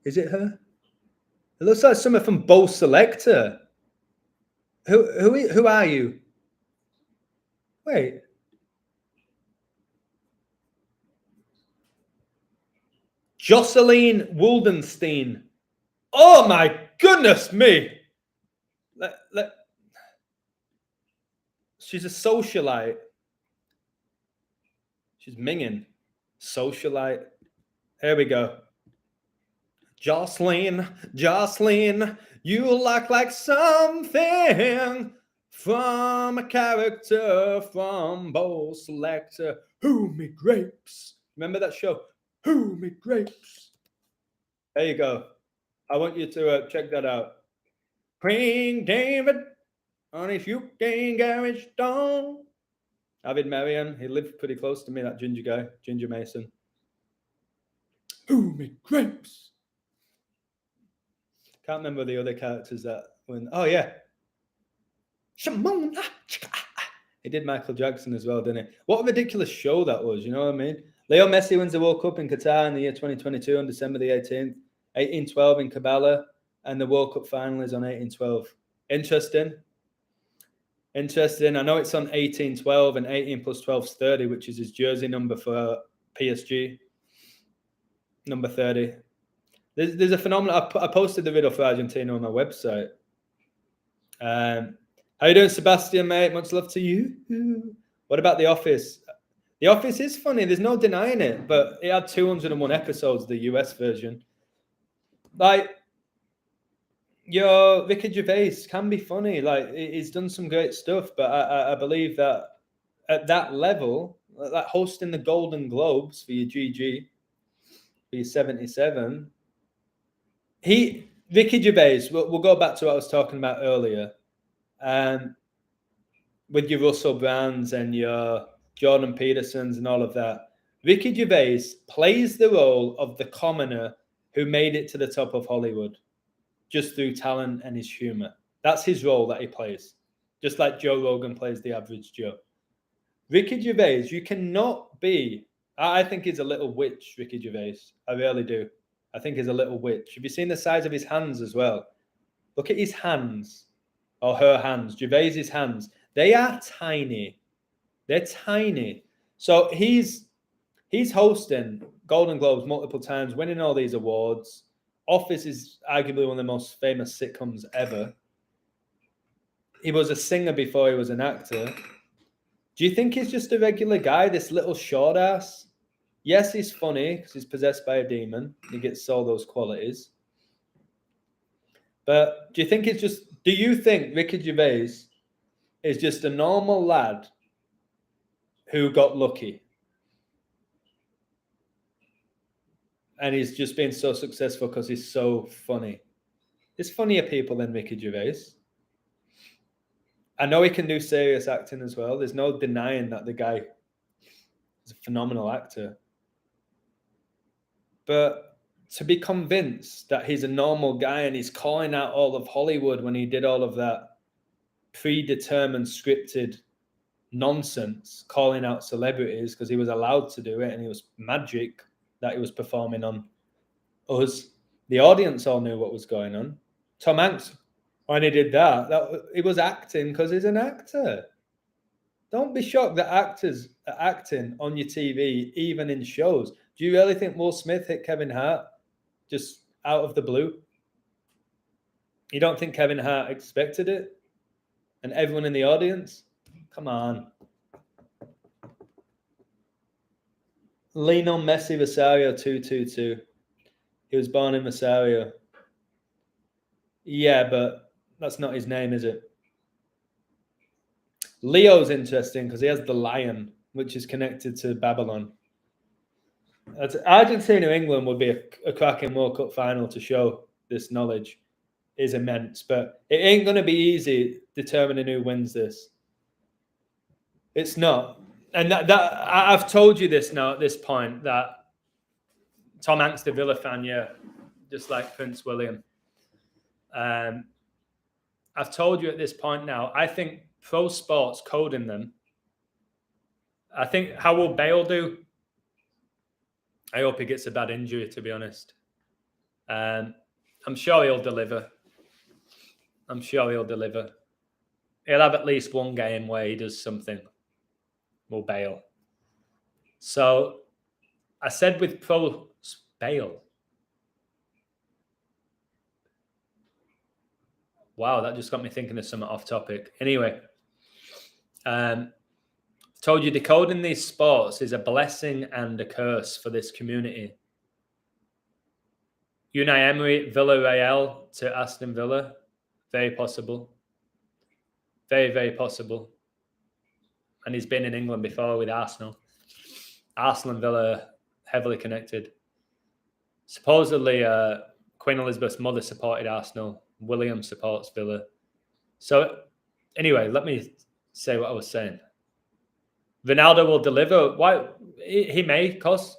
Is it her? It looks like someone from Bo Selector. Who are you? Wait. Jocelyn Wildenstein. Oh my goodness me. She's a socialite. She's minging. Socialite. Here we go. Jocelyn, you look like something from a character from Bo Selector. Who me grapes? Remember that show? Who me grapes? There you go. I want you to check that out. King David on his shooting garage door. David Marion, he lived pretty close to me, that ginger guy, Ginger Mason. Who me grapes? Can't remember the other characters that when. Oh yeah, Shimona. He did Michael Jackson as well, didn't he? What a ridiculous show that was. You know what I mean? Leo Messi wins the World Cup in Qatar in the year 2022 on December the 18th. 1812 in Kabbalah, and the World Cup final is on 1812. Interesting. I know it's on 1812, and 18 plus 12 is 30, which is his jersey number for PSG. Number 30. There's a phenomenon. I posted the video for Argentina on my website. How you doing, Sebastian, mate? Much love to you. What about The Office? The Office is funny. There's no denying it. But it had 201 episodes, the US version. Like, Ricky Gervais can be funny. Like, he's done some great stuff. But I believe that at that level, like hosting the Golden Globes for your GG, for your 77... Ricky Gervais, we'll go back to what I was talking about earlier, with your Russell Brands and your Jordan Petersons and all of that. Ricky Gervais plays the role of the commoner who made it to the top of Hollywood just through talent and his humor. That's his role that he plays, just like Joe Rogan plays the average Joe. Ricky Gervais, you cannot be. I think he's a little witch, Ricky Gervais. I really do. I think he's a little witch. Have you seen the size of his hands as well? Look at his hands, or her hands, Gervais's hands. They are tiny. They're tiny. So he's hosting Golden Globes multiple times, winning all these awards. Office is arguably one of the most famous sitcoms ever. He was a singer before he was an actor. Do you think he's just a regular guy, this little short ass? Yes, he's funny because he's possessed by a demon. He gets all those qualities. But do you think Ricky Gervais is just a normal lad who got lucky? And he's just been so successful because he's so funny. There's funnier people than Ricky Gervais. I know he can do serious acting as well. There's no denying that the guy is a phenomenal actor. But to be convinced that he's a normal guy and he's calling out all of Hollywood when he did all of that predetermined scripted nonsense, calling out celebrities because he was allowed to do it and it was magic that he was performing on us. The audience all knew what was going on. Tom Hanks, when he did that he was acting because he's an actor. Don't be shocked that actors are acting on your TV, even in shows. Do you really think Will Smith hit Kevin Hart just out of the blue? You don't think Kevin Hart expected it? And everyone in the audience? Come on. Lionel Messi Rosario 222. He was born in Rosario. Yeah, but that's not his name, is it? Leo's interesting because he has the lion, which is connected to Babylon. Argentina England would be a cracking World Cup final to show this knowledge is immense, but it ain't going to be easy determining who wins this. It's not. And that I've told you this now at this point, that Tom Hanks, the Villa fan, yeah, just like Prince William. I've told you at this point now, I think pro sports coding them. I think, how will Bale do? I hope he gets a bad injury, to be honest. I'm sure he'll deliver. He'll have at least one game where he does something. Will Bale. So I said with Bale. Wow, that just got me thinking of something off topic. Anyway, told you decoding these sports is a blessing and a curse for this community. Unai Emery, Villarreal to Aston Villa. Very possible. Very, very possible. And he's been in England before with Arsenal. Arsenal and Villa heavily connected. Supposedly, Queen Elizabeth's mother supported Arsenal. William supports Villa. So, anyway, let me say what I was saying. Ronaldo will deliver. Why? He may, because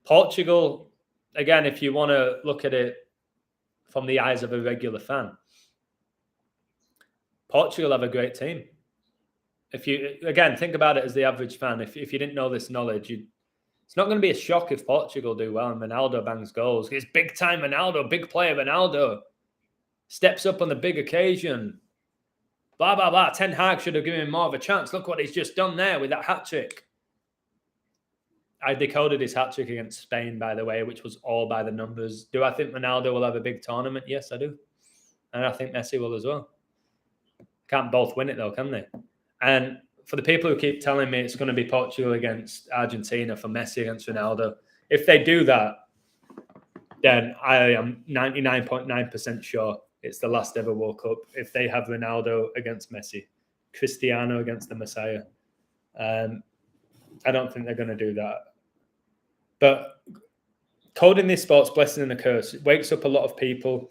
Portugal, again, if you want to look at it from the eyes of a regular fan, Portugal have a great team. If you, again, think about it as the average fan. If you didn't know this knowledge, it's not going to be a shock if Portugal do well and Ronaldo bangs goals. It's big time Ronaldo, big player Ronaldo. Steps up on the big occasion. Blah, blah, blah. Ten Hag should have given him more of a chance. Look what he's just done there with that hat-trick. I decoded his hat-trick against Spain, by the way, which was all by the numbers. Do I think Ronaldo will have a big tournament? Yes, I do. And I think Messi will as well. Can't both win it, though, can they? And for the people who keep telling me it's going to be Portugal against Argentina for Messi against Ronaldo, if they do that, then I am 99.9% sure it's the last ever World Cup if they have Ronaldo against Messi, Cristiano against the Messiah. I don't think they're going to do that. But coding this sport's blessing and a curse. It wakes up a lot of people.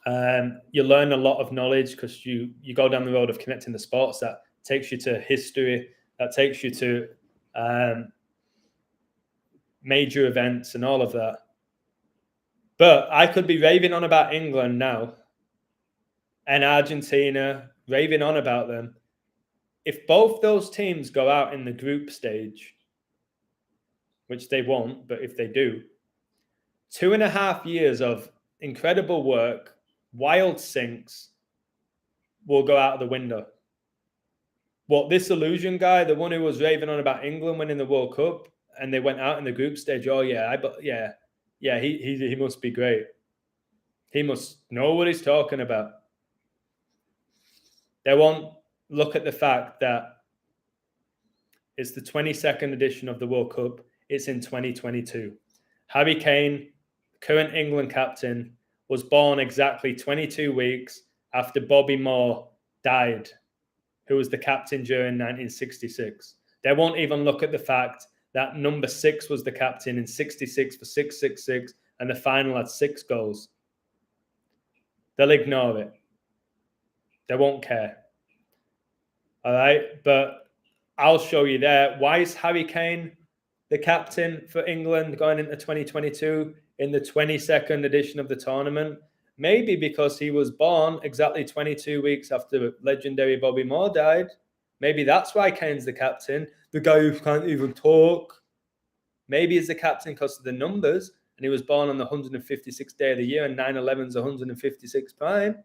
You learn a lot of knowledge because you go down the road of connecting the sports. That takes you to history. That takes you to major events and all of that. But I could be raving on about England now and Argentina, raving on about them. If both those teams go out in the group stage, which they won't, but if they do, 2.5 years of incredible work, wild sinks, will go out of the window. What, this illusion guy, the one who was raving on about England winning the World Cup, and they went out in the group stage, he must be great. He must know what he's talking about. They won't look at the fact that It's the 22nd edition of the World Cup. It's in 2022. Harry Kane, current England captain, was born exactly 22 weeks after Bobby Moore died, who was the captain during 1966. They won't even look at the fact that number 6 was the captain in 66 for 666, and the final had 6 goals. They'll ignore it. They won't care. All right, but I'll show you there. Why is Harry Kane the captain for England going into 2022 in the 22nd edition of the tournament? Maybe because he was born exactly 22 weeks after legendary Bobby Moore died. Maybe that's why Kane's the captain. The guy who can't even talk. Maybe he's the captain because of the numbers, and he was born on the 156th day of the year, and 9/11's 156 prime.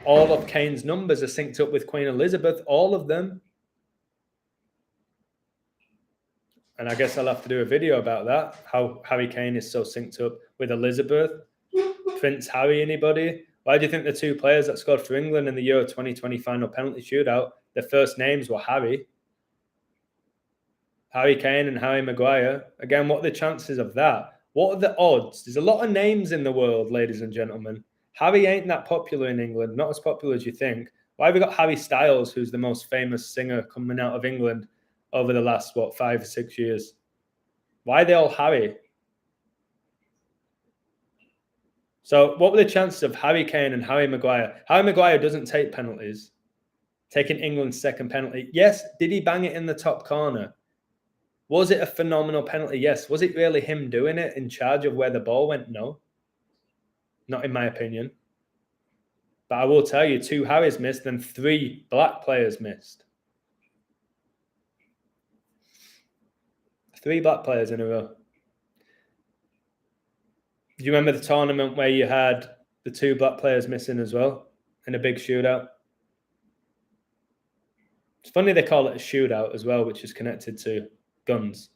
All of Kane's numbers are synced up with Queen Elizabeth, all of them. And I guess I'll have to do a video about that, how Harry Kane is so synced up with Elizabeth. Prince Harry, anybody? Why do you think the 2 players that scored for England in the Euro 2020 final penalty shootout, their first names were Harry? Harry Kane and Harry Maguire. Again, what are the chances of that? What are the odds? There's a lot of names in the world, ladies and gentlemen. Harry ain't that popular in England, not as popular as you think. Why have we got Harry Styles, who's the most famous singer coming out of England over the last, 5 or 6 years? Why are they all Harry? So what were the chances of Harry Kane and Harry Maguire? Harry Maguire doesn't take penalties. Taking England's second penalty. Yes, did he bang it in the top corner? Was it a phenomenal penalty? Yes. Was it really him doing it in charge of where the ball went? No. Not in my opinion. But I will tell you, 2 Harrys missed and 3 black players missed. 3 black players in a row. Do you remember the tournament where you had the 2 black players missing as well in a big shootout? It's funny they call it a shootout as well, which is connected to guns.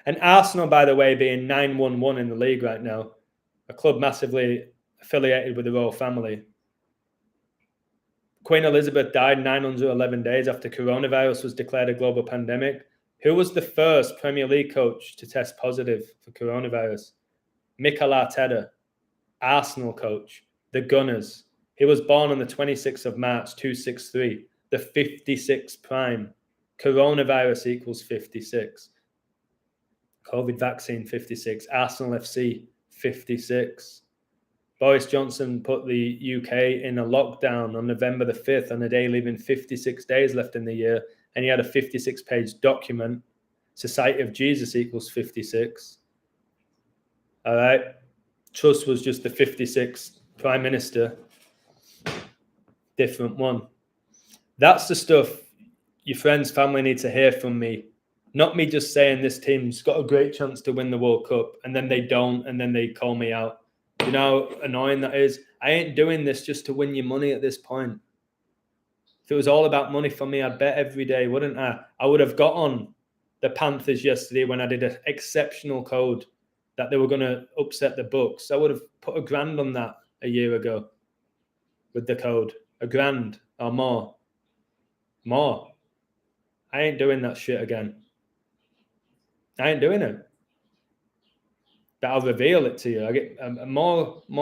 And Arsenal, by the way, being 9-1-1 in the league right now, a club massively affiliated with the royal family. Queen Elizabeth died 911 days after coronavirus was declared a global pandemic. Who was the first Premier League coach to test positive for coronavirus? Mikel Arteta, Arsenal coach, the Gunners. He was born on the 26th of March, 263, the 56 prime. Coronavirus equals 56. COVID vaccine, 56. Arsenal FC, 56. Boris Johnson put the UK in a lockdown on November the 5th on a day leaving 56 days left in the year. And he had a 56-page document. Society of Jesus equals 56. All right. Truss was just the 56th Prime Minister. Different one. That's the stuff your friends, family need to hear from me. Not me just saying this team's got a great chance to win the World Cup and then they don't and then they call me out. You know how annoying that is? I ain't doing this just to win your money at this point. If it was all about money for me, I'd bet every day, wouldn't I? I would have got on the Panthers yesterday when I did an exceptional code that they were going to upset the Bucks. I would have put $1,000 on that a year ago with the code. $1,000 or more. More. I ain't doing that shit again. I ain't doing it. But I'll reveal it to you. I get more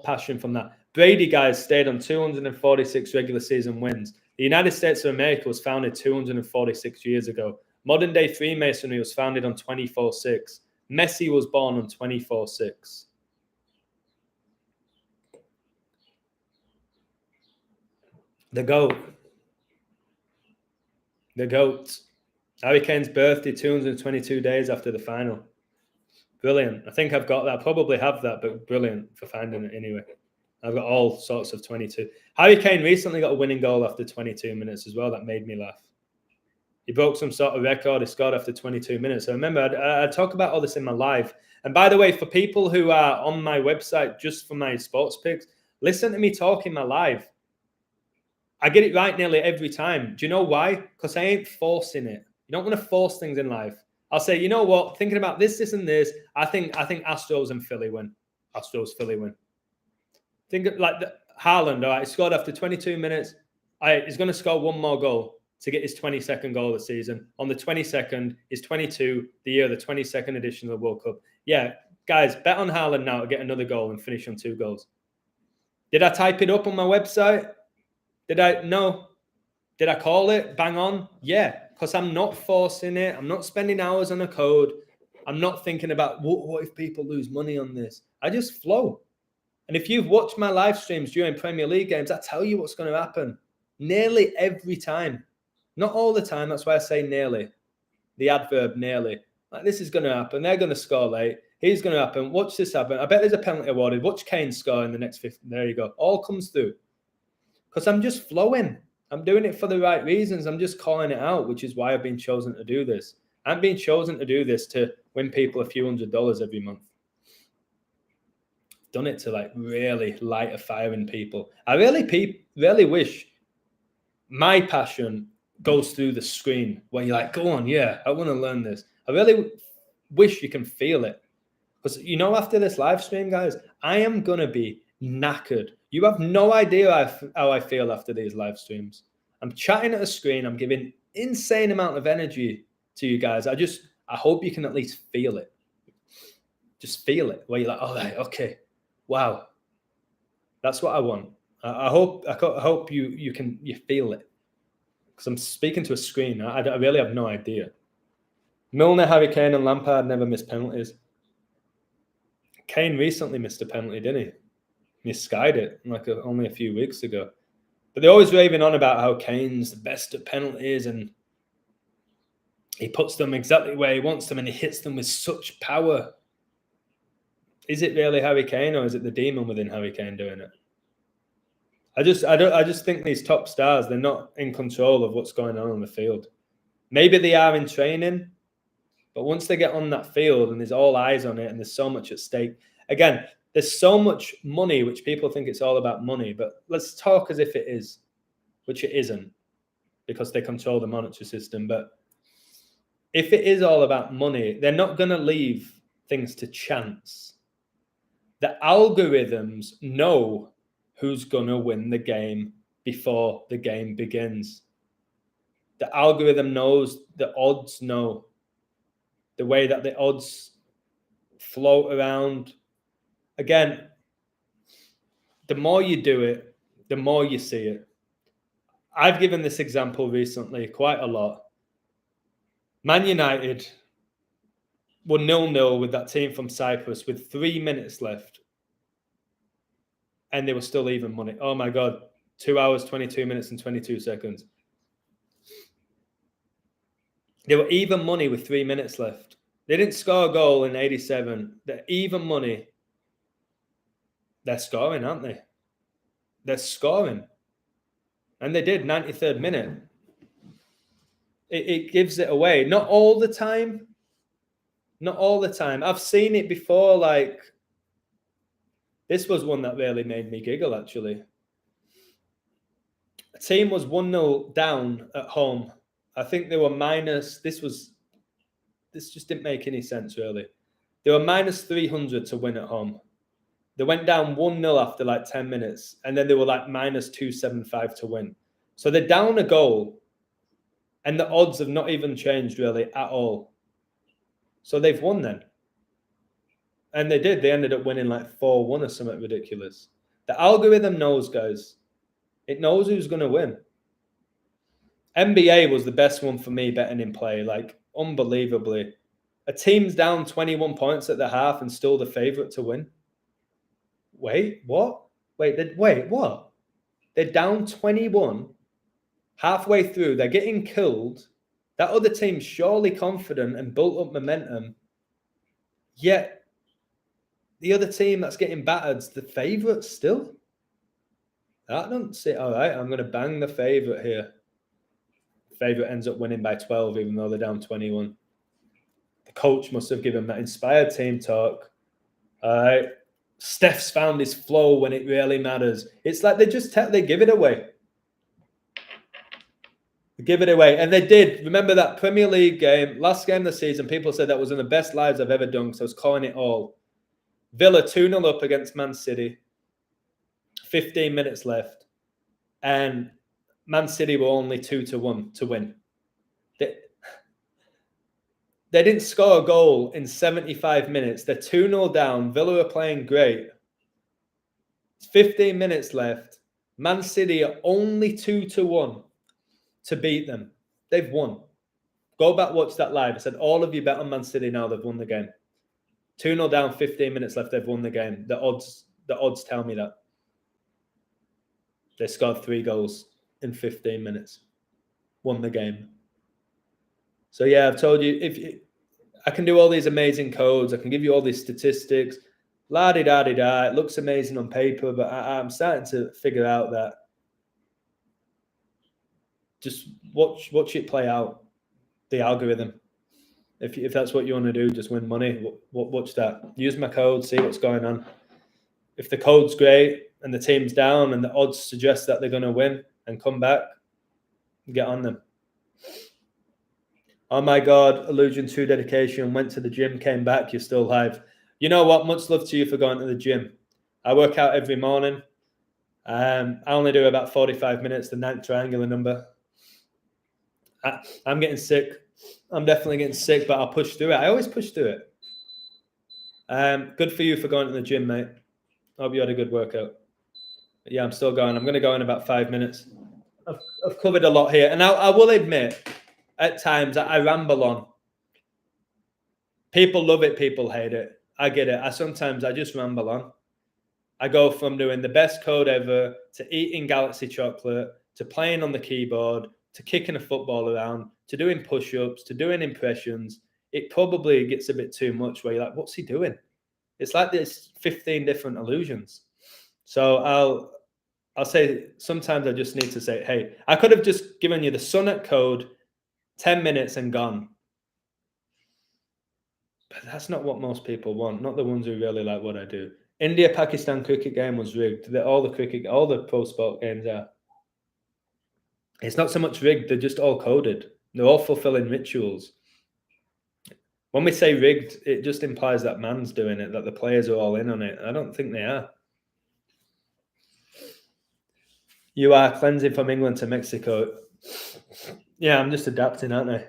passion from that. Brady, guys, stayed on 246 regular season wins. The United States of America was founded 246 years ago. Modern day Freemasonry was founded on 24/6. Messi was born on 24/6. The GOAT. The GOAT. Harry Kane's birthday, 222 days after the final. Brilliant. I think I've got that. Probably have that, but brilliant for finding it anyway. I've got all sorts of 22. Harry Kane recently got a winning goal after 22 minutes as well. That made me laugh. He broke some sort of record. He scored after 22 minutes. So remember, I talk about all this in my live. And by the way, for people who are on my website just for my sports picks, listen to me talk in my live. I get it right nearly every time. Do you know why? Because I ain't forcing it. You don't want to force things in life. I'll say, you know what? Thinking about this, and this, I think Astros and Philly win. Astros, Philly win. Think like Haaland, all right, he scored after 22 minutes. He's going to score one more goal to get his 22nd goal of the season. On the 22nd is 22, the year of the 22nd edition of the World Cup. Yeah, guys, bet on Haaland now to get another goal and finish on 2 goals. Did I type it up on my website? No. Did I call it bang on? Yeah, because I'm not forcing it. I'm not spending hours on a code. I'm not thinking about what if people lose money on this. I just flow. And if you've watched my live streams during Premier League games, I tell you what's going to happen. Nearly every time. Not all the time. That's why I say nearly. The adverb nearly. Like, this is going to happen. They're going to score late. He's going to happen. Watch this happen. I bet there's a penalty awarded. Watch Kane score in the next 50. There you go. All comes through. Because I'm just flowing. I'm doing it for the right reasons. I'm just calling it out, which is why I've been chosen to do this. I'm being chosen to do this to win people a few $100s every month. Done it to like really light a fire in people. I really wish my passion goes through the screen where you're like, go on, yeah, I want to learn this. I really wish you can feel it. Because, after this live stream, guys, I am going to be knackered. You have no idea how I feel after these live streams. I'm chatting at a screen. I'm giving insane amount of energy to you guys. I hope you can at least feel it. Just feel it. Where you're like, all right, okay, wow. That's what I want. I hope you feel it. Because I'm speaking to a screen. I really have no idea. Milner, Harry Kane, and Lampard never miss penalties. Kane recently missed a penalty, didn't he? He skied it only a few weeks ago. But they're always raving on about how Kane's the best at penalties and he puts them exactly where he wants them and he hits them with such power. Is it really Harry Kane or is it the demon within Harry Kane doing it? I just think these top stars, they're not in control of what's going on the field. Maybe they are in training, but once they get on that field and there's all eyes on it and there's so much at stake, again, there's so much money, which people think it's all about money, but let's talk as if it is, which it isn't, because they control the monetary system. But if it is all about money, they're not going to leave things to chance. The algorithms know who's going to win the game before the game begins. The algorithm knows, the odds know. The way that the odds float around. Again, the more you do it, the more you see it. I've given this example recently quite a lot. Man United were 0-0 with that team from Cyprus with 3 minutes left. And they were still even money. Oh my God. 2 hours, 22 minutes and 22 seconds. They were even money with 3 minutes left. They didn't score a goal in 87. They're even money. They're scoring, aren't they? They're scoring. And they did, 93rd minute. It gives it away. Not all the time. Not all the time. I've seen it before, like, this was one that really made me giggle, actually. A team was 1-0 down at home. I think they were minus, this just didn't make any sense, really. They were minus 300 to win at home. They went down 1-0 after like 10 minutes, and then they were like minus 275 to win. So they're down a goal, and the odds have not even changed really at all. So they've won then. And they did. They ended up winning like 4-1 or something ridiculous. The algorithm knows, guys. It knows who's going to win. NBA was the best one for me betting in play, like unbelievably. A team's down 21 points at the half and still the favourite to win. Wait, what? Wait, what? They're down 21. Halfway through, they're getting killed. That other team's surely confident and built up momentum. Yet, the other team that's getting battered's the favourite still. That doesn't sit all right. I'm going to bang the favourite here. The favourite ends up winning by 12, even though they're down 21. The coach must have given that inspired team talk. All right. Steph's found his flow when it really matters. It's like they give it away. They give it away. And they did. Remember that Premier League game, last game of the season, people said that was one of the best lives I've ever done because I was calling it all. Villa 2-0 up against Man City. 15 minutes left. And Man City were only 2-1 to win. They didn't score a goal in 75 minutes. They're 2-0 down. Villa are playing great. It's 15 minutes left. Man City are only 2-1 to beat them. They've won. Go back, watch that live. I said, all of you bet on Man City now, they've won the game. 2-0 down, 15 minutes left, they've won the game. The odds tell me that. They scored 3 goals in 15 minutes. Won the game. So yeah, I've told you, I can do all these amazing codes, I can give you all these statistics, la-di-da-di-da, it looks amazing on paper, but I'm starting to figure out that just watch it play out, the algorithm. If that's what you want to do, just win money, watch that. Use my code, see what's going on. If the code's great and the team's down and the odds suggest that they're going to win and come back, get on them. Oh my God, Illusion 2 dedication, went to the gym, came back, you're still live. You know what? Much love to you for going to the gym. I work out every morning. I only do about 45 minutes, the 9th triangular number. I'm getting sick. I'm definitely getting sick, but I'll push through it. I always push through it. Good for you for going to the gym, mate. Hope you had a good workout. But yeah, I'm still going. I'm going to go in about 5 minutes. I've covered a lot here. And I will admit, at times, I ramble on. People love it. People hate it. I get it. Sometimes I just ramble on. I go from doing the best code ever to eating Galaxy chocolate to playing on the keyboard to kicking a football around to doing push-ups to doing impressions. It probably gets a bit too much where you're like, what's he doing? It's like there's 15 different illusions. So I'll say sometimes I just need to say, hey, I could have just given you the Sunak code, 10 minutes and gone. But that's not what most people want, not the ones who really like what I do. India-Pakistan cricket game was rigged. All the pro sport games are. It's not so much rigged, they're just all coded. They're all fulfilling rituals. When we say rigged, it just implies that man's doing it, that the players are all in on it. I don't think they are. You are cleansing from England to Mexico. Yeah, I'm just adapting, aren't I?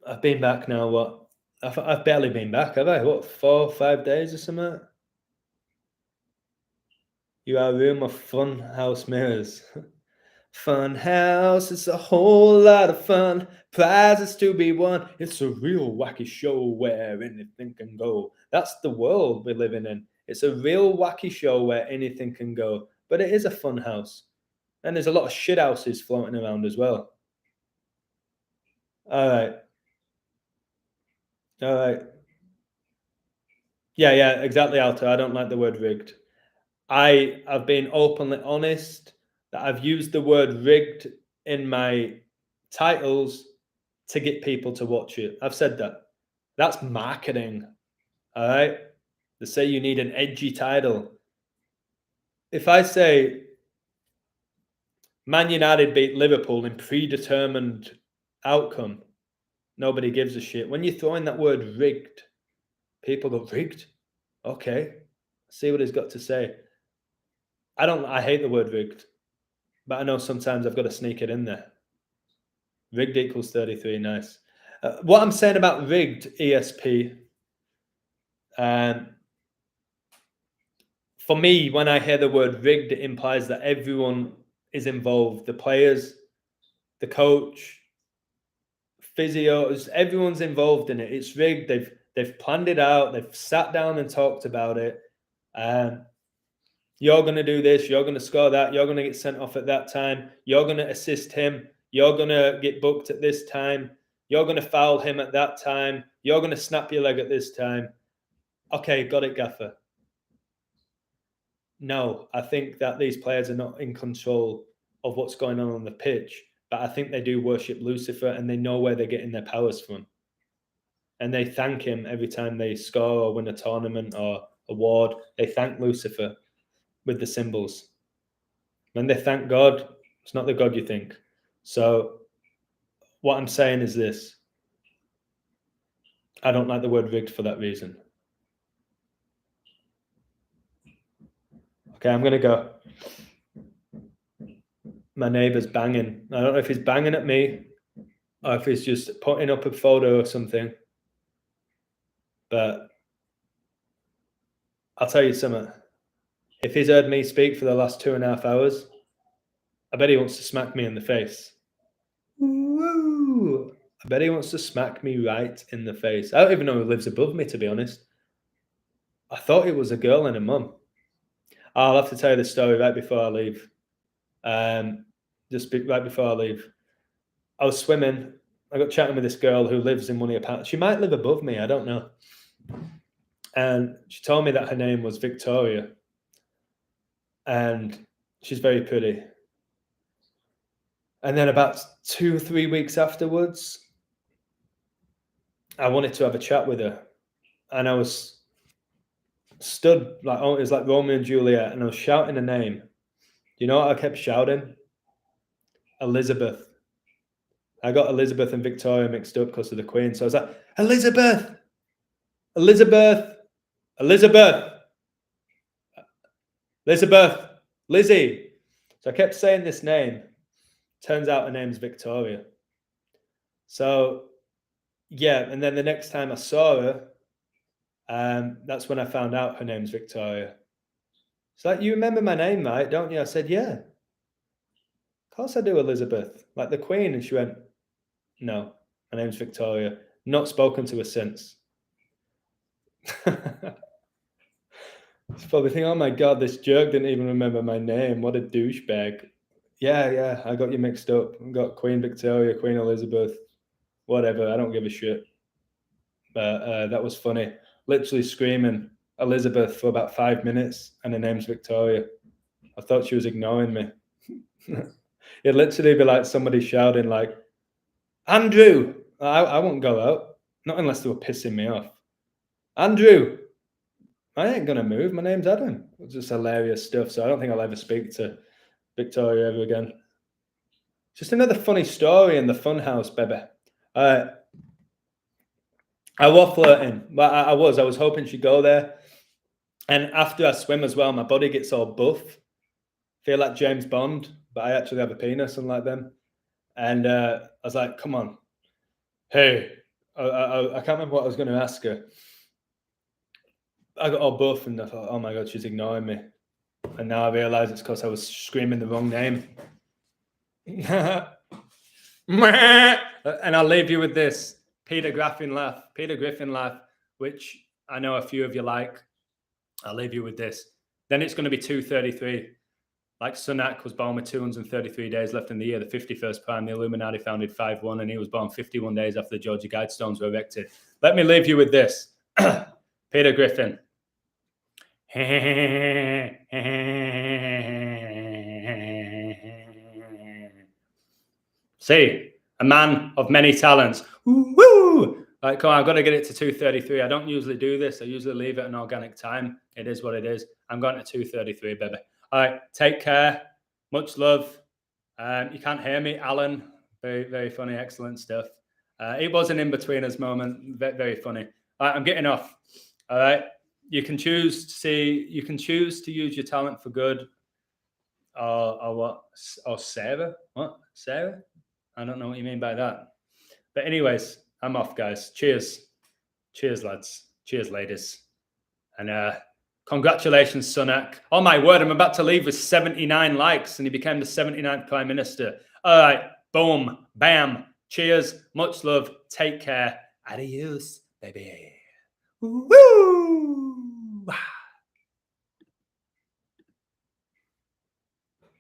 I've been back now, what? I've barely been back, have I? What, 4 or 5 days or something? You are a room of fun house mirrors. Fun house, it's a whole lot of fun. Prizes to be won. It's a real wacky show where anything can go. That's the world we're living in. It's a real wacky show where anything can go. But it is a fun house. And there's a lot of shit houses floating around as well. All right. All right. Yeah, exactly, Alto. I don't like the word rigged. I've been openly honest that I've used the word rigged in my titles to get people to watch it. I've said that. That's marketing. All right. They say you need an edgy title. If I say Man United beat Liverpool in predetermined outcome, nobody gives a shit. When you throw in that word rigged, people go, rigged? Okay. See what he's got to say. I hate the word rigged, but I know sometimes I've got to sneak it in there. Rigged equals 33, nice. What I'm saying about rigged, ESP, for me, when I hear the word rigged, it implies that everyone is involved. The players, the coach, physios, everyone's involved in it. It's rigged. They've planned it out. They've sat down and talked about it. You're going to do this. You're going to score that. You're going to get sent off at that time. You're going to assist him. You're going to get booked at this time. You're going to foul him at that time. You're going to snap your leg at this time. Okay, got it, Gaffer. No, I think that these players are not in control of what's going on the pitch, but I think they do worship Lucifer and they know where they're getting their powers from. And they thank him every time they score or win a tournament or award. They thank Lucifer with the symbols. When they thank God, it's not the God you think. So what I'm saying is this. I don't like the word rigged for that reason. Okay, I'm going to go. my neighbour's banging. I don't know if he's banging at me or if he's just putting up a photo or something. But I'll tell you something. If he's heard me speak for the last 2.5 hours, I bet he wants to smack me in the face. Woo! I bet he wants to smack me right in the face. I don't even know who lives above me, to be honest. I thought it was a girl and a mum. I'll have to tell you the story right before I leave. Right before I leave. I was swimming. I got chatting with this girl who lives in one of the apartments. She might live above me. I don't know. And she told me that her name was Victoria. And she's very pretty. And then about 2 or 3 weeks afterwards, I wanted to have a chat with her. And I was stood like, oh, it was like Romeo and Juliet. And I was shouting a name. You know what I kept shouting? Elizabeth. I got Elizabeth and Victoria mixed up because of the Queen. So I was like, Elizabeth, Elizabeth, Elizabeth, Elizabeth, Lizzie. So I kept saying this name. Turns out her name's Victoria. So, yeah. And then the next time I saw her, that's when I found out her name's Victoria. It's like, you remember my name, right? Don't you? I said, yeah. Of course I do, Elizabeth. Like the Queen. And she went, no, my name's Victoria. Not spoken to her since. It's probably thinking, oh my God, this jerk didn't even remember my name. What a douchebag. Yeah, I got you mixed up. I got Queen Victoria, Queen Elizabeth, whatever. I don't give a shit. But that was funny. Literally screaming Elizabeth for about 5 minutes, and her name's Victoria. I thought she was ignoring me. It'd literally be like somebody shouting like, Andrew! I won't go out. Not unless they were pissing me off. Andrew! I ain't going to move. My name's Adam. It's just hilarious stuff. So I don't think I'll ever speak to Victoria ever again. Just another funny story in the funhouse, baby. I was flirting. But I was hoping she'd go there. And after I swim as well, my body gets all buff. Feel like James Bond, but I actually have a penis, unlike them. And I was like, come on. Hey, I can't remember what I was going to ask her. I got all buff and I thought, oh my God, she's ignoring me. And now I realise it's because I was screaming the wrong name. And I'll leave you with this Peter Griffin laugh, which I know a few of you like. I'll leave you with this. Then it's going to be 233. Like Sunak was born with 233 days left in the year, the 51st prime. The Illuminati founded 5-1, and he was born 51 days after the Georgia Guidestones were erected. Let me leave you with this. Peter Griffin. See, a man of many talents. Woo! Like, come on, I've got to get it to 233. I don't usually do this. I usually leave it an organic time. It is what it is. I'm going to 233, baby. All right, take care. Much love. You can't hear me, Alan. Very, very funny, excellent stuff. It was an in-betweeners moment. Very, very funny. All right, I'm getting off. All right. You can choose to use your talent for good, or what? Or Sarah? What? Sarah? I don't know what you mean by that. But anyways, I'm off, guys. Cheers. Cheers, lads. Cheers, ladies. And congratulations, Sunak. Oh my word, I'm about to leave with 79 likes, and he became the 79th Prime Minister. All right. Boom. Bam. Cheers. Much love. Take care. Adios, baby. Woo!